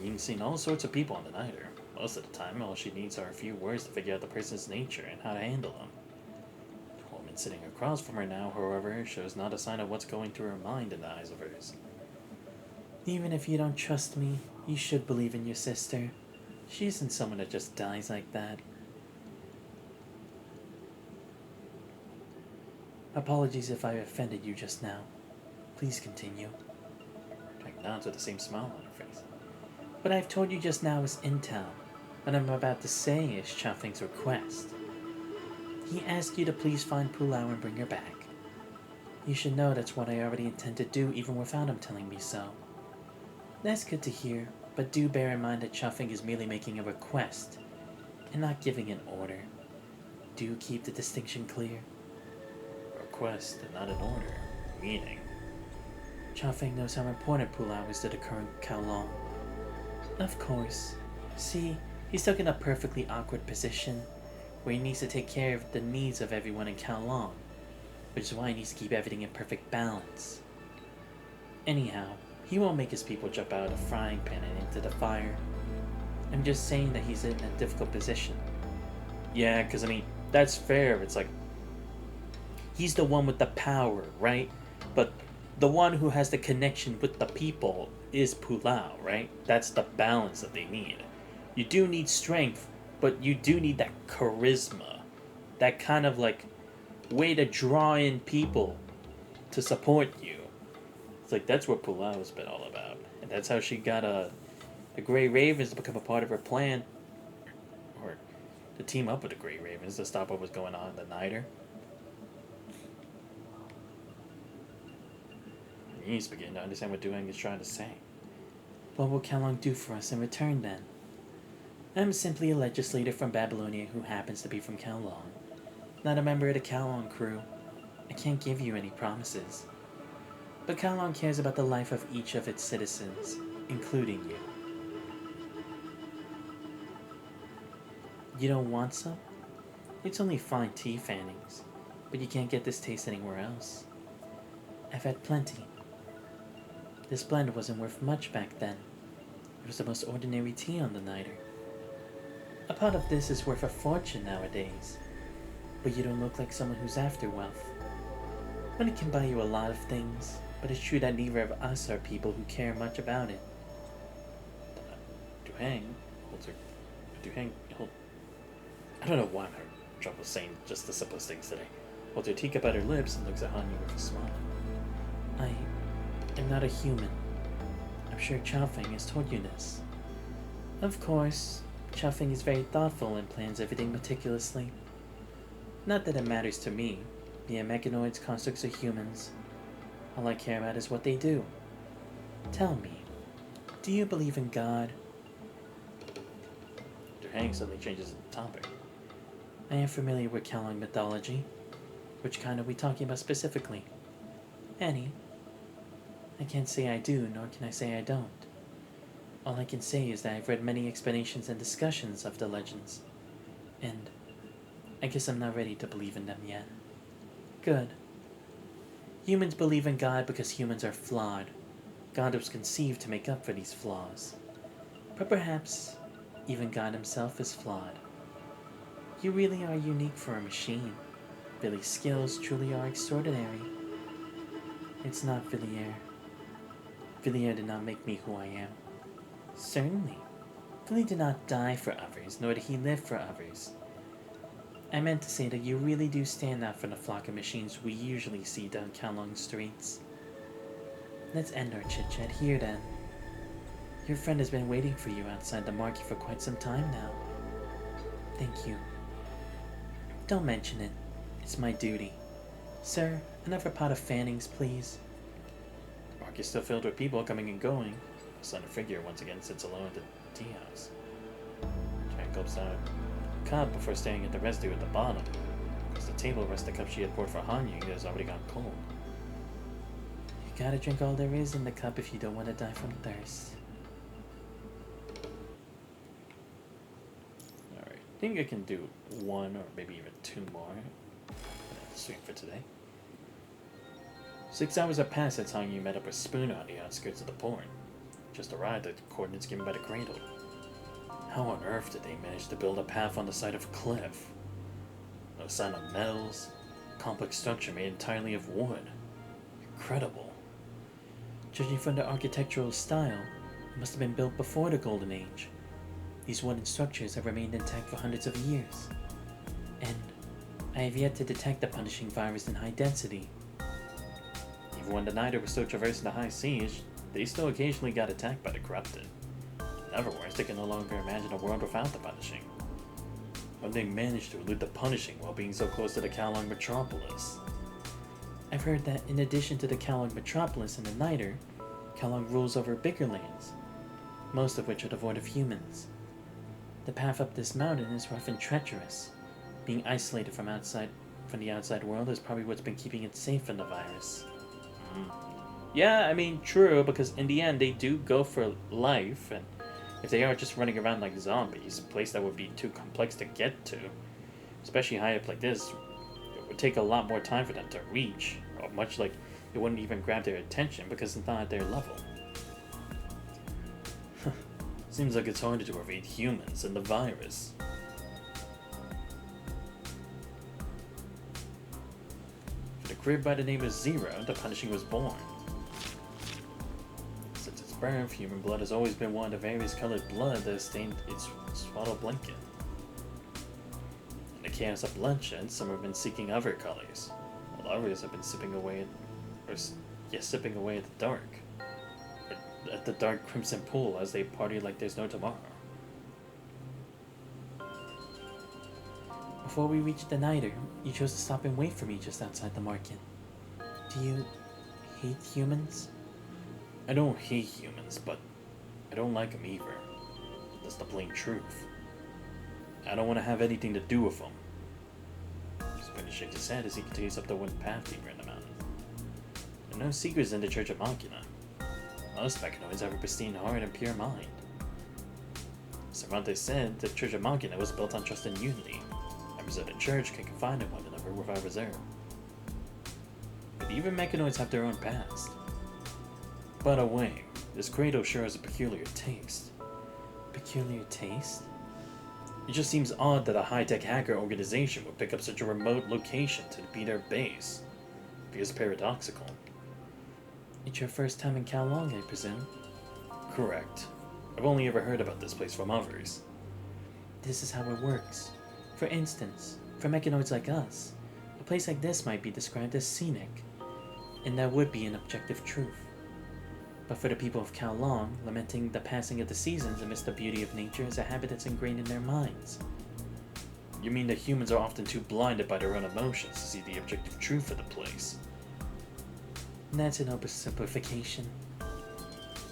Han Ying's seen all sorts of people on the Niter. Most of the time, all she needs are a few words to figure out the person's nature and how to handle them. The woman sitting across from her now, however, shows not a sign of what's going through her mind in the eyes of hers. Even if you don't trust me, you should believe in your sister. She isn't someone that just dies like that. Apologies if I offended you just now. Please continue. Jack nods with the same smile on her face. What I've told you just now is intel. What I'm about to say is Chafing's request. He asked you to please find Pulau and bring her back. You should know that's what I already intend to do even without him telling me so. That's good to hear, but do bear in mind that Chafing is merely making a request and not giving an order. Do keep the distinction clear. Request and not an order. Meaning? Chafing knows how important Pulau is to the current Kowloon. Of course. See, he's stuck in a perfectly awkward position where he needs to take care of the needs of everyone in Kowloon, which is why he needs to keep everything in perfect balance. Anyhow, he won't make his people jump out of the frying pan and into the fire. I'm just saying that he's in a difficult position. Yeah, because I mean, that's fair. It's like, he's the one with the power, right? But the one who has the connection with the people is Pulau, right? That's the balance that they need. You do need strength, but you do need that charisma. That kind of like way to draw in people to support you. It's like that's what Pulau has been all about. And that's how she got the Grey Ravens to become a part of her plan. Or to team up with the Grey Ravens to stop what was going on in the Niter. he's beginning to understand what Duang is trying to say. What will Kowloon do for us in return, then? I'm simply a legislator from Babylonia who happens to be from Kowloon. Not a member of the Kowloon crew. I can't give you any promises. But Kowloon cares about the life of each of its citizens, including you. You don't want some? It's only fine tea fannings, but you can't get this taste anywhere else. I've had plenty. This blend wasn't worth much back then. It was the most ordinary tea on the Niter. A pot of this is worth a fortune nowadays, but you don't look like someone who's after wealth. Money can buy you a lot of things, but it's true that neither of us are people who care much about it. Duhang holds her. I don't know why I'm having trouble saying just the simplest things today. Holds her teacup at her lips and looks at Hanyu with a smile. I am not a human. I'm sure Chafing has told you this. Of course, Chafing is very thoughtful and plans everything meticulously. Not that it matters to me. The mechanoids, constructs, or humans. All I care about is what they do. Tell me, do you believe in God? Duhang suddenly changes the topic. I am familiar with Kowloon mythology. Which kind are we talking about specifically? Any. I can't say I do, nor can I say I don't. All I can say is that I've read many explanations and discussions of the legends, and I guess I'm not ready to believe in them yet. Good. Humans believe in God because humans are flawed. God was conceived to make up for these flaws. But perhaps even God himself is flawed. You really are unique for a machine. Billy's skills truly are extraordinary. It's not Villiers. Villiers did not make me who I am. Certainly. Billy did not die for others, nor did he live for others. I meant to say that you really do stand out from the flock of machines we usually see down Kowloon streets. Let's end our chit-chat here then. Your friend has been waiting for you outside the market for quite some time now. Thank you. Don't mention it. It's my duty. Sir, another pot of fannings, please. The market is still filled with people coming and going. A slender figure once again sits alone at the tea house. Jack gulps down a cup before staring at the residue at the bottom. As the table rests the cup she had poured for Han Yu has already gone cold. You gotta drink all there is in the cup if you don't want to die from thirst. Alright, I think I can do one or maybe even two more. That's sweet for today. 6 hours have passed since Han Yu met up with Spoon on the outskirts of the port. Just arrived at the coordinates given by the cradle. How on earth did they manage to build a path on the side of a cliff? No sign of metals, complex structure made entirely of wood. Incredible. Judging from the architectural style, it must have been built before the Golden Age. These wooden structures have remained intact for hundreds of years. And I have yet to detect the punishing virus in high density. Even when the Niter was still traversing the high seas, they still occasionally got attacked by the corrupted. In other words, they can no longer imagine a world without the punishing. But they managed to elude the punishing while being so close to the Kowloon metropolis. I've heard that in addition to the Kowloon metropolis and the Niter, Kowloon rules over bigger lands, most of which are devoid of humans. The path up this mountain is rough and treacherous. Being isolated from the outside world is probably what's been keeping it safe from the virus. Yeah, I mean, true, because in the end they do go for life, and if they are just running around like zombies, a place that would be too complex to get to, especially high up like this, it would take a lot more time for them to reach, or much like it wouldn't even grab their attention because it's not at their level. Seems like it's harder to evade humans than the virus. For the crib by the name of Zero, the punishing was born. Since its birth, human blood has always been one of the various colored blood that has stained its swaddled blanket. In the chaos of bloodshed, some have been seeking other colors, while others have been sipping away at the dark. At the dark crimson pool as they party like there's no tomorrow. Before we reached the Niter, you chose to stop and wait for me just outside the market. Do you hate humans? I don't hate humans, but I don't like them either. That's the plain truth. I don't want to have anything to do with them. Spinner shakes his head as he continues up the wooden path deeper in the mountain. There are no secrets in the Church of Machina. Most mechanoids have a pristine heart and pure mind. Cervantes said the Church of Machina was built on trust and unity. Members of the church can confide in one another without reserve. But even mechanoids have their own past. By the way, this cradle sure has a peculiar taste. Peculiar taste? It just seems odd that a high-tech hacker organization would pick up such a remote location to be their base. It feels paradoxical. It's your first time in Kowloon, I presume? Correct. I've only ever heard about this place from others. This is how it works. For instance, for mechanoids like us, a place like this might be described as scenic, and that would be an objective truth. But for the people of Kowloon, lamenting the passing of the seasons amidst the beauty of nature is a habit that's ingrained in their minds. You mean that humans are often too blinded by their own emotions to see the objective truth of the place? That's an oversimplification.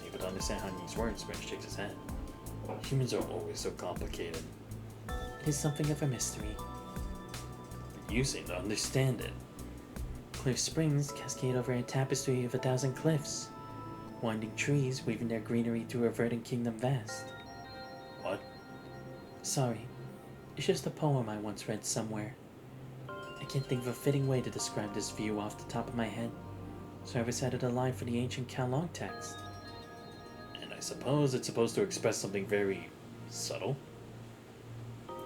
Able to understand Hanying's words, Spinner shakes his head. Humans are always so complicated. It is something of a mystery. You seem to understand it. Cliff Springs cascade over a tapestry of 1,000 cliffs. Winding trees weaving their greenery through a verdant kingdom vast. What? Sorry, it's just a poem I once read somewhere. I can't think of a fitting way to describe this view off the top of my head, so I recited a line from the ancient Kalong text. And I suppose it's supposed to express something very subtle?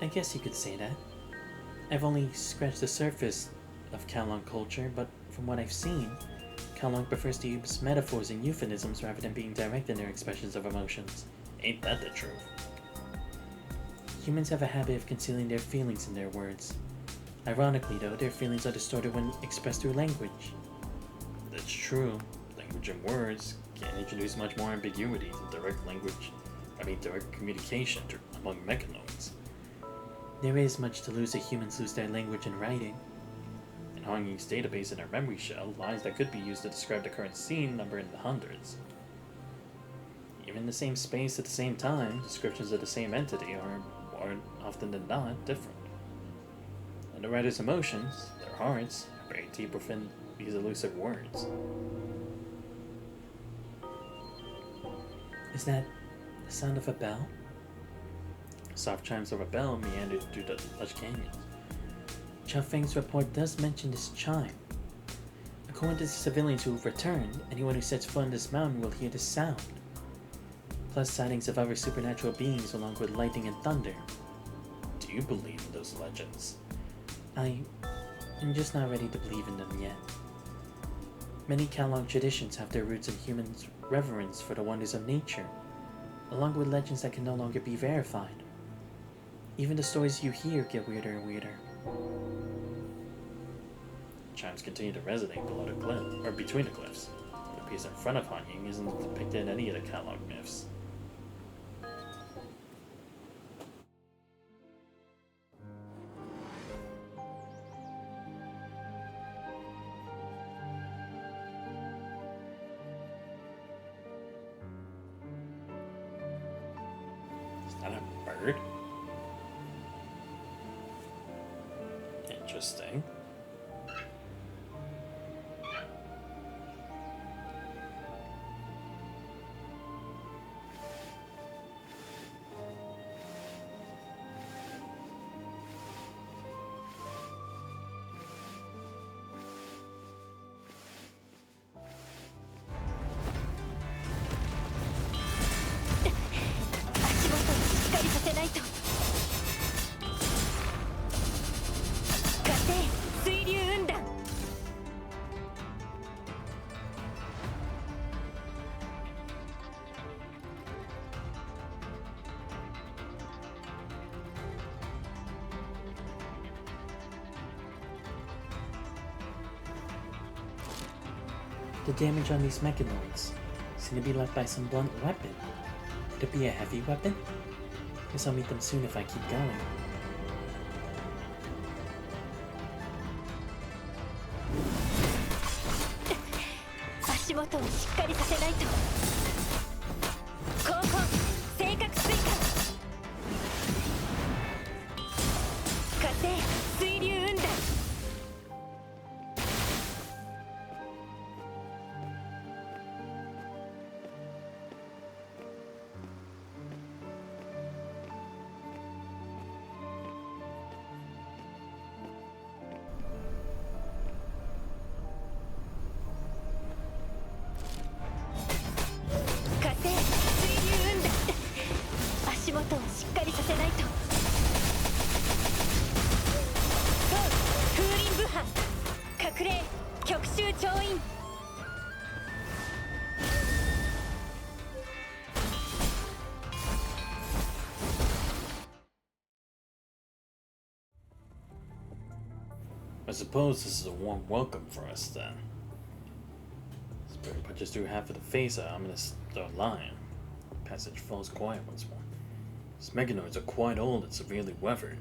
I guess you could say that. I've only scratched the surface of Kalong culture, but from what I've seen, Kalong prefers to use metaphors and euphemisms rather than being direct in their expressions of emotions. Ain't that the truth? Humans have a habit of concealing their feelings in their words. Ironically, though, their feelings are distorted when expressed through language. That's true. Language and words can introduce much more ambiguity than direct communication among mechanoids. There is much to lose if humans lose their language in writing. In Hong Ying's database in our memory shell, lines that could be used to describe the current scene number in the hundreds. Even in the same space at the same time, Descriptions of the same entity are, more often than not, different. And the writer's emotions, their hearts, are very deep within these elusive words. is that the sound of a bell? Soft chimes of a bell meandered through the lush canyons. Chow Feng's report does mention this chime. According to the civilians who've returned, anyone who sets foot on this mountain will hear this sound. Plus sightings of other supernatural beings along with lightning and thunder. Do you believe in those legends? I'm just not ready to believe in them yet. Many Kalong traditions have their roots in humans' reverence for the wonders of nature, along with legends that can no longer be verified. Even the stories you hear get weirder and weirder. Chimes continue to resonate below the cliff, or between the cliffs. What appears in front of Han Ying isn't depicted in any of the Kalong myths. Is that a bird? Interesting. The damage on these mechanoids seem to be left by some blunt weapon. Could it be a heavy weapon? Guess I'll meet them soon if I keep going. I suppose this is a warm welcome for us then. Spirit punches through half of the face of ominous lion. Passage falls quiet once more. These mechanoids are quite old and severely weathered.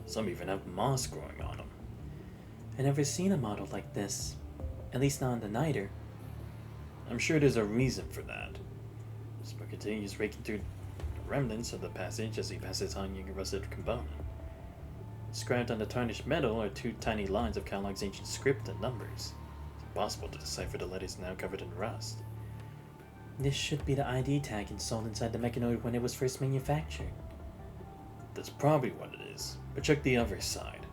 Some even have moss growing on them. I've never seen a model like this. At least not on the Niter. I'm sure there's a reason for that. Spirit continues raking through the remnants of the passage as he passes Han Ying a rusted component. Inscribed on the tarnished metal are two tiny lines of Kalong's ancient script and numbers. It's impossible to decipher the letters now covered in rust. This should be the ID tag installed inside the mechanoid when it was first manufactured. That's probably what it is, but check the other side.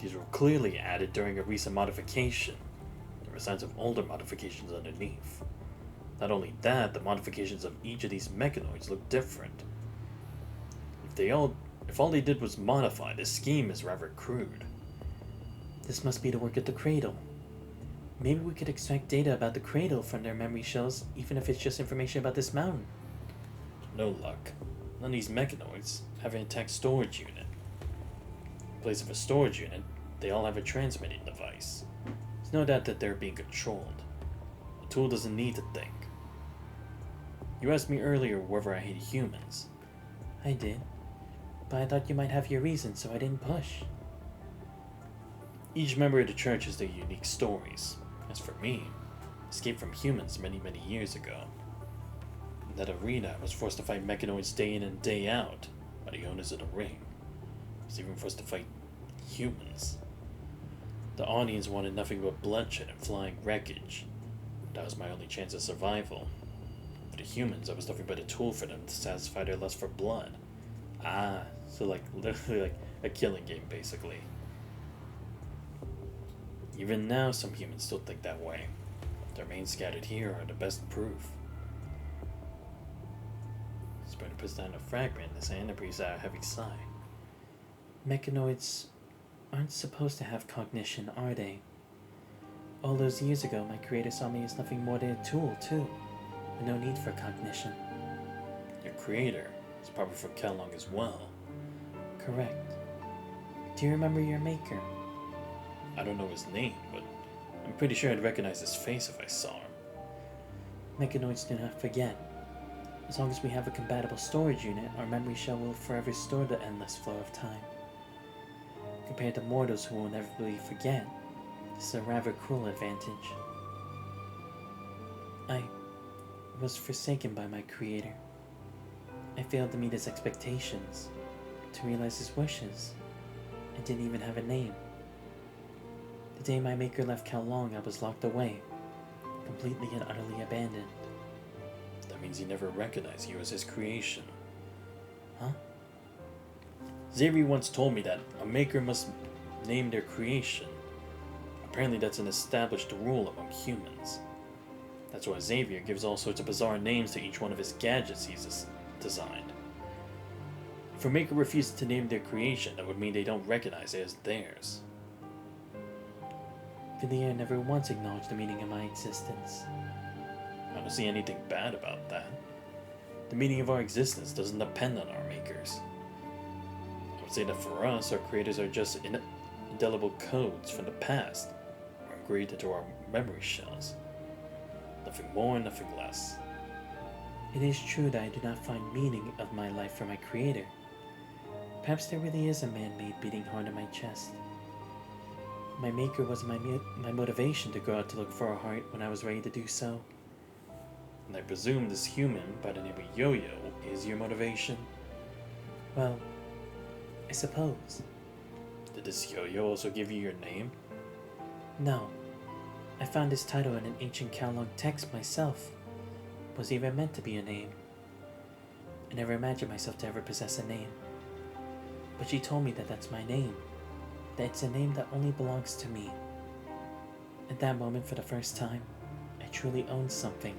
These were clearly added during a recent modification. There were signs of older modifications underneath. Not only that, the modifications of each of these mechanoids look different. If all they did was modify, this scheme is rather crude. This must be the work of the Cradle. Maybe we could extract data about the Cradle from their memory shells, even if it's just information about this mountain. No luck. None of these mechanoids have an intact storage unit. In place of a storage unit, they all have a transmitting device. There's no doubt that they're being controlled. The tool doesn't need to think. You asked me earlier whether I hate humans. I did, but I thought you might have your reasons, so I didn't push. Each member of the church has their unique stories. As for me, I escaped from humans many years ago. In that arena, I was forced to fight mechanoids day in and day out by the owners of the ring. I was even forced to fight humans. The audience wanted nothing but bloodshed and flying wreckage. That was my only chance of survival. For the humans, I was nothing but a tool for them to satisfy their lust for blood. So literally like a killing game, basically. Even now, some humans still think that way. The remains scattered here are the best proof. Spider puts down a fragment in his hand and breathes out a heavy sigh. Mechanoids aren't supposed to have cognition, are they? All those years ago, my creator saw me as nothing more than a tool, too, with no need for cognition. Your creator is probably from Kelong as well. Correct. Do you remember your maker? I don't know his name, but I'm pretty sure I'd recognize his face if I saw him. Mechanoids do not forget. As long as we have a compatible storage unit, our memory shell will forever store the endless flow of time. Compared to mortals who will inevitably forget, this is a rather cruel advantage. I was forsaken by my creator. I failed to meet his expectations, to realize his wishes. I didn't even have a name. The day my maker left Kowloon, I was locked away, completely and utterly abandoned. That means he never recognized you as his creation. Huh? Xavier once told me that a maker must name their creation. Apparently that's an established rule among humans. That's why Xavier gives all sorts of bizarre names to each one of his gadgets he's designed. If a maker refuses to name their creation, that would mean they don't recognize it as theirs. Villiers never once acknowledged the meaning of my existence. I don't see anything bad about that. The meaning of our existence doesn't depend on our makers. I would say that for us, our creators are just indelible codes from the past, or engraved into our memory shells. Nothing more, nothing less. It is true that I do not find meaning of my life from my creator. Perhaps there really is a man-made beating heart in my chest. My maker was my motivation to go out to look for a heart when I was ready to do so. And I presume this human by the name of Yo-Yo is your motivation? Well, I suppose. Did this Yo-Yo also give you your name? No. I found his title in an ancient Kowloon text myself. Was he even meant to be a name? I never imagined myself to ever possess a name. But she told me that that's my name. That it's a name that only belongs to me. At that moment, for the first time, I truly owned something.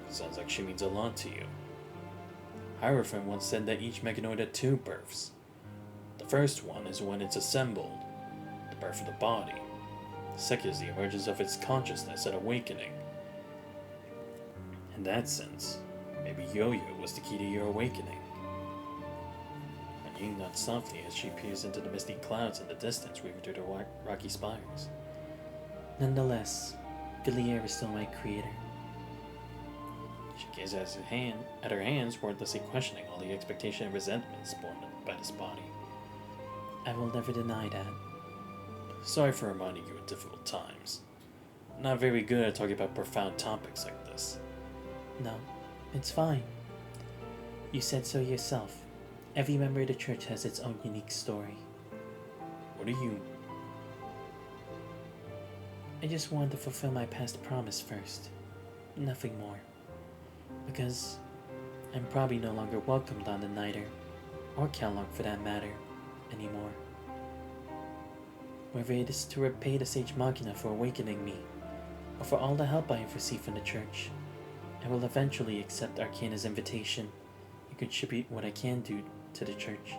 Sounds like she means a lot to you. Hierophant once said that each mechanoid had two births. The first one is when it's assembled, the birth of the body. The second is the emergence of its consciousness and awakening. In that sense, maybe Yo-Yo was the key to your awakening. And nods softly as she peers into the misty clouds in the distance weaving through the rocky spires. Nonetheless, Villiers is still my creator. She gazes at her hands, wordlessly questioning all the expectation and resentment spawned by this body. I will never deny that. Sorry for reminding you of difficult times. I'm not very good at talking about profound topics like this. No, it's fine. You said so yourself. Every member of the church has its own unique story. What are you... I just wanted to fulfill my past promise first. Nothing more. Because I'm probably no longer welcomed on the Niter, or Kellogg for that matter, anymore. Whether it is to repay the Sage Machina for awakening me, or for all the help I have received from the Church, I will eventually accept Arcana's invitation and contribute what I can do to the Church.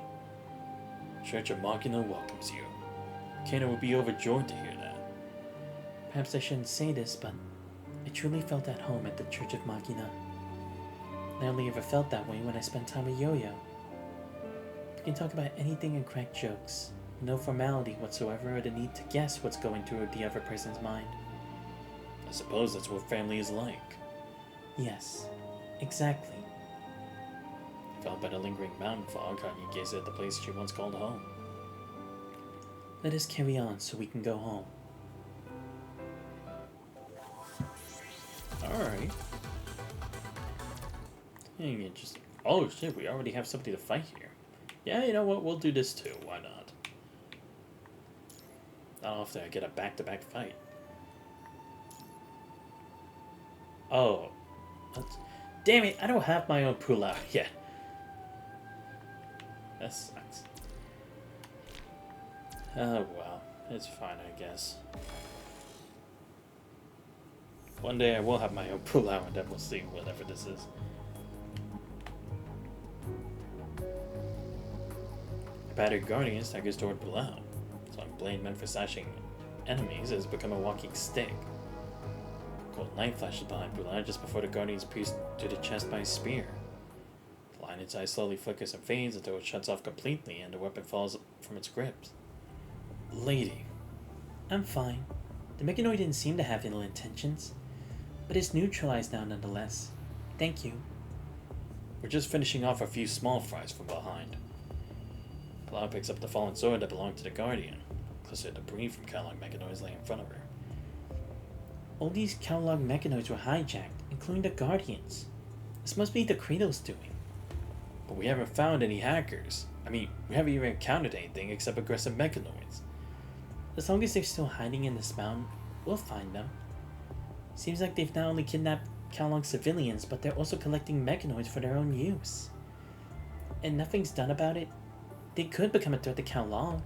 Church of Machina welcomes you. Arcana would be overjoyed to hear that. Perhaps I shouldn't say this, but I truly felt at home at the Church of Machina. I only ever felt that way when I spent time with Yo-Yo. We can talk about anything and crack jokes. No formality whatsoever or the need to guess what's going through the other person's mind. I suppose that's what family is like. Yes, exactly. Felt by the lingering mountain fog, Kanye gazed at the place she once called home. Let us carry on so we can go home. Alright. Interesting. Oh shit, we already have somebody to fight here. Yeah, you know what? We'll do this too. Why not? Not often I get a back-to-back fight. Oh. Damn it, I don't have my own pull-out yet. That sucks. Oh well. It's fine, I guess. One day I will have my own pull-out and then we'll see whatever this is. Battered Guardian staggers toward Palau. Its long blade meant for slashing enemies has become a walking stick. Cold light flashes behind Palau just before the Guardian is pierced to the chest by a spear. The line inside slowly flickers and fades until it shuts off completely and the weapon falls from its grip. Lady. I'm fine. The Mechanoid didn't seem to have ill intentions, but it's neutralized now nonetheless. Thank you. We're just finishing off a few small fries from behind. Palau picks up the fallen sword that belonged to the Guardian. Cluster of debris from Kellogg Mechanoids lay in front of her. All these Kellogg Mechanoids were hijacked, including the Guardians. This must be the Kratos doing. But we haven't found any hackers. I mean, we haven't even encountered anything except aggressive Mechanoids. As long as they're still hiding in this mountain, we'll find them. Seems like they've not only kidnapped Kellogg civilians, but they're also collecting Mechanoids for their own use. And nothing's done about it. They could become a threat to Kellogg.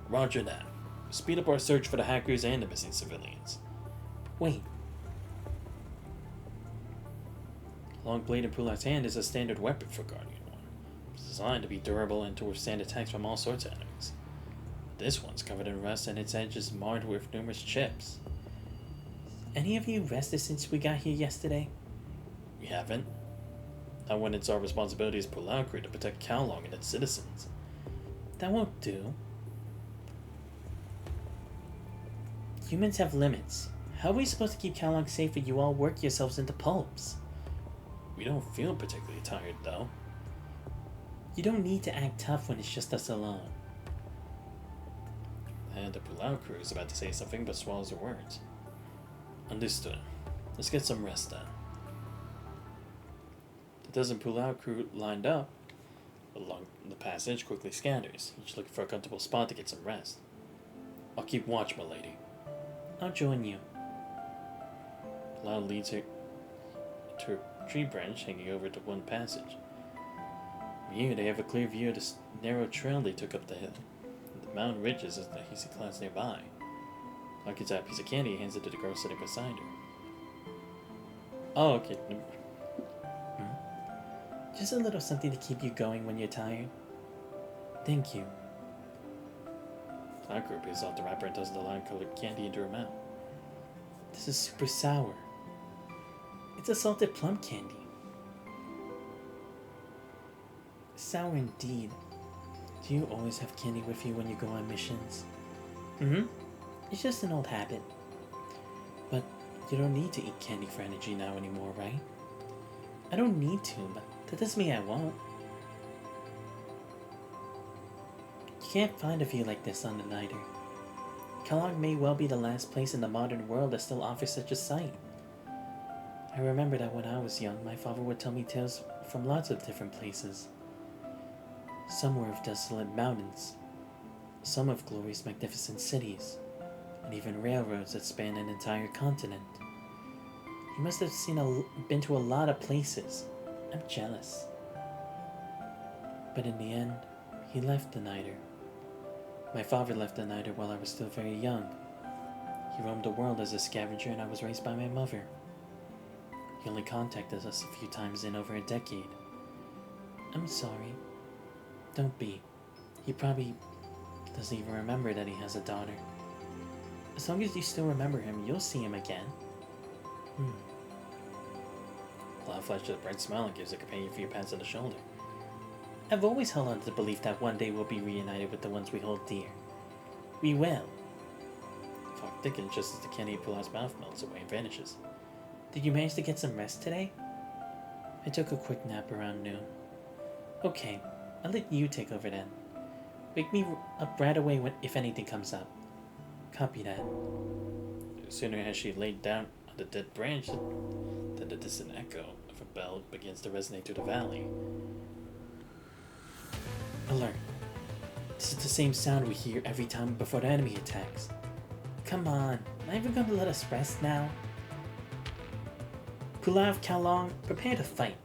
Roger that. Speed up our search for the hackers and the missing civilians. Wait. Long blade in Pula's hand is a standard weapon for Guardian 1. It's designed to be durable and to withstand attacks from all sorts of enemies. This one's covered in rust and its edge is marred with numerous chips. Any of you rested since we got here yesterday? We haven't. Not when it's our responsibility as Pulau crew to protect Kellogg and its citizens. That won't do. Humans have limits. How are we supposed to keep Kellogg safe if you all work yourselves into pulps? We don't feel particularly tired, though. You don't need to act tough when it's just us alone. And the Pulau crew is about to say something but swallows her words. Understood. Let's get some rest then. The dozen Pulau crew lined up along the passage quickly scatters, each looking for a comfortable spot to get some rest. I'll keep watch, my lady. I'll join you. Pulau leads her to a tree branch hanging over to one passage. From here, they have a clear view of the narrow trail they took up the hill, and the mountain ridges as the hazy clouds nearby. Pulau gets out a piece of candy and hands it to the girl sitting beside her. Oh, okay. Just a little something to keep you going when you're tired. Thank you. Pulau crew peels off the wrapper and tosses the lime-colored candy into her mouth. This is super sour. It's a salted plum candy. Sour indeed. Do you always have candy with you when you go on missions? Mm-hmm. It's just an old habit. But you don't need to eat candy for energy now anymore, right? I don't need to, but that doesn't mean I won't. You can't find a view like this on the Niter. Kellogg may well be the last place in the modern world that still offers such a sight. I remember that when I was young, my father would tell me tales from lots of different places. Some were of desolate mountains, some of glorious magnificent cities, and even railroads that span an entire continent. He must have been to a lot of places. I'm jealous. But in the end, he left the Niter. My father left the Niter while I was still very young. He roamed the world as a scavenger and I was raised by my mother. He only contacted us a few times in over a decade. I'm sorry. Don't be. He probably doesn't even remember that he has a daughter. As long as you still remember him, you'll see him again. Cloud flashes a bright smile and gives the companion a few pats on the shoulder. I've always held on to the belief that one day we'll be reunited with the ones we hold dear. We will. Clock thickens just as the candy in Pulav's mouth melts away and vanishes. Did you manage to get some rest today? I took a quick nap around noon. Okay, I'll let you take over then. Wake me up right away if anything comes up. Copy that. No sooner has she laid down on the dead branch than the distant echo of a bell begins to resonate through the valley. Alert. This is the same sound we hear every time before the enemy attacks. Come on, not even going to let us rest now? Pulav, Kalong, prepare to fight.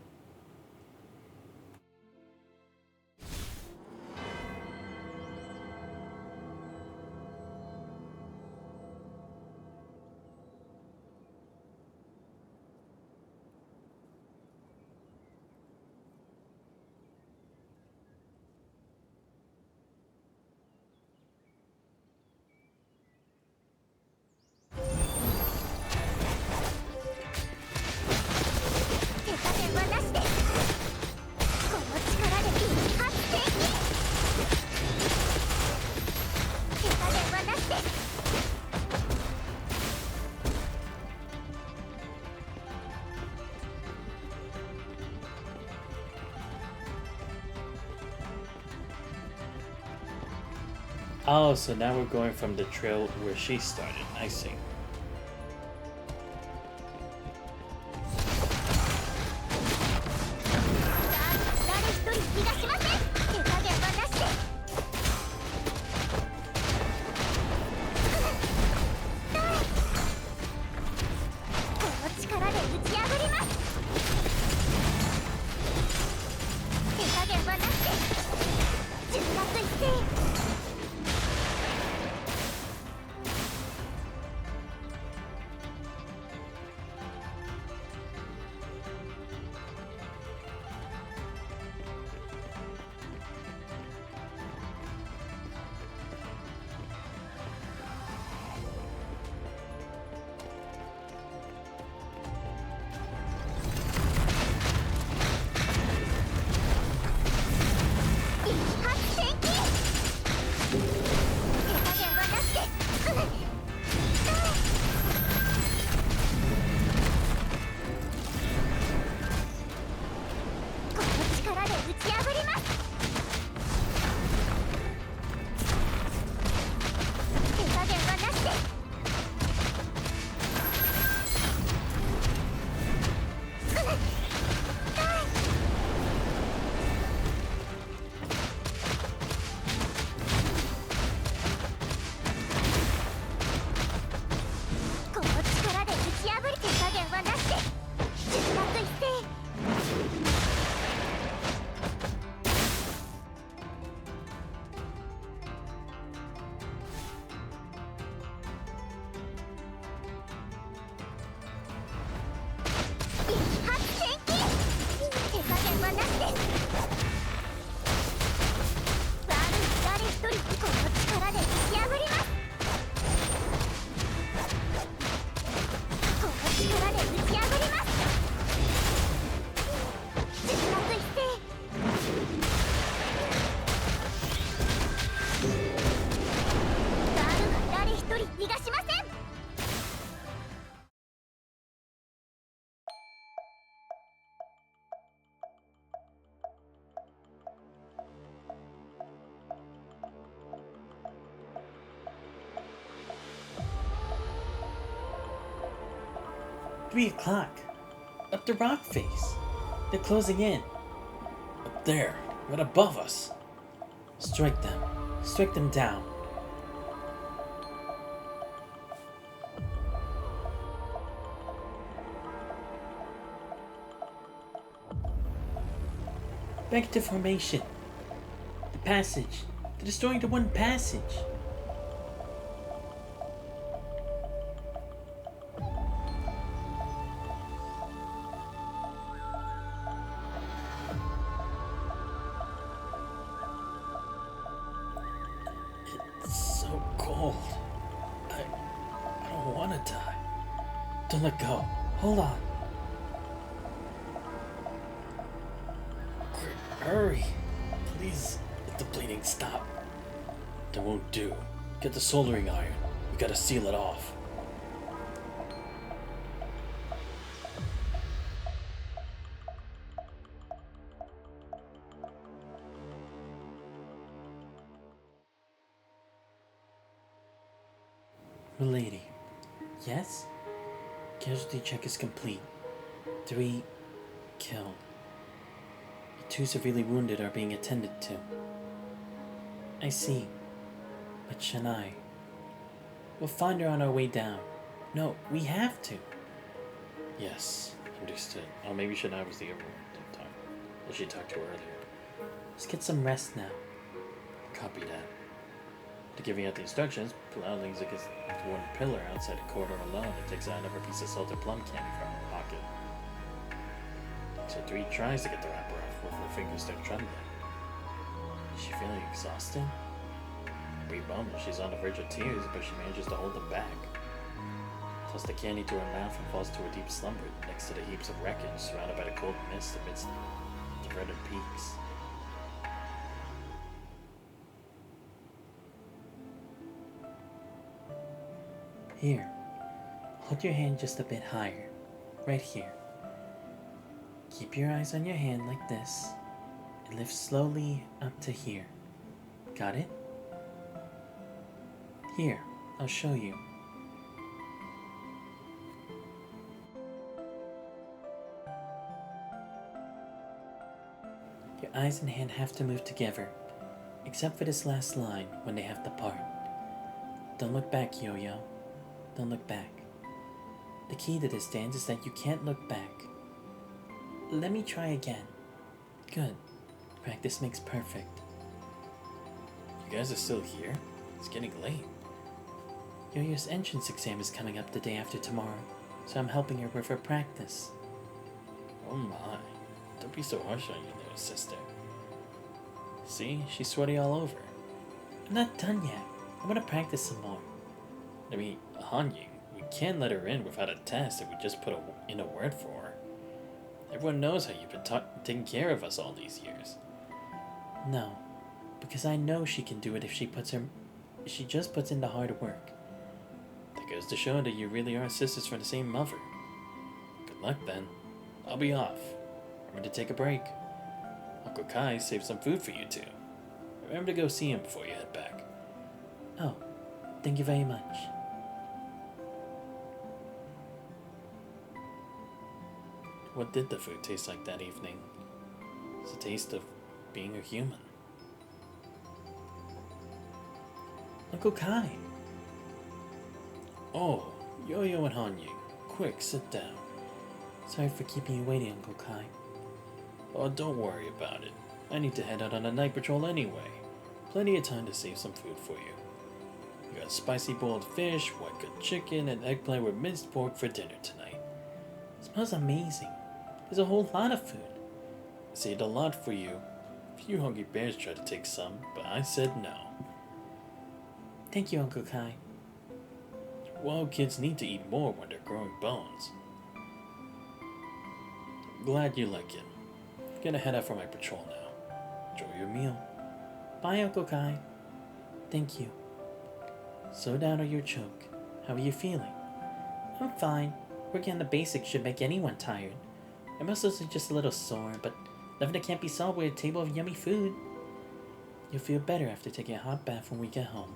Oh, so now we're going from the trail where she started. I see. "3 o'clock. Up the rock face. They're closing in. Up there, right above us. Strike them. Strike them down." Back into formation. The passage. They're destroying the one passage. It's so cold. I don't want to die. Don't let go. Hold on. Quick, hurry. Please, let the bleeding stop. That won't do. Get the soldering iron. We gotta seal it off. Milady. Yes? Casualty check is complete. 3 killed. 2 severely wounded are being attended to. I see. But Shania. We'll find her on our way down. No, we have to. Yes, understood. Oh, maybe Shania was the other one at the time that she talked to earlier. Let's get some rest now. Copy that. To giving out the instructions, Pilar leans against the one pillar outside the corridor alone and takes out another piece of salted plum candy from her pocket. So 3 tries to get the wrapper off before her fingers start trembling. Is she feeling exhausted? A brief moment, she's on the verge of tears, but she manages to hold them back. Toss the candy to her mouth and falls to a deep slumber next to the heaps of wreckage surrounded by the cold mist amidst the verdant peaks. Here. Hold your hand just a bit higher. Right here. Keep your eyes on your hand like this. And lift slowly up to here. Got it? Here, I'll show you. Your eyes and hand have to move together, except for this last line when they have to part. Don't look back, Yo-Yo. Don't look back. The key to this dance is that you can't look back. Let me try again. Good. Practice makes perfect. You guys are still here? It's getting late. Yo-Yo's entrance exam is coming up the day after tomorrow, so I'm helping her with her practice. Oh my. Don't be so harsh on your little sister. See? She's sweaty all over. I'm not done yet. I want to practice some more. I mean, Hanying, we can't let her in without a test if we just put in a word for her. Everyone knows how you've been taking care of us all these years. No, because I know she can do it if she just puts in the hard work. That goes to show that you really are sisters from the same mother. Good luck then. I'll be off. Remember to take a break. Uncle Kai saved some food for you two. Remember to go see him before you head back. Oh, thank you very much. What did the food taste like that evening? It's a taste of being a human. Uncle Kai. Oh, Yo-Yo and Hanying. Quick, sit down. Sorry for keeping you waiting, Uncle Kai. Oh, don't worry about it. I need to head out on a night patrol anyway. Plenty of time to save some food for you. We got spicy boiled fish, white good chicken, and eggplant with minced pork for dinner tonight. Smells amazing. There's a whole lot of food. I saved a lot for you. A few hungry bears tried to take some, but I said no. Thank you, Uncle Kai. Wild kids need to eat more when they're growing bones. Glad you like it. Gonna head out for my patrol now. Enjoy your meal. Bye, Uncle Kai. Thank you. Slow down or you'll choke. How are you feeling? I'm fine. Working on the basics should make anyone tired. My muscles are just a little sore, but nothing that can't be solved with a table of yummy food. You'll feel better after taking a hot bath when we get home.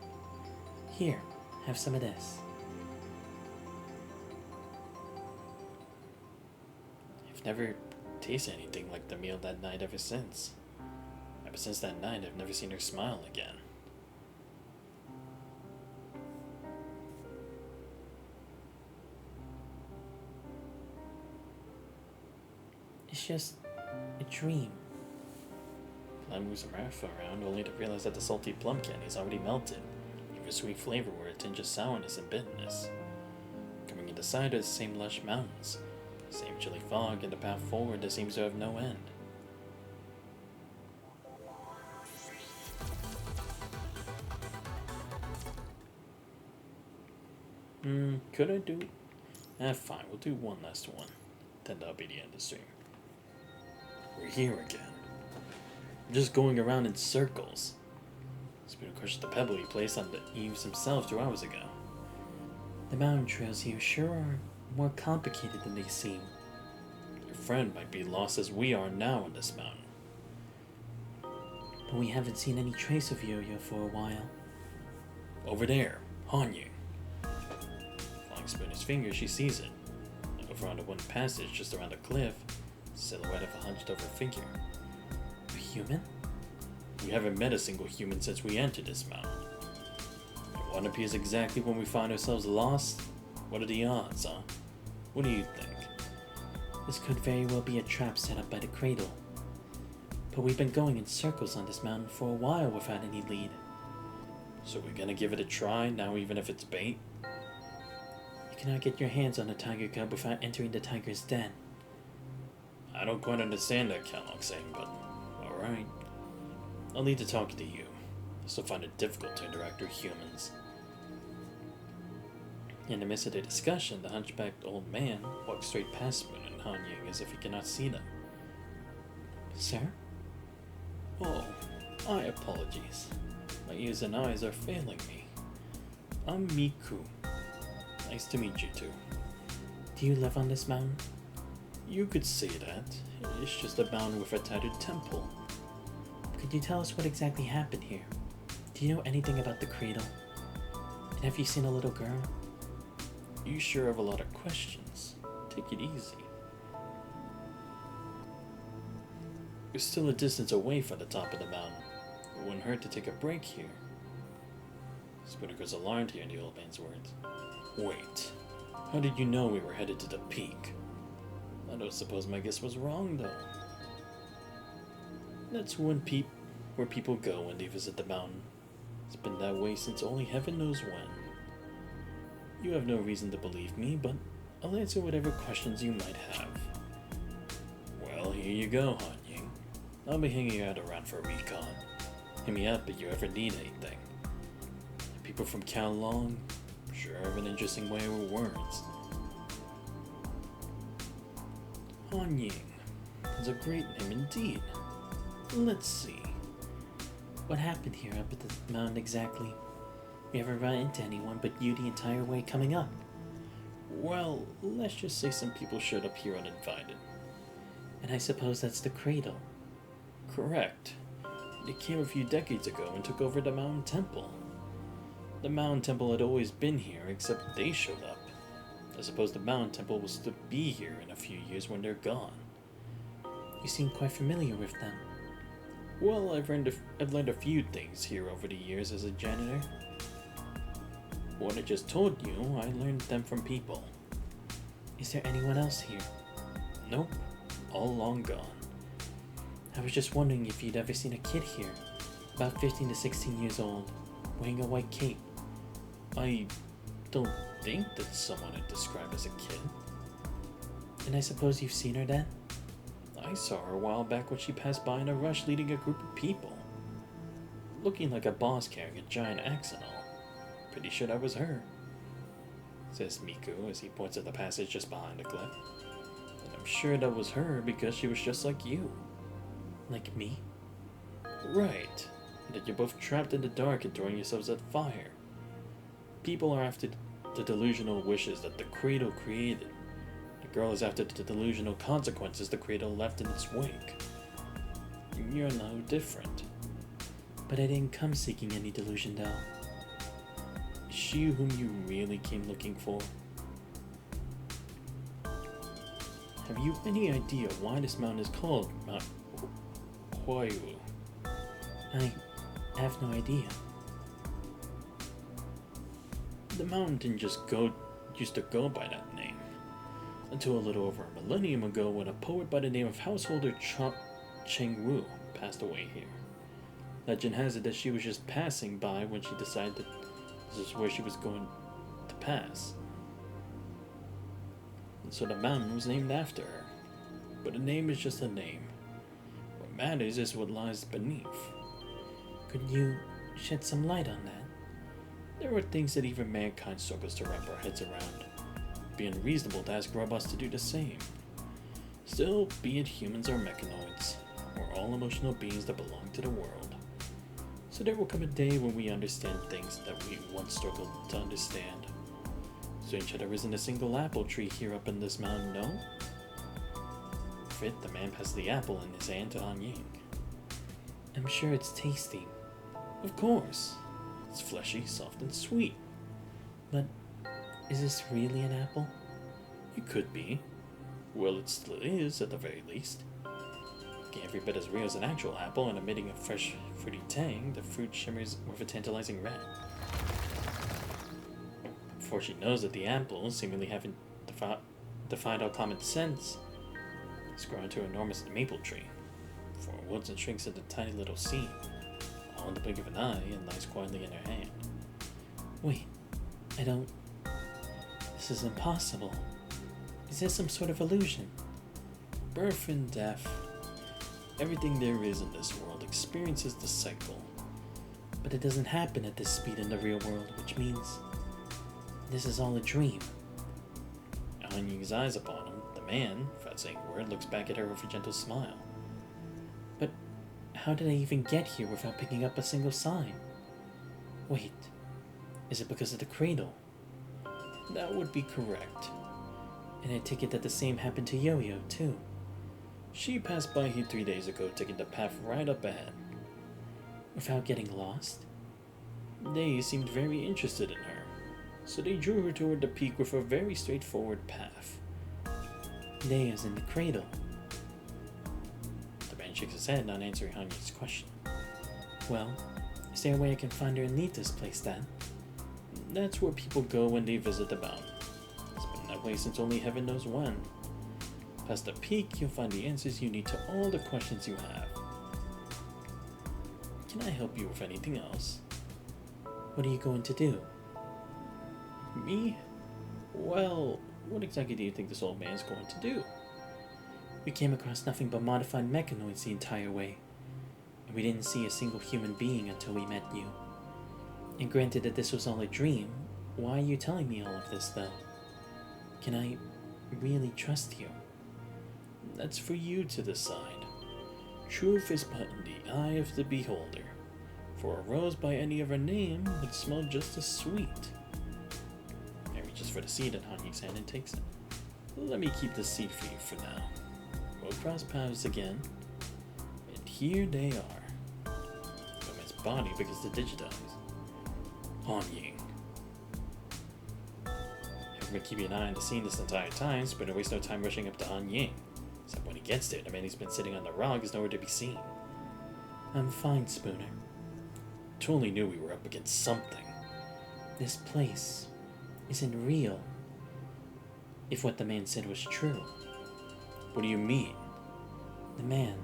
Here, have some of this. I've never tasted anything like the meal that night ever since. Ever since that night, I've never seen her smile again. It's just a dream. I moved some earth around only to realize that the salty plum candy is already melted, leaving a sweet flavor where a tinge of sourness and bitterness. Coming into sight are the same lush mountains, the same chilly fog, and the path forward that seems to have no end. Could I do... fine, we'll do one last one. Then that'll be the end of the stream. We're here again. We're just going around in circles. Spoon crushed the pebble he placed on the eaves himself 2 hours ago. The mountain trails here sure are more complicated than they seem. Your friend might be lost as we are now on this mountain. But we haven't seen any trace of Yo-Yo for a while. Over there, Hanyu. Flying Spooner's finger, she sees it. And over on the one passage just around the cliff, silhouette of a hunched over figure. A human? We haven't met a single human since we entered this mountain. If one appears exactly when we find ourselves lost, what are the odds, huh? What do you think? This could very well be a trap set up by the cradle. But we've been going in circles on this mountain for a while without any lead. So we're gonna give it a try now, even if it's bait? You cannot get your hands on a tiger cub without entering the tiger's den. I don't quite understand that, Kellogg's saying, but alright. I'll need to talk to you. I still find it difficult to interact with humans. In the midst of the discussion, the hunchbacked old man walks straight past Spoon and Han-Ying as if he cannot see them. Sir? Oh, my apologies. My ears and eyes are failing me. I'm Miku. Nice to meet you too. Do you live on this mountain? You could say that. It's just a mountain with a tattered temple. Could you tell us what exactly happened here? Do you know anything about the cradle? And have you seen a little girl? You sure have a lot of questions. Take it easy. We're still a distance away from the top of the mountain. It wouldn't hurt to take a break here. Spooner's alarmed hearing the old man's words. Wait, how did you know we were headed to the peak? I don't suppose my guess was wrong, though. That's where people go when they visit the mountain. It's been that way since only heaven knows when. You have no reason to believe me, but I'll answer whatever questions you might have. Well, here you go, Han-Ying. I'll be hanging out around for a recon. Hit me up if you ever need anything. People from Kowloon sure have an interesting way with words. Han-Ying. That's a great name indeed. Let's see. What happened here up at the mountain exactly? We haven't run into anyone but you the entire way coming up. Well, let's just say some people showed up here uninvited. And I suppose that's the cradle. Correct. They came a few decades ago and took over the mountain temple. The mountain temple had always been here, except they showed up. I suppose the mountain temple will still be here in a few years when they're gone. You seem quite familiar with them. Well, I've learned a few things here over the years as a janitor. What I just told you, I learned them from people. Is there anyone else here? Nope, all long gone. I was just wondering if you'd ever seen a kid here, about 15 to 16 years old, wearing a white cape. I don't think that's someone I'd describe as a kid. And I suppose you've seen her then? I saw her a while back when she passed by in a rush leading a group of people. Looking like a boss carrying a giant axe and all. Pretty sure that was her, says Miku as he points at the passage just behind the cliff. And I'm sure that was her because she was just like you. Like me? Right. And that you're both trapped in the dark and throwing yourselves at fire. People are after the delusional wishes that the cradle created. The girl is after the delusional consequences the cradle left in its wake. And you're no different. But I didn't come seeking any delusion, though. Is she whom you really came looking for? Have you any idea why this mountain is called Mount Huayu? I have no idea. The mountain didn't used to go by that name. Until a little over a millennium ago when a poet by the name of Householder Cheng Wu passed away here. Legend has it that she was just passing by when she decided that this is where she was going to pass. And so the mountain was named after her. But a name is just a name. What matters is what lies beneath. Could you shed some light on that? There are things that even mankind struggles to wrap our heads around. It'd be unreasonable to ask robots to do the same. Still, be it humans or mechanoids, we're all emotional beings that belong to the world. So there will come a day when we understand things that we once struggled to understand. Strange how there isn't a single apple tree here up in this mountain, no? Fit, the man passed the apple in his hand to Han Ying. I'm sure it's tasty. Of course. It's fleshy, soft, and sweet. But is this really an apple? It could be. Well, it still is, at the very least. Every bit as real as an actual apple, and emitting a fresh, fruity tang, the fruit shimmers with a tantalizing red. Before she knows that the apple, seemingly having defied all common sense, has grown into an enormous maple tree. Before it wilts and shrinks into a tiny little seed, all in the blink of an eye, and lies quietly in her hand. Wait, I don't... This is impossible. Is this some sort of illusion? Birth and death. Everything there is in this world experiences the cycle. But it doesn't happen at this speed in the real world, which means this is all a dream. Han Ying's eyes upon him, the man, without saying a word, looks back at her with a gentle smile. But how did I even get here without picking up a single sign? Wait, is it because of the cradle? That would be correct. And I take it that the same happened to Yo-Yo, too. She passed by here 3 days ago, taking the path right up ahead. Without getting lost? They seemed very interested in her, so they drew her toward the peak with a very straightforward path. They as in the cradle. The man shakes his head, not answering Han Ying's question. Well, is there a way I can find her and leave this place then? That's where people go when they visit the mountain. It's been that way since only heaven knows when. Past the peak, you'll find the answers you need to all the questions you have. Can I help you with anything else? What are you going to do? Me? Well, what exactly do you think this old man's going to do? We came across nothing but modified mechanoids the entire way, and we didn't see a single human being until we met you. And granted that this was all a dream, why are you telling me all of this, though? Can I really trust you? That's for you to decide. Truth is but in the eye of the beholder, for a rose by any other name would smell just as sweet. He reaches for the seed in Han Ying's hand and takes it. Let me keep the seed for you for now. We'll cross paths again, and here they are. From his body begins to digitize. Han Ying. I've been keeping an eye on the scene this entire time, so better waste no time rushing up to Han Ying. Except when he gets there, the man who's been sitting on the rock is nowhere to be seen. I'm fine, Spooner. Totally knew we were up against something. This place isn't real. If what the man said was true. What do you mean? The man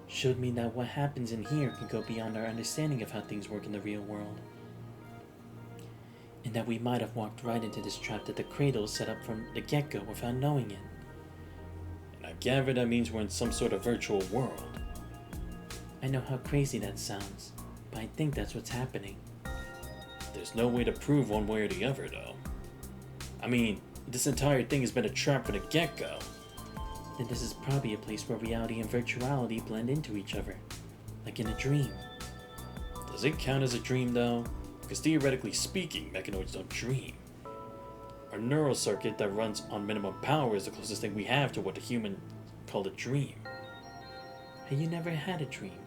showed me that what happens in here can go beyond our understanding of how things work in the real world. And that we might have walked right into this trap that the cradle set up from the get-go without knowing it. And I gather that means we're in some sort of virtual world. I know how crazy that sounds, but I think that's what's happening. There's no way to prove one way or the other, though. I mean, this entire thing has been a trap from the get-go. Then this is probably a place where reality and virtuality blend into each other, like in a dream. Does it count as a dream, though? Because theoretically speaking, mechanoids don't dream. Our neural circuit that runs on minimum power is the closest thing we have to what a human called a dream. Have you never had a dream?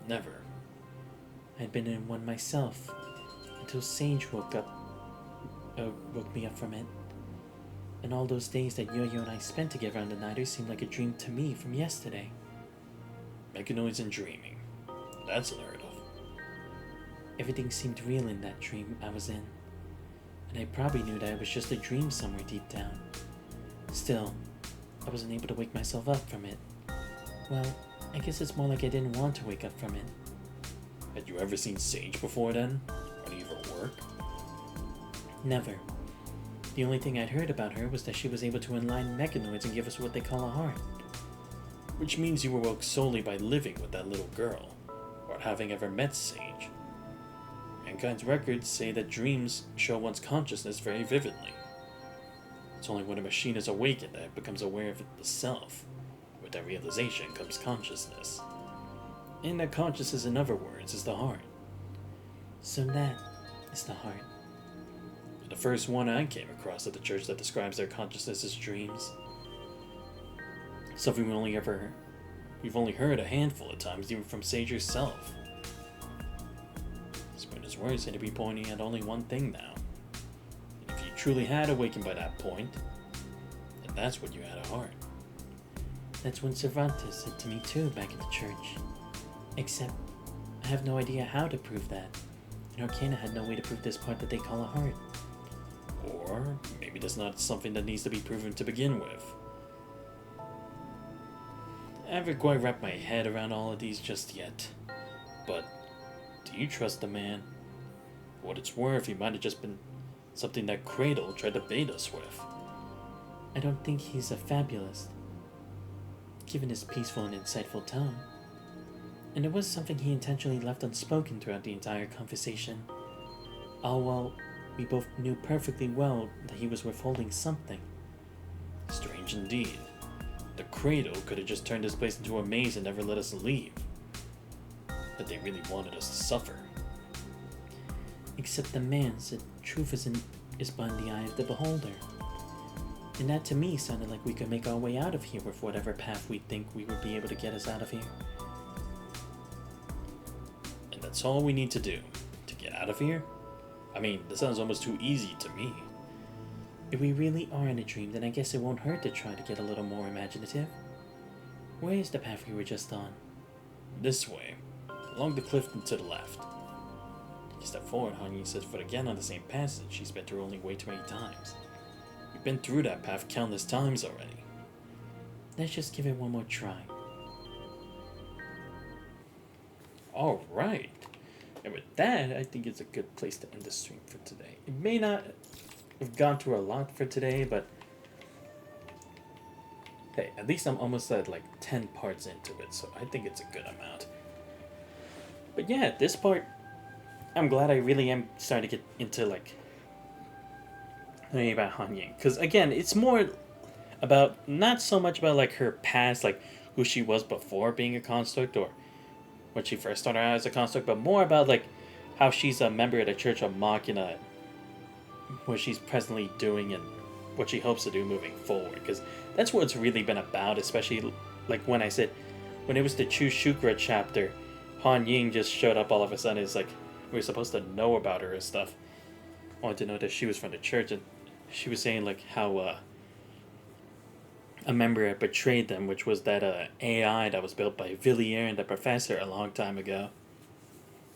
Never. I'd been in one myself, until Sage woke me up from it. And all those days that Yo-Yo and I spent together on the Niders seemed like a dream to me from yesterday. Mechanoids and dreaming. That's unheard of. Everything seemed real in that dream I was in. And I probably knew that it was just a dream somewhere deep down. Still, I wasn't able to wake myself up from it. Well, I guess it's more like I didn't want to wake up from it. Had you ever seen Sage before then? Or any of her work? Never. The only thing I'd heard about her was that she was able to enlighten mechanoids and give us what they call a heart. Which means you were woke solely by living with that little girl, or having ever met Sage. Mankind's records say that dreams show one's consciousness very vividly. It's only when a machine is awakened that it becomes aware of the self. With that realization comes consciousness. And that consciousness, in other words, is the heart. So that is the heart. The first one I came across at the church that describes their consciousness as dreams. Something we've only heard a handful of times, even from Sage herself. Sprinter's words seem to be pointing at only one thing now. If you truly had awakened by that point, then that's when you had a heart. That's when Cervantes said to me too back at the church. Except, I have no idea how to prove that. And Arcana had no way to prove this part that they call a heart. Or maybe that's not something that needs to be proven to begin with. I haven't quite wrapped my head around all of these just yet. But, do you trust the man? For what it's worth, he might have just been something that Cradle tried to bait us with. I don't think he's a fabulist, given his peaceful and insightful tone. And it was something he intentionally left unspoken throughout the entire conversation. All while we both knew perfectly well that he was withholding something. Strange indeed. The Cradle could have just turned this place into a maze and never let us leave. But they really wanted us to suffer. Except the man said truth is behind the eye of the beholder. And that to me sounded like we could make our way out of here with whatever path we think we would be able to get us out of here. And that's all we need to do, to get out of here? I mean, that sounds almost too easy to me. If we really are in a dream, then I guess it won't hurt to try to get a little more imaginative. Where is the path we were just on? This way, along the cliff and to the left. Take a step forward, Hanyi sets foot again on the same passage she's been through only way too many times. We've been through that path countless times already. Let's just give it one more try. Alright. And with that, I think it's a good place to end the stream for today. It may not have gone through a lot for today, but hey, at least I'm almost at like 10 parts into it, so I think it's a good amount. But yeah, this part, I'm glad I really am starting to get into like learning about Han Ying. Because again, it's more about, not so much about like her past, like who she was before being a construct or when she first started out as a construct, but more about like how she's a member of the Church of Machina, what she's presently doing and what she hopes to do moving forward. Because that's what it's really been about, especially like when it was the Chu Shukra chapter, Han Ying just showed up all of a sudden. It's like we were supposed to know about her and stuff. Wanted to know that she was from the church, and she was saying like how a member had betrayed them, which was that AI that was built by Villiers and the professor a long time ago.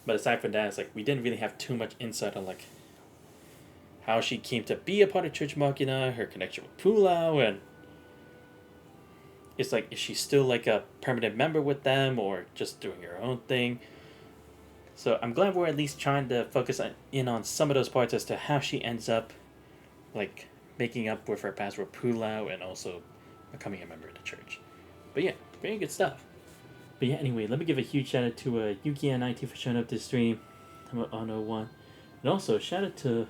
But aside from that, it's like we didn't really have too much insight on like how she came to be a part of Church Machina, her connection with Pulau, and it's like, is she still like a permanent member with them or just doing her own thing? So I'm glad we're at least trying to focus in on some of those parts as to how she ends up like making up with her past with Pulau and also becoming a member of the church. But yeah, very good stuff. But yeah, anyway, let me give a huge shout out to Yuki and IT for showing up this stream on 01. And also, shout out to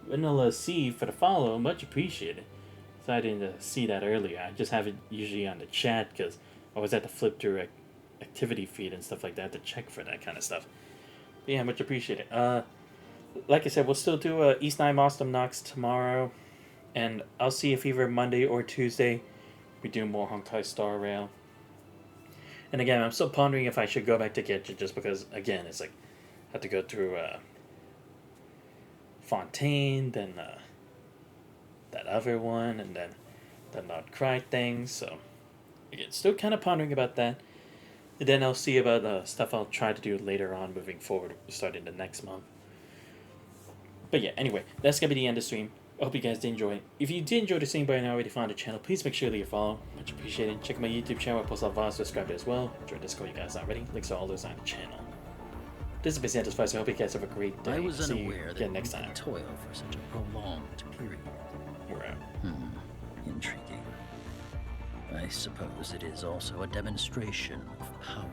Vanilla C for the follow, much appreciated. So I didn't see that earlier. I just have it usually on the chat because I always have to flip through activity feed and stuff like that to check for that kind of stuff. But yeah, much appreciated. Like I said, we'll still do East 9 Mostem Knox tomorrow. And I'll see if either Monday or Tuesday we do more Honkai Star Rail. And again, I'm still pondering if I should go back to Getcha just because, again, it's like I have to go through Fontaine, then that other one, and then the Not Cry thing. So, again, still kind of pondering about that. And then I'll see about stuff I'll try to do later on moving forward, starting the next month. But yeah, anyway, that's going to be the end of the stream. I hope you guys did enjoy it. If you did enjoy the stream but you already found the channel, please make sure that you follow. Much appreciated. Check out my YouTube channel. I post a lot of VODs. Subscribe as well. Join Discord, you guys already. Links to all those on the channel. This has been Santa's Vice. I hope you guys have a great day. I was See you unaware that again we next could time. toil for such a prolonged period. We're out. Intriguing. I suppose it is also a demonstration of power.